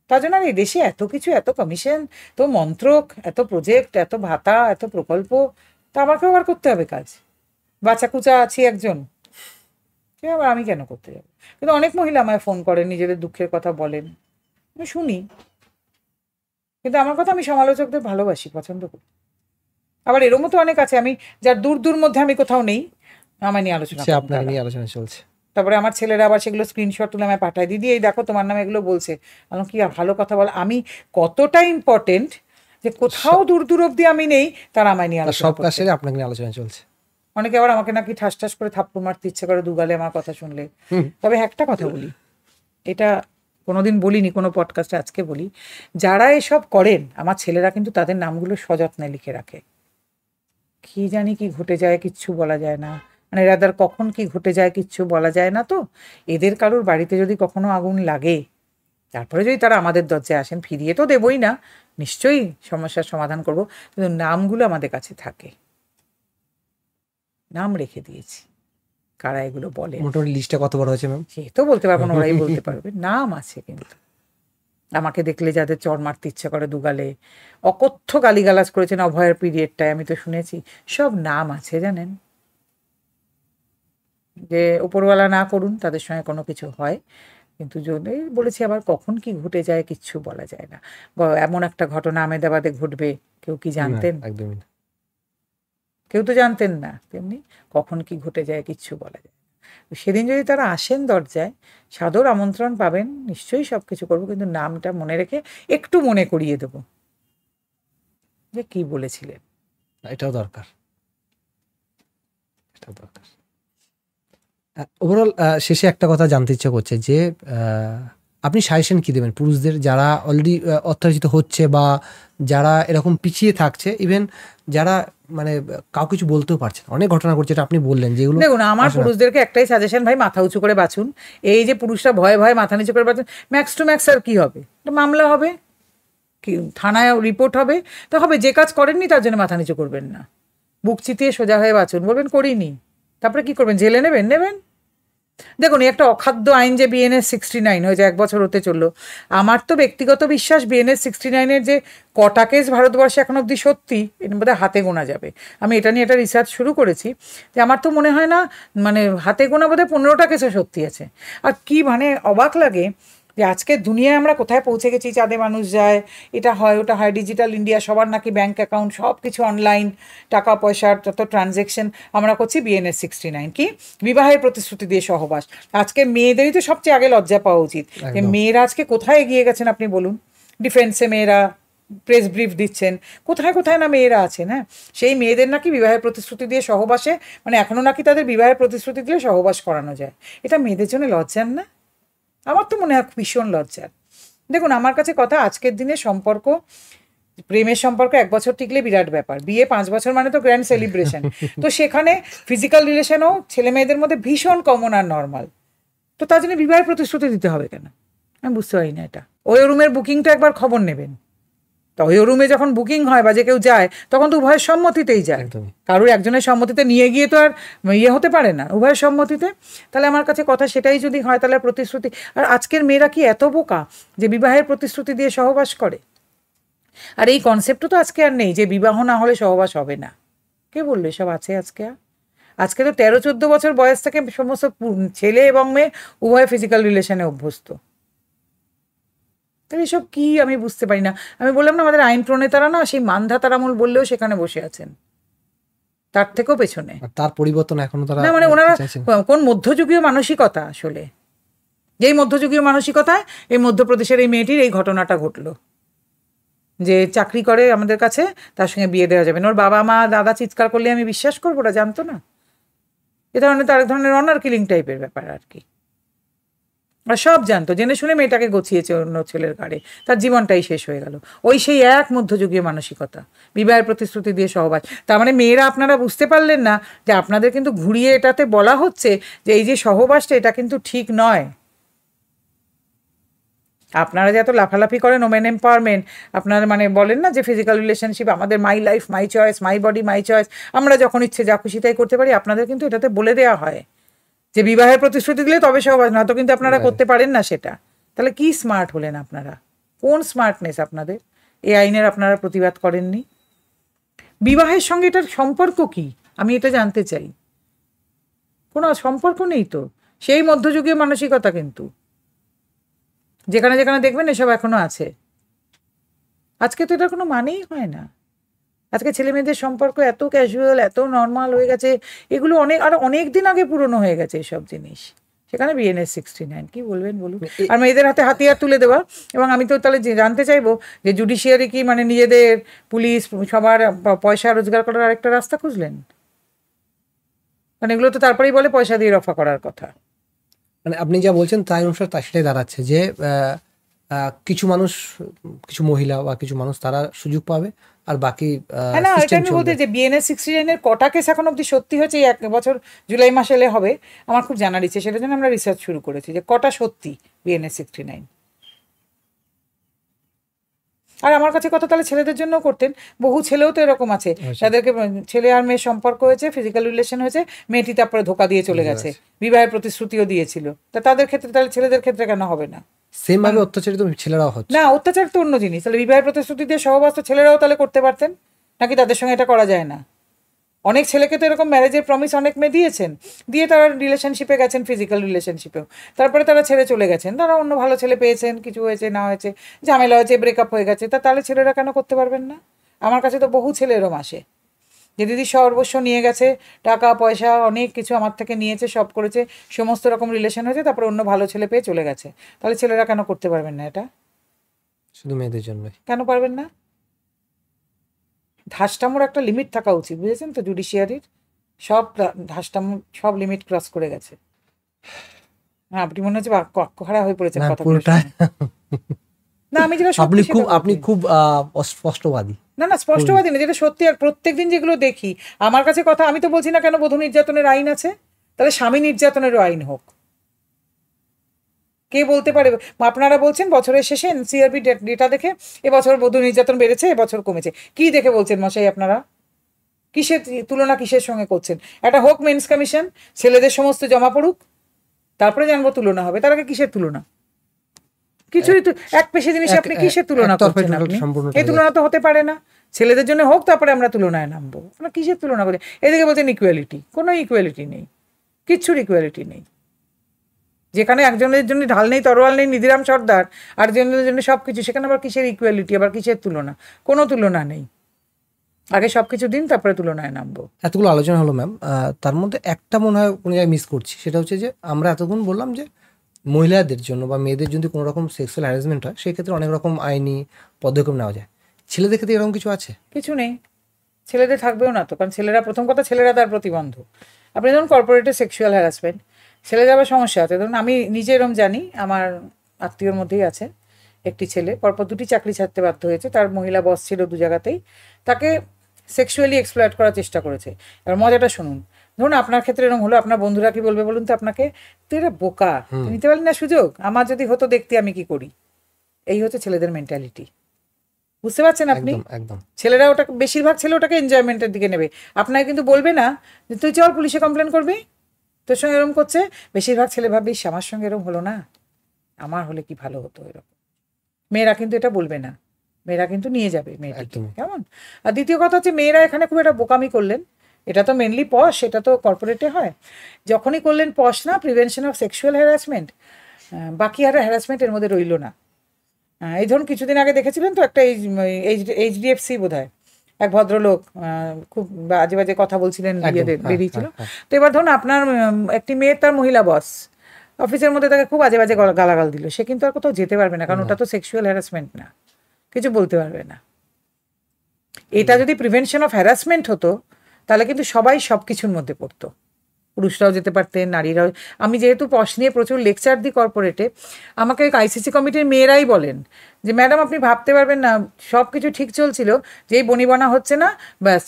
তার জন্য আর এই দেশে এত কিছু, এত কমিশন, তো মন্ত্রক, এত প্রজেক্ট, এত ভাতা, এত প্রকল্প, তা আমাকেও আবার করতে হবে কাজ। বাচ্চা কুচা আছি একজন, সে আবার আমি কেন করতে যাবো? কিন্তু অনেক মহিলা আমায় ফোন করেন, নিজেদের দুঃখের কথা বলেন, আমি শুনি। কিন্তু আমার কথা, আমি সমালোচকদের ভালোবাসি, পছন্দ করি। আবার এরকম তো অনেক আছে, আমি যার দূর দূর মধ্যে আমি কোথাও নেই, আমায় নিয়ে আলোচনা করেন আপনাকে তারা। নিয়ে আলোচনা চলছে। তারপরে আমার ছেলেরা আবার সেগুলো স্ক্রিনশট তুলে আমায় পাঠায়, দিদি এই দেখো তোমার নামে এগুলো বলছে। আমি কি ভালো কথা বল, আমি কতটা ইম্পর্টেন্ট যে কোথাও দূর দূর অব্দি আমি নেই, তারা আমায় নিয়ে আলোচনা সব করছে। কাছে আপনাকে নিয়ে আলোচনা চলছে। অনেকে আবার আমাকে নাকি ঠাস ঠাস করে থাপ্পড় মারতে ইচ্ছে করে দুগালে আমার কথা শুনলে। তবে একটা কথা বলি, এটা কোনোদিন বলিনি কোনো পডকাস্টে, আজকে বলি, যারা এসব করেন আমার ছেলেরা কিন্তু তাদের নামগুলো সযত্নে লিখে রাখে। কি জানি কি ঘটে যায় কিচ্ছু বলা যায় না, মানে রাদার কখন কি ঘটে যায় কিচ্ছু বলা যায় না। তো এদের কারোর বাড়িতে যদি কখনো আগুন লাগে, তারপরে যদি তারা আমাদের দরজায় আসেন, ফিরিয়ে তো দেবই না, নিশ্চয়ই সমস্যার সমাধান করব, কিন্তু নামগুলো আমাদের কাছে থাকে, নাম রেখে দিয়েছি। কারা এগুলো বলে, মোটামুটি লিস্টটা কত বড় হয়েছে ম্যাম? সে তো বলতে পারবো না, ওরাই বলতে পারবে। নাম আছে কিন্তু, আমাকে দেখলে যাদের চড় মারতে ইচ্ছে করে দুগালে, অকথ্য গালিগালাজ করেছেন অভয়ের পিরিয়ডটায়, আমি তো শুনেছি, সব নাম আছে জানেন। যে উপরওয়ালা না করুন তাদের সঙ্গে কোনো কিছু হয়, কিন্তু যদি বলেছি আবার কখন কি ঘটে যায় কিচ্ছু বলা যায় না। এমন একটা ঘটনা আমেদাবাদে ঘটবে, কেউ কি জানতেন? একদমই না, কেউ তো জানতেন না। তেমনি কখন কি ঘটে যায় কিচ্ছু বলা যায় না। সেদিন যদি তারা আসেন দরজায়, সাদর আমন্ত্রণ পাবেন, নিশ্চয়ই সব কিছু করবো, কিন্তু নামটা মনে রেখে একটু মনে করিয়ে দেবো যে কি বলেছিলেন। এটাও দরকার, এটাও দরকার। ওভারঅল শেষে একটা কথা জানতে ইচ্ছে করছে যে আপনি সাজেশন কি দেবেন পুরুষদের যারা অলরেডি অত্যাচারিত হচ্ছে, বা যারা এরকম পিছিয়ে থাকছে, ইভেন যারা মানে কাউ কিছু বলতেও পারছে না, অনেক ঘটনা ঘটছে, এটা আপনি বললেন যেগুলো। দেখুন, আমার পুরুষদেরকে একটাই সাজেশন, ভাই মাথা উঁচু করে বাঁচুন। এই যে পুরুষরা ভয়ে ভয়ে মাথা নিচু করে বাঁচুন, ম্যাক্স টু ম্যাক্স আর কি হবে, মামলা হবে, কি থানায় রিপোর্ট হবে, তো হবে। যে কাজ করেননি তার জন্য মাথা নিচু করবেন না, বুক চিতিয়ে সোজা হয়ে বাঁচুন, বলবেন করিনি, তারপরে কি করবেন, জেলে নেবেন। দেখুন, একটা অখাদ্য আইন যে বিএনএস 69 হয়েছে, 1 বছর হতে চললো। আমার তো ব্যক্তিগত বিশ্বাস বিএনএস 69-এর যে কটা কেস ভারতবর্ষে এখন অব্দি সত্যি, এর মধ্যে হাতে গোনা যাবে। আমি এটা নিয়ে একটা রিসার্চ শুরু করেছি, যে আমার তো মনে হয় না, মানে হাতে গোনা বোধহয় 15টা কেসও সত্যি আছে। আর কি মানে অবাক লাগে যে আজকে দুনিয়ায় আমরা কোথায় পৌঁছে গেছি, চাঁদে মানুষ যায়, এটা হয় ওটা হয়, ডিজিটাল ইন্ডিয়া, সবার নাকি ব্যাঙ্ক অ্যাকাউন্ট, সব কিছু অনলাইন, টাকা পয়সার যত ট্রানজ্যাকশন, আমরা করছি বিএনএস 69 কি বিবাহের প্রতিশ্রুতি দিয়ে সহবাস। আজকে মেয়েদেরই তো সবচেয়ে আগে লজ্জা পাওয়া উচিত, যে মেয়েরা আজকে কোথায় এগিয়ে গেছেন আপনি বলুন। ডিফেন্সে মেয়েরা প্রেস ব্রিফ দিচ্ছেন, কোথায় কোথায় না মেয়েরা আছেন, হ্যাঁ, সেই মেয়েদের নাকি বিবাহের প্রতিশ্রুতি দিয়ে সহবাসে, মানে এখনও নাকি তাদের বিবাহের প্রতিশ্রুতি দিয়ে সহবাস করানো যায়। এটা মেয়েদের জন্য লজ্জার না? আমার তো মনে হয় ভীষণ লজ্জার। দেখুন, আমার কাছে কথা, আজকের দিনে সম্পর্ক, প্রেমের সম্পর্ক 1 বছর টিকলে বিরাট ব্যাপার, বিয়ে 5 বছর মানে তো গ্র্যান্ড সেলিব্রেশন। তো সেখানে ফিজিক্যাল রিলেশনও ছেলে মেয়েদের মধ্যে ভীষণ কমন আর নর্মাল। তো তার জন্য বিবাহের প্রতিশ্রুতি দিতে হবে কেন? আমি বুঝতে পারি না এটা। ওই রুমের বুকিংটা একবার খবর নেবেন। তো ওই রুমে যখন বুকিং হয় বা যে কেউ যায়, তখন তো উভয়ের সম্মতিতেই যায়, কারোর একজনের সম্মতিতে নিয়ে গিয়ে তো আর হতে পারে না, উভয়ের সম্মতিতে। তাহলে আমার কাছে কথা সেটাই যদি হয়, তাহলে প্রতিশ্রুতি। আর আজকের মেয়েরা কি এত বোকা যে বিবাহের প্রতিশ্রুতি দিয়ে সহবাস করে? আর এই কনসেপ্টও তো আজকে আর নেই যে বিবাহ না হলে সহবাস হবে না। কে বললো এসব আছে আজকে? আজকে তো 13-14 বছর বয়স থেকে সমস্ত ছেলে এবং মেয়ে উভয় ফিজিক্যাল রিলেশনে অভ্যস্ত। তাহলে এসব কি আমি বুঝতে পারি না। আমি বললাম না, আমাদের আইন প্রণেতারা না সেই মানধাতার আমল বললেও সেখানে বসে আছেন, তার থেকেও পেছনে। তার পরিবর্তন এখনো তারা না, মানে ওনারা কোন মধ্যযুগীয় মানসিকতা আসলে, যেই মধ্যযুগীয় মানসিকতায় এই মধ্যপ্রদেশের এই মেয়েটির এই ঘটনাটা ঘটলো, যে চাকরি করে আমাদের কাছে, তার সঙ্গে বিয়ে দেওয়া যাবে না। ওর বাবা মা দাদা চিৎকার করলে আমি বিশ্বাস করবো? ওরা জানতো না? এ ধরনের তো আরেক ধরনের অনার কিলিং টাইপের ব্যাপার আর কি। আর সব জানতো, জেনে শুনে মেয়েটাকে গছিয়েছে অন্য ছেলের ঘাড়ে, তার জীবনটাই শেষ হয়ে গেল। ওই সেই এক মধ্যযুগীয় মানসিকতা, বিবাহের প্রতিশ্রুতি দিয়ে সহবাস। তার মানে মেয়েরা, আপনারা বুঝতে পারলেন না যে আপনাদের কিন্তু ঘুরিয়ে এটাতে বলা হচ্ছে যে এই যে সহবাসটা, এটা কিন্তু ঠিক নয়। আপনারা যে এত লাফালাফি করেন ওমেন এম্পাওয়ারমেন্ট, আপনারা মানে বলেন না যে ফিজিক্যাল রিলেশনশিপ আমাদের my life my choice, my body my choice, আমরা যখন ইচ্ছে যা খুশি তাই করতে পারি। আপনাদের কিন্তু এটাতে বলে দেওয়া হয় যে বিবাহের প্রতিশ্রুতি দিলে তবে সহবাস, না তো কিন্তু আপনারা করতে পারেন না সেটা। তাহলে কি স্মার্ট হলেন আপনারা? কোন স্মার্টনেস আপনাদের? এই আইনের আপনারা প্রতিবাদ করেননি। বিবাহের সঙ্গে এটার সম্পর্ক কি আমি এটা জানতে চাই। কোনো সম্পর্ক নেই তো, সেই মধ্যযুগীয় মানসিকতা কিন্তু যেখানে যেখানে দেখবেন এসব এখনো আছে। আজকে তো এটার কোনো মানেই হয় না। আজকে ছেলে মেয়েদের সম্পর্ক এত ক্যাজুয়াল, এত নর্মাল হয়ে গেছে, এগুলো অনেক দিন আগে পুরনো হয়ে গেছে এইসব জিনিস। সেখানে BNS 69 কি বলবেন বলুন? আর মেয়েদের হাতে হাতিয়ার তুলে দেওয়া। এবং আমি তো তাহলে জানতে চাইবো যে জুডিশিয়ারি কি মানে নিজেদের পুলিশ সবার পয়সা রোজগার করার আরেকটা রাস্তা খুঁজলেন? মানে এগুলো তো তারপরেই বলে পয়সা দিয়ে রফা করার কথা। মানে আপনি যা বলছেন তাই অনুসারে তার সেটাই দাঁড়াচ্ছে যে কিছু মানুষ, কিছু মহিলা বা কিছু মানুষ তারা সুযোগ পাবে, আর বাকি না, এটা আমি বলতে যে BNS 69 কটা কেস এখন অব্দি সত্যি হয়েছে, এই 1 বছর জুলাই মাসে এলে হবে, আমার খুব জানার ইচ্ছে। সেটার জন্য আমরা রিসার্চ শুরু করেছি যে কটা সত্যি BNS 69। আর আমার কাছে কথা, তাহলে ছেলেদের জন্য করতেন। বহু ছেলেও তো এরকম আছে, তাদেরকে ছেলে আর মেয়ের সম্পর্ক হয়েছে, ফিজিক্যাল রিলেশন হয়েছে, মেয়েটি তারপরে ধোকা দিয়ে চলে গেছে, বিবাহের প্রতিশ্রুতিও দিয়েছিল। তা তাদের ক্ষেত্রে, তাহলে ছেলেদের ক্ষেত্রে কেন হবে না? সেম ভাবে অত্যাচারিত ছেলেরাও হচ্ছে। না, অত্যাচার তো অন্য জিনিস। তাহলে বিবাহের প্রতিশ্রুতি দিয়ে সহবাস তো ছেলেরাও তাহলে করতে পারতেন নাকি? তাদের সঙ্গে এটা করা যায় না? অনেক ছেলেকে তো এরকম ম্যারেজের প্রমিস অনেক মেয়ে দিয়েছেন, দিয়ে তারা রিলেশনশিপে গেছেন, ফিজিক্যাল রিলেশনশিপেও, তারপরে তারা ছেড়ে চলে গেছেন, তারা অন্য ভালো ছেলে পেয়েছেন, কিছু হয়েছে না হয়েছে, ঝামেলা হয়েছে, ব্রেকআপ হয়ে গেছে, তাহলে ছেলেরা কেন করতে পারবেন না? আমার কাছে তো বহু ছেলে এরম আসে যে দিদি সর্বস্ব নিয়ে গেছে, টাকা পয়সা অনেক কিছু আমার থেকে নিয়েছে, সব করেছে, সমস্ত রকম রিলেশন হয়েছে, তারপরে অন্য ভালো ছেলে পেয়ে চলে গেছে। তাহলে ছেলেরা কেন করতে পারবেন না এটা? শুধু মেয়েদের জন্য কেন পারবেন না? ধাসটামোর একটা লিমিট থাকা উচিত, বুঝেছেন তো? জুডিশিয়ারির সব ধাসটামো সব লিমিট ক্রস করে গেছে। হ্যাঁ, আপনি মনে হচ্ছে কক্ষহারা হয়ে পড়েছেন কথা বলে। না, আমি যেটা আপনি খুব স্পষ্টবাদী। না স্পষ্টবাদী না, যেটা সত্যি। আর প্রত্যেকদিন যেগুলো দেখি, আমার কাছে কথা, আমি তো বলছি না কেন বধূ নির্যাতনের আইন আছে, তাহলে স্বামী নির্যাতনেরও আইন হোক। কে বলতে পারে? আপনারা বলছেন বছরের শেষে NCRB ডেটা দেখে এবছর বধূ নির্যাতন বেড়েছে, এবছর কমেছে। কি দেখে বলছেন মশাই আপনারা? কিসের তুলনা কিসের সঙ্গে করছেন? একটা হোক মেন্স কমিশন, ছেলেদের সমস্ত জমা পড়ুক, তারপরে জানবো তুলনা হবে। তার আগে কিসের তুলনা? কিছুই তো এক পেশে জিনিস, আপনি কিসের তুলনা করছেন? আপনি এই তুলনা তো হতে পারে না। ছেলেদের জন্য হোক, তারপরে আমরা তুলনায় নামবো। আপনারা কিসের তুলনা করেন? এদিকে বলছেন ইকুয়ালিটি, কোনো ইকুয়ালিটি নেই, কিচ্ছুর ইকুয়ালিটি নেই। যেখানে একজনের জন্য ঢাল নেই, তরোয়াল নেই, নিধিরাম সর্দার, আর একজনের জন্য সব কিছু, সেখানে আবার কিসের ইকুয়ালিটি, আবার কিসের তুলনা? কোনো তুলনা নেই। আগে সব কিছু দিন, তারপরে তুলনায় নামবো। এতগুলো আলোচনা হলো ম্যাম, তার মধ্যে একটা মনে হয় কোনো জায়গায় মিস করছি। সেটা হচ্ছে যে আমরা এতক্ষণ বললাম যে মহিলাদের জন্য বা মেয়েদের যদি কোনো রকম সেক্সুয়াল হ্যারাসমেন্ট হয়, সেক্ষেত্রে অনেক রকম আইনি পদক্ষেপ নেওয়া যায়। ছেলেদের ক্ষেত্রে এরকম কিছু আছে? কিছু নেই, ছেলেদের থাকবেও না তো, কারণ ছেলেরা, প্রথম কথা ছেলেরা তার প্রতিবন্ধ। আপনি ধরুন কর্পোরেটে সেক্সুয়াল হ্যারাসমেন্ট, ছেলেদের আবার সমস্যা আছে। ধরুন আমি নিজে এরম জানি, আমার আত্মীয়র মধ্যেই আছে একটি ছেলে, পরপর 2টি চাকরি ছাড়তে বাধ্য হয়েছে, তার মহিলা বস ছিল 2 জায়গাতেই, তাকে সেক্সুয়ালি এক্সপ্লয়েট করার চেষ্টা করেছে। এবার মজাটা শুনুন, ধরুন আপনার ক্ষেত্রে এরকম হলো, আপনার বন্ধুরা কি বলবে বলুন তো আপনাকে, তুই এটা বোকা, তুই নিতে পারলি না সুযোগ, আমার যদি হতো দেখতে আমি কি করি। এই হচ্ছে ছেলেদের মেন্টালিটি, বুঝতে পারছেন আপনি? একদম। ছেলেরা ওটা, বেশিরভাগ ছেলে ওটাকে এনজয়মেন্টের দিকে নেবে, আপনাকে কিন্তু বলবে না যে তুই চল পুলিশে কমপ্লেন করবি, তোর সঙ্গে এরকম করছে। বেশিরভাগ ছেলে ভাববে আমার সঙ্গে এরকম হলো না, আমার হলে কি ভালো হতো এরকম। মেয়েরা কিন্তু এটা বলবে না, মেয়েরা কিন্তু নিয়ে যাবে মেয়েটিকে, কেমন? আর দ্বিতীয় কথা হচ্ছে, মেয়েরা এখানে খুব একটা বোকামি করলেন, এটা তো মেনলি পশ, এটা তো কর্পোরেটে হয়, যখনই করলেন পশ না, প্রিভেনশন অফ সেক্সুয়াল হ্যারাসমেন্ট, বাকি আর হ্যারাসমেন্ট এর মধ্যে রইল না। এই ধরুন কিছুদিন আগে দেখেছিলেন তো একটা HDFC বোধহয় এক ভদ্রলোক খুব বাজে বাজে কথা বলছিলেন, বেরিয়েছিল। তো এবার ধরুন আপনার একটি মেয়ের, তার মহিলা বস অফিসের মধ্যে তাকে খুব বাজে বাজে গালাগাল দিল, সে কিন্তু আর কোথাও যেতে পারবে না, কারণ ওটা তো সেক্সুয়াল হ্যারাসমেন্ট না, কিছু বলতে পারবে না। এটা যদি প্রিভেনশন অফ হ্যারাসমেন্ট হতো তাহলে কিন্তু সবাই সব কিছুর মধ্যে পড়তো, পুরুষরাও যেতে পারতেন, নারীরাও। আমি যেহেতু পশ নিয়ে প্রচুর লেকচার দিই কর্পোরেটে, আমাকে ICC কমিটির মেয়েরাই বলেন যে ম্যাডাম আপনি ভাবতে পারবেন না, সব কিছু ঠিক চলছিল, যেই বনিবনা হচ্ছে না, ব্যাস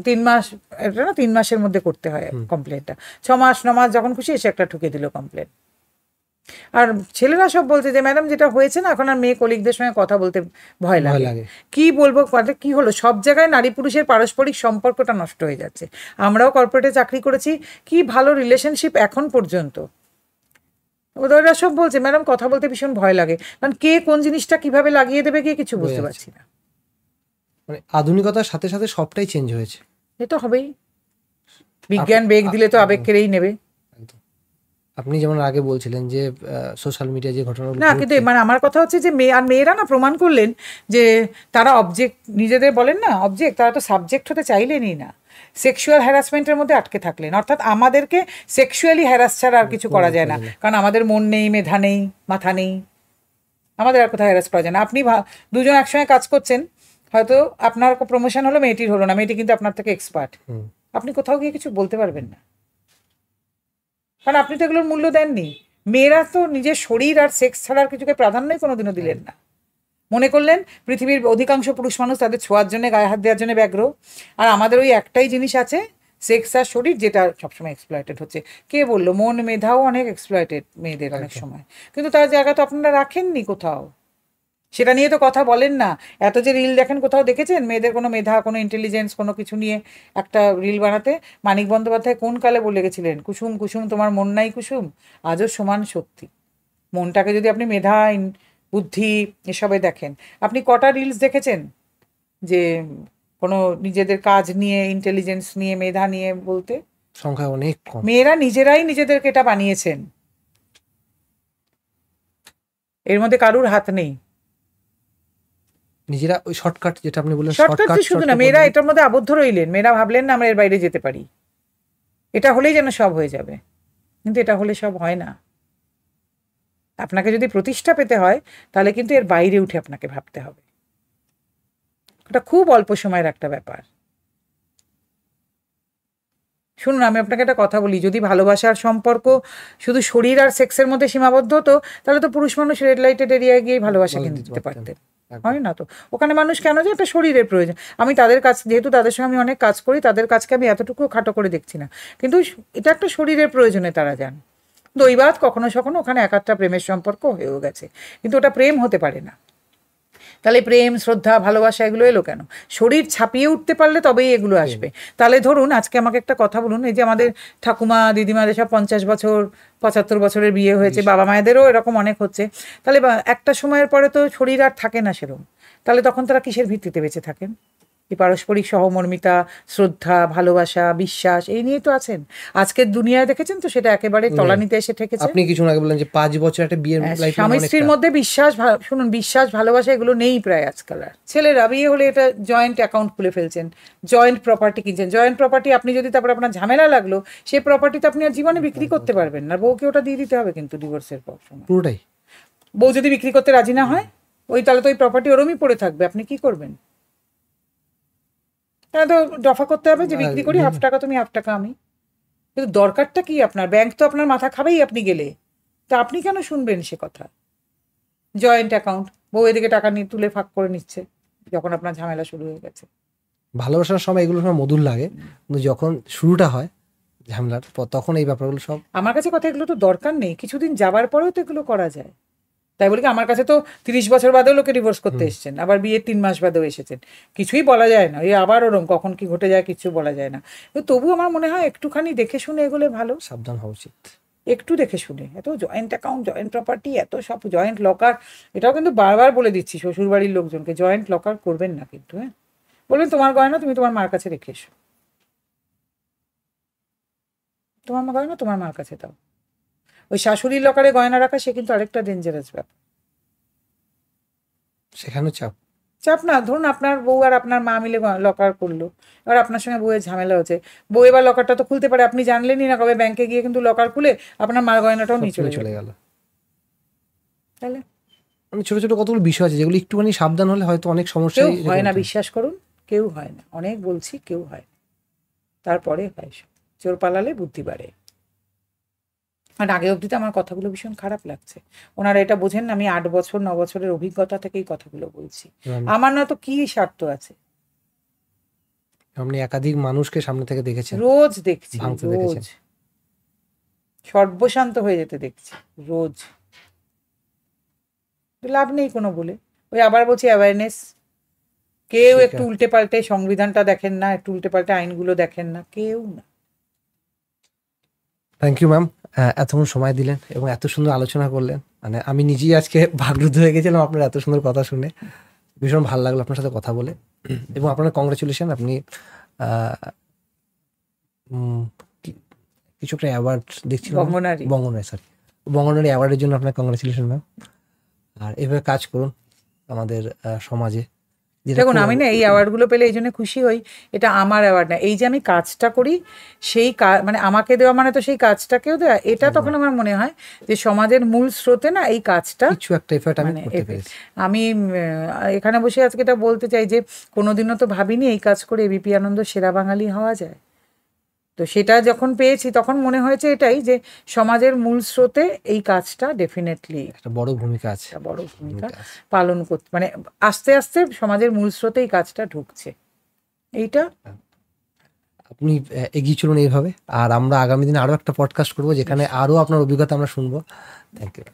3 মাস, এটা না 3 মাসের মধ্যে করতে হয় কমপ্লেনটা, 6 মাস 9 মাস যখন খুশি এসে একটা ঠুকে দিল কমপ্লেন। আর ছেলেরা সব বলছে যে ম্যাডাম যেটা হয়েছে না, এখন আর মেয়ে কলিগদের সঙ্গে কথা বলতে ভয় লাগে, কি বলবো, কি হলো, সব জায়গায় নারী পুরুষের পারস্পরিক সম্পর্কটা নষ্ট হয়ে যাচ্ছে। আমরাও কর্পোরেটে চাকরি করেছি, কি ভালো রিলেশনশিপ এখন পর্যন্ত, ওরা সব বলছে ম্যাডাম কথা বলতে ভীষণ ভয় লাগে, কারণ কে কোন জিনিসটা কিভাবে লাগিয়ে দেবে গিয়ে কিছু বুঝতে পারছি না। মানে আধুনিকতার সাথে সাথে সবটাই চেঞ্জ হয়েছে, এটা হবেই, বিজ্ঞান বেগ দিলে তো আবেগ কেড়েই নেবে। আপনি যেমন আগে বলছিলেন যে সোশ্যাল মিডিয়া যে ঘটনাগুলো না, কিন্তু মানে আমার কথা হচ্ছে যে মেয়েরা না প্রমাণ করলেন যে তারা অবজেক্ট, নিজেদের বলেন না অবজেক্ট, তারা তো সাবজেক্ট হতে চাইলেনই না, সেক্সুয়াল হ্যারাসমেন্টের মধ্যে আটকে থাকলেন। অর্থাৎ আমাদেরকে সেক্সুয়ালি হ্যারাস ছাড়া আর কিছু করা যায় না, কারণ আমাদের মন নেই, মেধা নেই, মাথা নেই, আমাদের আর কোথাও হ্যারাস করা যায় না। আপনি দুজন একসঙ্গে কাজ করছেন, হয়তো আপনার প্রমোশন হলো, মেয়েটির হলো না, মেয়েটি কিন্তু আপনার থেকে এক্সপার্ট, আপনি কোথাও গিয়ে কিছু বলতে পারবেন না, কারণ আপনি তো এগুলোর মূল্য দেননি। মেয়েরা তো নিজের শরীর আর সেক্স ছাড়া আর কিছুকে প্রাধান্যই কোনোদিনও দিলেন না, মনে করলেন পৃথিবীর অধিকাংশ পুরুষ মানুষ তাদের ছোঁয়ার জন্য, গায়ে হাত দেওয়ার জন্য ব্যগ্র, আর আমাদের ওই একটাই জিনিস আছে সেক্স আর শরীর, যেটা সবসময় এক্সপ্লয়েটেড হচ্ছে। কে বললো? মন মেধাও অনেক এক্সপ্লয়েটেড মেয়েদের অনেক সময়, কিন্তু তার জায়গা তো আপনারা রাখেননি কোথাও, সেটা নিয়ে তো কথা বলেন না। এত যে রিল দেখেন, কোথাও দেখেছেন মেয়েদের কোনো মেধা, কোনো ইন্টেলিজেন্স, কোনো কিছু নিয়ে একটা রিল বানাতে? মানিক বন্দ্যোপাধ্যায় কোন কালে বলে গেছিলেন, কুসুম কুসুম তোমার মন নাই কুসুম, আজও সমান সত্যি। মনটাকে যদি আপনি মেধা, বুদ্ধি এসবে দেখেন, আপনি কটা রিলস দেখেছেন যে কোনো নিজেদের কাজ নিয়ে, ইন্টেলিজেন্স নিয়ে, মেধা নিয়ে বলতে? সংখ্যা অনেক কম। মেয়েরা নিজেরাই নিজেদেরকে এটা বানিয়েছেন, এর মধ্যে কারুর হাত নেই। নিজেরা ওই শর্টকাট, যেটা আপনি বললেন শর্টকাট, শুধু না, মেয়েরা এটার মধ্যে আবদ্ধ রইলেন। মেয়েরা ভাবলেন না আমরা এর বাইরে যেতে পারি, এটা হলেই যেন সব হয়ে যাবে, কিন্তু এটা হলে সব হয় না। আপনাকে যদি প্রতিষ্ঠা পেতে হয় তাহলে কিন্তু এর বাইরে উঠে আপনাকে ভাবতে হবে, এটা খুব অল্প সময়ের একটা ব্যাপার। শুনুন, আমি আপনাকে একটা কথা বলি, যদি ভালোবাসার সম্পর্ক শুধু শরীর আর সেক্সের মধ্যে সীমাবদ্ধ হতো, তাহলে তো পুরুষ মানুষ রেড লাইটেড এরিয়ায় গিয়ে ভালোবাসা কিনে দিতে পারতেন, হয় না? তো ওখানে মানুষ কেন যে একটা শরীরের প্রয়োজন। আমি তাদের কাছ, যেহেতু তাদের সঙ্গে আমি অনেক কাজ করি, তাদের কাজকে আমি এতটুকু খাটো করে দেখছি না, কিন্তু এটা একটা শরীরের প্রয়োজনে তারা যান। দৈবাত কখনো সখনো ওখানে এক একটা প্রেমের সম্পর্ক হয়েও গেছে, কিন্তু ওটা প্রেম হতে পারে না। তাহলে প্রেম, শ্রদ্ধা, ভালোবাসা এগুলো এলো কেন? শরীর ছাপিয়ে উঠতে পারলে তবেই এগুলো আসবে। তাহলে ধরুন আজকে আমাকে একটা কথা বলুন, এই যে আমাদের ঠাকুমা দিদিমাদের সব 50 বছর 75 বছরের বিয়ে হয়েছে, বাবা মায়েদেরও এরকম অনেক হচ্ছে, তাহলে একটা সময়ের পরে তো শরীর আর থাকে না সেরকম, তাহলে তখন তারা কিসের ভিত্তিতে বেঁচে থাকেন? এই পারস্পরিক সহমর্মিতা, শ্রদ্ধা, ভালোবাসা, বিশ্বাস, এই নিয়ে তো আছেন। আজকের দুনিয়ায় দেখেছেন তো সেটা একেবারে তলানিতে এসে ঠেকেছে। আপনি কিছু আগে বললেন যে 5 বছর একটা বিয়ের লাইফ, স্বামী স্ত্রীর মধ্যে বিশ্বাস, শুনুন, বিশ্বাস, ভালোবাসা এগুলো নেই প্রায় আজকাল আর। ছেলেরা বিয়ে হলে এটা জয়েন্ট অ্যাকাউন্ট খুলে ফেলছেন, জয়েন্ট প্রপার্টি কিনছেন। জয়েন্ট প্রপার্টি আপনি যদি, তারপর আপনার ঝামেলা লাগলো, সেই প্রপার্টি তো আপনি আর জীবনে বিক্রি করতে পারবেন না, বউকে ওটা দিয়ে দিতে হবে কিন্তু ডিভোর্সের পর সময়। পুরোটাই বউ যদি বিক্রি করতে রাজি না হয়, ওই তাহলে তো ওই প্রপার্টি ওরমই পড়ে থাকবে, আপনি কি করবেন? তাহলে তো দফা করতে হবে যে বিক্রি করি, হাফ টাকা তুমি হাফ টাকা আমি। কিন্তু দরকারটা কি আপনার? ব্যাংক তো আপনার মাথা খাবেই আপনি গেলে, তা আপনি কেন শুনবেন সে কথা? জয়েন্ট অ্যাকাউন্ট, বউ এদিকে টাকা নিয়ে তুলে ফাঁক করে নিচ্ছে যখন আপনার ঝামেলা শুরু হয়ে গেছে। ভালোবাসার সময় এগুলো সময় মধুর লাগে, কিন্তু যখন শুরুটা হয় ঝামেলার পর তখন এই ব্যাপারগুলো সব আমার কাছে কথা এগুলো তো দরকার নেই, কিছুদিন যাবার পরেও তো এগুলো করা যায়। তাই বলি কি, আমার কাছে তো 30 বছর বাদেও লোকে ডিভোর্স করতে এসেছেন, আবার বিয়ের 3 মাস বাদেও এসেছেন, কিছুই বলা যায় না। এই আবার ওরম কখন কি ঘটে যায় কিছু বলা যায় না। তো তবু আমার মনে হয় একটুখানি দেখে শুনে এগুলো ভালো, সাবধান হওয়া উচিত। একটু দেখে শুনে। এত জয়েন্ট অ্যাকাউন্ট, জয়েন্ট প্রপার্টি, এত সব জয়েন্ট লকার, এটাও কিন্তু বারবার বলে দিচ্ছি শ্বশুরবাড়ির লোকজনকে, জয়েন্ট লকার করবেন না কিন্তু। হ্যাঁ, বলবেন তোমার গয়না তুমি তোমার মার কাছে রেখে এসো, তোমার মা গয়না তোমার মার কাছে দাও। ওই শাশুড়ির লকারে গয়না রাখা সে কিন্তু আরেকটা ডেঞ্জারাস ব্যাপার। সেখানেও চাপ। চাপ না, ধরুন আপনার বউ আর আপনার মা মিলে লকার করলো, এবার আপনার সঙ্গে বউয়ের ঝামেলা হচ্ছে, বউ এবার লকারটা তো খুলতে পারে, আপনি জানলেনই না, কবে ব্যাংকে গিয়ে কিন্তু লকার খুলে আপনার মার গয়নাটাও নিয়ে চলে গেল। তাহলে মানে ছোট ছোট কতগুলো বিষয় আছে যেগুলো একটুখানি সাবধান হলে হয়তো অনেক সমস্যা কেউ হয় না, বিশ্বাস করুন, কেউ হয় না। অনেক বলছি কেউ হয় না, তারপরে হয় সব। চোর পালালে বুদ্ধি বাড়ে। আর আগে অবধি তো আমার কথাগুলো ভীষণ খারাপ লাগছে, ওনারা এটা বোঝেন না। আমি 8 বছর 9 বছরের অভিজ্ঞতা থেকেই কথাগুলো বলছি। আমার না তো কি স্বার্থ আছে? আপনি একাধিক মানুষকে সামনে থেকে দেখেছেন, রোজ দেখছি, ভাঙতে রোজ দেখেছেন। সর্বশান্ত হয়ে যেতে দেখছি রোজ। লাভ নেই কোনো বলে। ওই আবার বলছি অ্যাওয়ারনেস, কেউ একটু উল্টে পাল্টে সংবিধানটা দেখেন না, একটু উল্টে পাল্টে আইনগুলো দেখেন না, কেউ না। থ্যাংক ইউ ম্যাম, এতক্ষণ সময় দিলেন এবং এত সুন্দর আলোচনা করলেন। মানে আমি নিজেই আজকে ভাগরুদ্ধ হয়ে গেছিলাম আপনার এত সুন্দর কথা শুনে। ভীষণ ভালো লাগলো আপনার সাথে কথা বলে, এবং আপনার কংগ্রেচুলেশন। আপনি কিছু একটা অ্যাওয়ার্ড দেখছিলাম, বঙ্গনারী অ্যাওয়ার্ডের জন্য আপনার কংগ্রেচুলেশন ম্যাম। আর এভাবে কাজ করুন আমাদের সমাজে। দেখুন, আমি না এই অ্যাওয়ার্ডগুলো পেলে এই জন্য খুশি হই, এটা আমার অ্যাওয়ার্ড না, এই যে আমি কাজটা করি সেই মানে আমাকে দেওয়া মানে তো সেই কাজটাকেও দেওয়া, এটা তখন আমার মনে হয় যে সমাজের মূল স্রোতে না এই কাজটা কিছু একটা এফর্ট আমি করতে পেরেছি। আমি এখানে বসে আজকে এটা বলতে চাই যে কোনোদিনও তো ভাবিনি এই কাজ করে এবিপি আনন্দ সেরা বাঙালি হওয়া যায়। তো সেটা যখন পেয়েছি তখন মনে হয়েছে এটাই যে সমাজের মূল স্রোতে এই কাজটা ডেফিনেটলি একটা বড় ভূমিকা আছে, বড় ভূমিকা পালন করতে, মানে আস্তে আস্তে সমাজের মূল স্রোতে এই কাজটা ঢুকছে। এইটা আপনি এগিয়ে চলুন এইভাবে। আর আমরা আগামী দিনে আরো একটা পডকাস্ট করবো যেখানে আরো আপনার অভিজ্ঞতা আমরা শুনবো। Thank you.